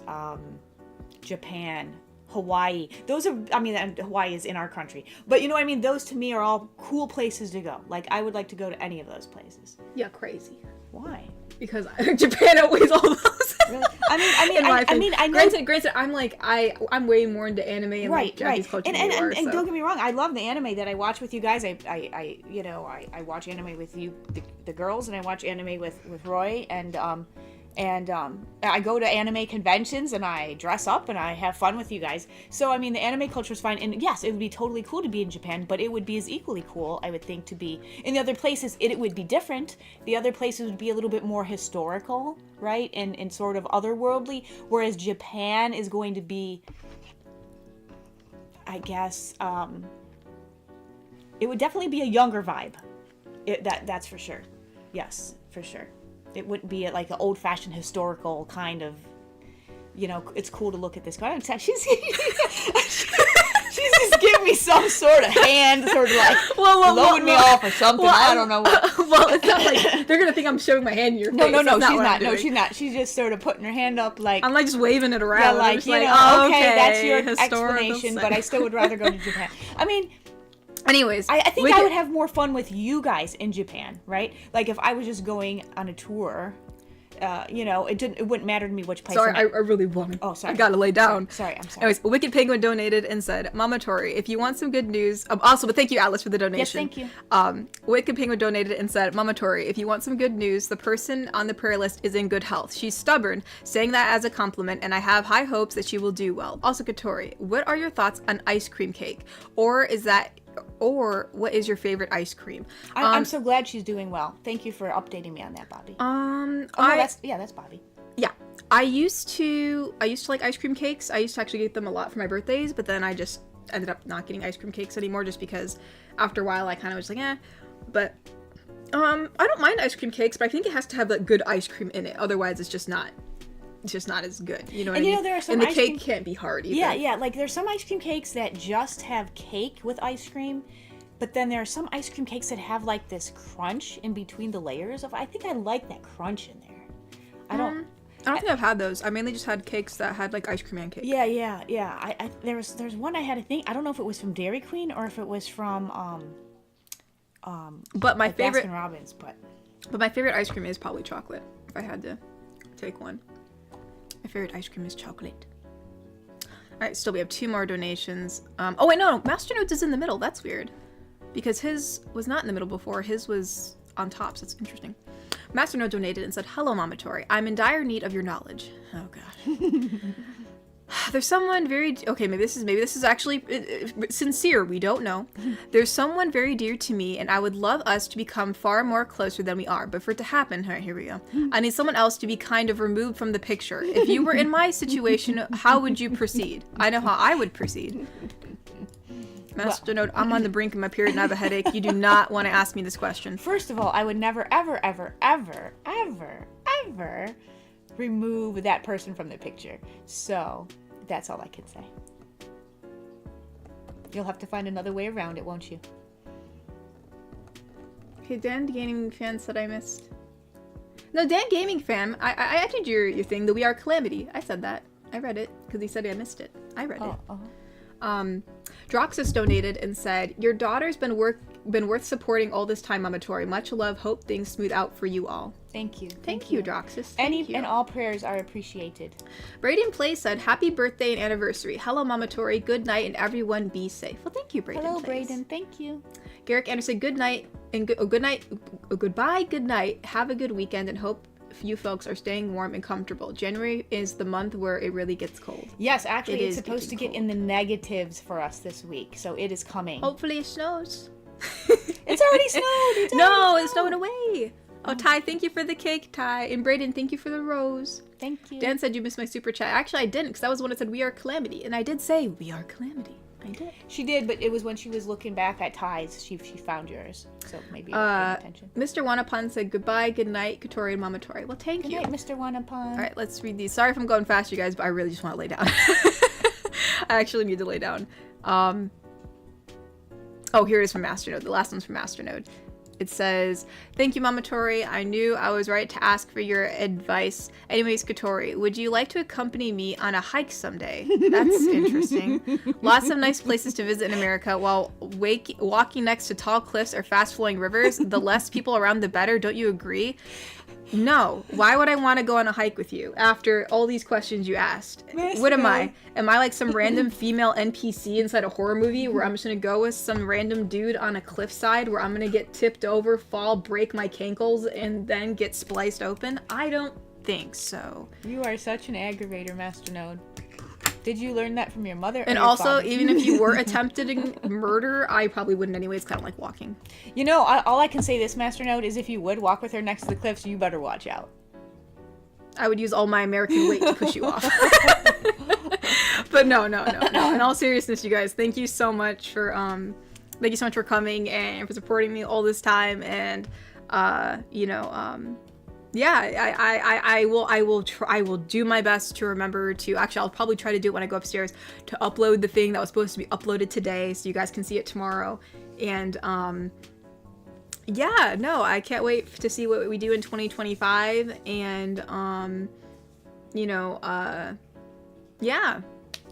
S4: Japan, Hawaii. Those are, Hawaii is in our country. But you know what I mean? Those to me are all cool places to go. Like, I would like to go to any of those places.
S1: Yeah, crazy.
S4: Why?
S1: Because Japan outweighs all those.
S4: Really? I know.
S1: Granted, I'm way more into anime and like Japanese culture than you are,
S4: and don't get me wrong, I love the anime that I watch with you guys. I watch anime with you, the girls, and I watch anime with Roy, and I go to anime conventions and I dress up and I have fun with you guys. So the anime culture is fine, and yes, it would be totally cool to be in Japan, but it would be as equally cool, I would think, to be in the other places. It would be different. The other places would be a little bit more historical, right, and sort of otherworldly, whereas Japan is going to be, I guess it would definitely be a younger vibe. That's for sure. Yes, for sure. It wouldn't be like an old-fashioned historical kind of, it's cool to look at this card. She's just giving me some sort of hand, sort of like blowing me off or something. I don't know.
S1: Well, it's not like they're gonna think I'm showing my hand in your face.
S4: No,
S1: That's
S4: she's
S1: what
S4: not.
S1: I'm
S4: No,
S1: doing.
S4: she's not. She's just sort of putting her hand up like.
S1: I'm like just waving it around.
S4: Yeah,
S1: I'm
S4: like,
S1: just
S4: okay,
S1: okay,
S4: that's your
S1: historical
S4: explanation, but
S1: setting.
S4: I still would rather go to Japan. I mean,
S1: Anyways,
S4: I think I would have more fun with you guys in Japan, right? Like if I was just going on a tour, it wouldn't matter to me which place.
S1: Sorry, I really wanted.
S4: Oh, sorry.
S1: I gotta lay down.
S4: Sorry, I'm sorry.
S1: Anyways, Wicked Penguin donated and said, Mama Tori, if you want some good news, also, but thank you, Atlas, for the donation.
S4: Yes, thank you.
S1: Wicked Penguin donated and said, Mama Tori, if you want some good news, the person on the prayer list is in good health. She's stubborn, saying that as a compliment, and I have high hopes that she will do well. Also, Katori, what are your thoughts on ice cream cake? Or what is your favorite ice cream?
S4: I'm so glad she's doing well. Thank you for updating me on that, Bobby. That's Bobby.
S1: Yeah. I used to like ice cream cakes. I used to actually get them a lot for my birthdays, but then I just ended up not getting ice cream cakes anymore just because after a while I kind of was like, But I don't mind ice cream cakes, but I think it has to have like good ice cream in it. Otherwise it's just not as good. You know what I mean?
S4: There are some
S1: and the
S4: ice
S1: cake
S4: cream...
S1: can't be hard either.
S4: Yeah, like there's some ice cream cakes that just have cake with ice cream, but then there are some ice cream cakes that have like this crunch in between the layers of. I think I like that crunch in there. I don't
S1: think I've had those. I mainly just had cakes that had like ice cream and cake.
S4: Yeah. There's one I had. I don't know if it was from Dairy Queen or if it was from
S1: But my favorite
S4: Baskin-Robbins, but
S1: my favorite ice cream is probably chocolate. If I had to take one, my favorite ice cream is chocolate. All right, still we have 2 more donations. Oh wait, no, Masternodes is in the middle. That's weird, because his was not in the middle before. His was on top, so that's interesting. Masternode donated and said, "Hello, Mama Tori. I'm in dire need of your knowledge." Oh gosh. There's someone very maybe this is actually sincere. We don't know. There's someone very dear to me, and I would love us to become far more closer than we are. But for it to happen, here we go. I need someone else to be kind of removed from the picture. If you were in my situation, how would you proceed? I know how I would proceed. Masternode, I'm on the brink of my period and I have a headache. You do not want to ask me this question.
S4: First of all, I would never, ever, ever, ever, ever, ever remove that person from the picture. So that's all I can say. You'll have to find another way around it, won't you?
S1: Okay, Dan Gaming Fan said I missed. No, Dan Gaming Fan, I did your thing, the We Are Calamity. I said that. I read it because he said I missed it. I read it. Droxus donated and said, "Your daughter's been worth supporting all this time, Mama Tori. Much love. Hope things smooth out for you all."
S4: Thank you.
S1: Thank you, Droxus. Thank you.
S4: And all prayers are appreciated.
S1: Braden Play said, "Happy birthday and anniversary. Hello, Mama Tori. Good night, and everyone be safe." Well, thank you, Braden.
S4: Hello,
S1: Plays.
S4: Braden. Thank you.
S1: Garrick Anderson, good night and goodbye, good night. Have a good weekend and hope you folks are staying warm and comfortable. January is the month where it really gets cold.
S4: Yes, actually, it's
S1: is
S4: supposed to get
S1: cold.
S4: in the negatives for us this week, so it is coming.
S1: Hopefully it snows.
S4: It's already snowed.
S1: It's snowing away. Oh, Ty, thank you for the cake, Ty. And Braden, thank you for the rose.
S4: Thank you.
S1: Dan said you missed my super chat. Actually, I didn't, because that was the one that said We Are Calamity. And I did say We Are Calamity. I did.
S4: She did, but it was when she was looking back at Ty's, she found yours. So maybe you weren't paying attention.
S1: Mr. Wanapan said goodbye, good night, Katori and Mama Tori. Well, thank you.
S4: Good night, Mr. Wanapan.
S1: All right, let's read these. Sorry if I'm going fast, you guys, but I really just want to lay down. I actually need to lay down. Here it is from Masternode. The last one's from Masternode. It says, "Thank you, Mama Tori. I knew I was right to ask for your advice. Anyways, Katori, would you like to accompany me on a hike someday?" That's interesting. Lots of nice places to visit in America while walking next to tall cliffs or fast-flowing rivers. The less people around, the better. Don't you agree? No. Why would I want to go on a hike with you after all these questions you asked? What am I? Am I like some random female NPC inside a horror movie where I'm just going to go with some random dude on a cliffside where I'm going to get tipped over, fall, break my cankles, and then get spliced open? I don't think so.
S4: You are such an aggravator, Masternode. Did you learn that from your mother?
S1: And also, even if you were attempted murder, I probably wouldn't anyways. Kind of like walking.
S4: You know, all I can say this, Masternode, is if you would walk with her next to the cliffs, you better watch out.
S1: I would use all my American weight to push you off. But no. In all seriousness, you guys, thank you so much for coming and for supporting me all this time. And I will do my best to remember to, actually, I'll probably try to do it when I go upstairs, to upload the thing that was supposed to be uploaded today so you guys can see it tomorrow. And I can't wait to see what we do in 2025. And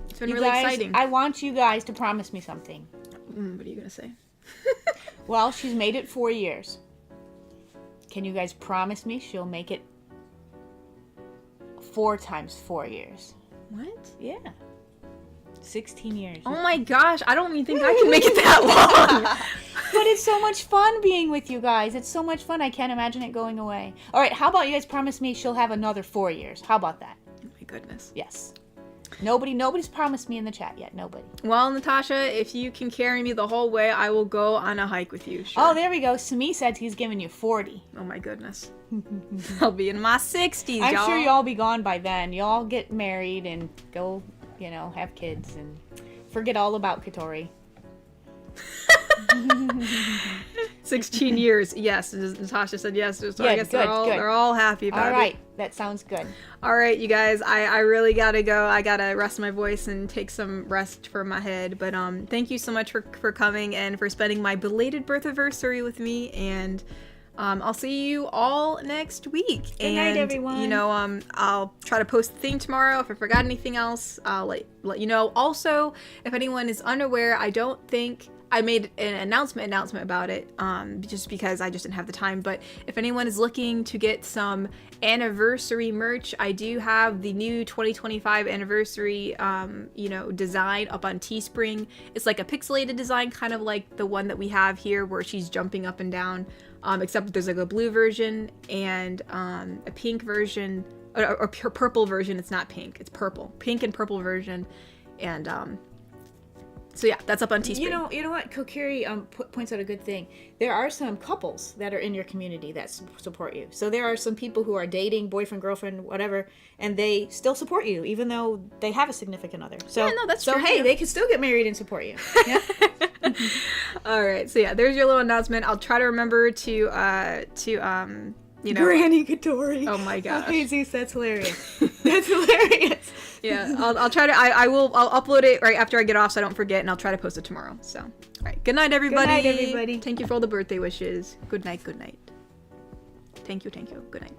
S1: it's been really exciting.
S4: I want you guys to promise me something.
S1: What are you gonna say?
S4: Well, she's made it 4 years. Can you guys promise me she'll make it 4 times 4 years?
S1: What?
S4: Yeah. 16 years.
S1: Oh my gosh, I don't even think I can make it that long.
S4: But it's so much fun being with you guys. It's so much fun. I can't imagine it going away. All right, how about you guys promise me she'll have another 4 years? How about that?
S1: Oh my goodness.
S4: Yes. Nobody's promised me in the chat yet. Nobody.
S1: Well, Natasha, if you can carry me the whole way, I will go on a hike with you. Sure.
S4: Oh, there we go. Sami said he's giving you 40.
S1: Oh my goodness. I'll be in my 60s,
S4: I'm
S1: y'all.
S4: sure y'all be gone by then. Y'all get married and go, have kids and forget all about Katori.
S1: 16 years. Yes, Natasha said yes. So I guess
S4: good.
S1: they're all happy about it.
S4: All right, that sounds good.
S1: All right, you guys, I really gotta go. I gotta rest my voice and take some rest for my head. But thank you so much for coming and for spending my belated birthaversary with me. And I'll see you all next week.
S4: Good night, everyone.
S1: I'll try to post the thing tomorrow. If I forgot anything else, I'll let you know. Also, if anyone is unaware, I don't think I made an announcement about it, just because I just didn't have the time. But if anyone is looking to get some anniversary merch, I do have the new 2025 anniversary, design up on Teespring. It's like a pixelated design, kind of like the one that we have here, where she's jumping up and down. Except there's like a blue version and a pink version, or purple version. It's not pink, it's purple. Pink and purple version, and so yeah, that's up on Teespring.
S4: You know what? Kokiri points out a good thing. There are some couples that are in your community that support you. So there are some people who are dating, boyfriend, girlfriend, whatever, and they still support you, even though they have a significant other. So,
S1: yeah, no, that's true.
S4: So hey, they can still get married and support you. Yeah?
S1: All right, so yeah, there's your little announcement. I'll try to remember to
S4: Granny Katori.
S1: Oh my gosh.
S4: Jesus, that's hilarious. That's hilarious.
S1: Yeah, I'll try to. I'll upload it right after I get off, so I don't forget, and I'll try to post it tomorrow. So, all right. Good night, everybody.
S4: Good night, everybody.
S1: Thank you for all the birthday wishes. Good night. Good night. Thank you. Good night.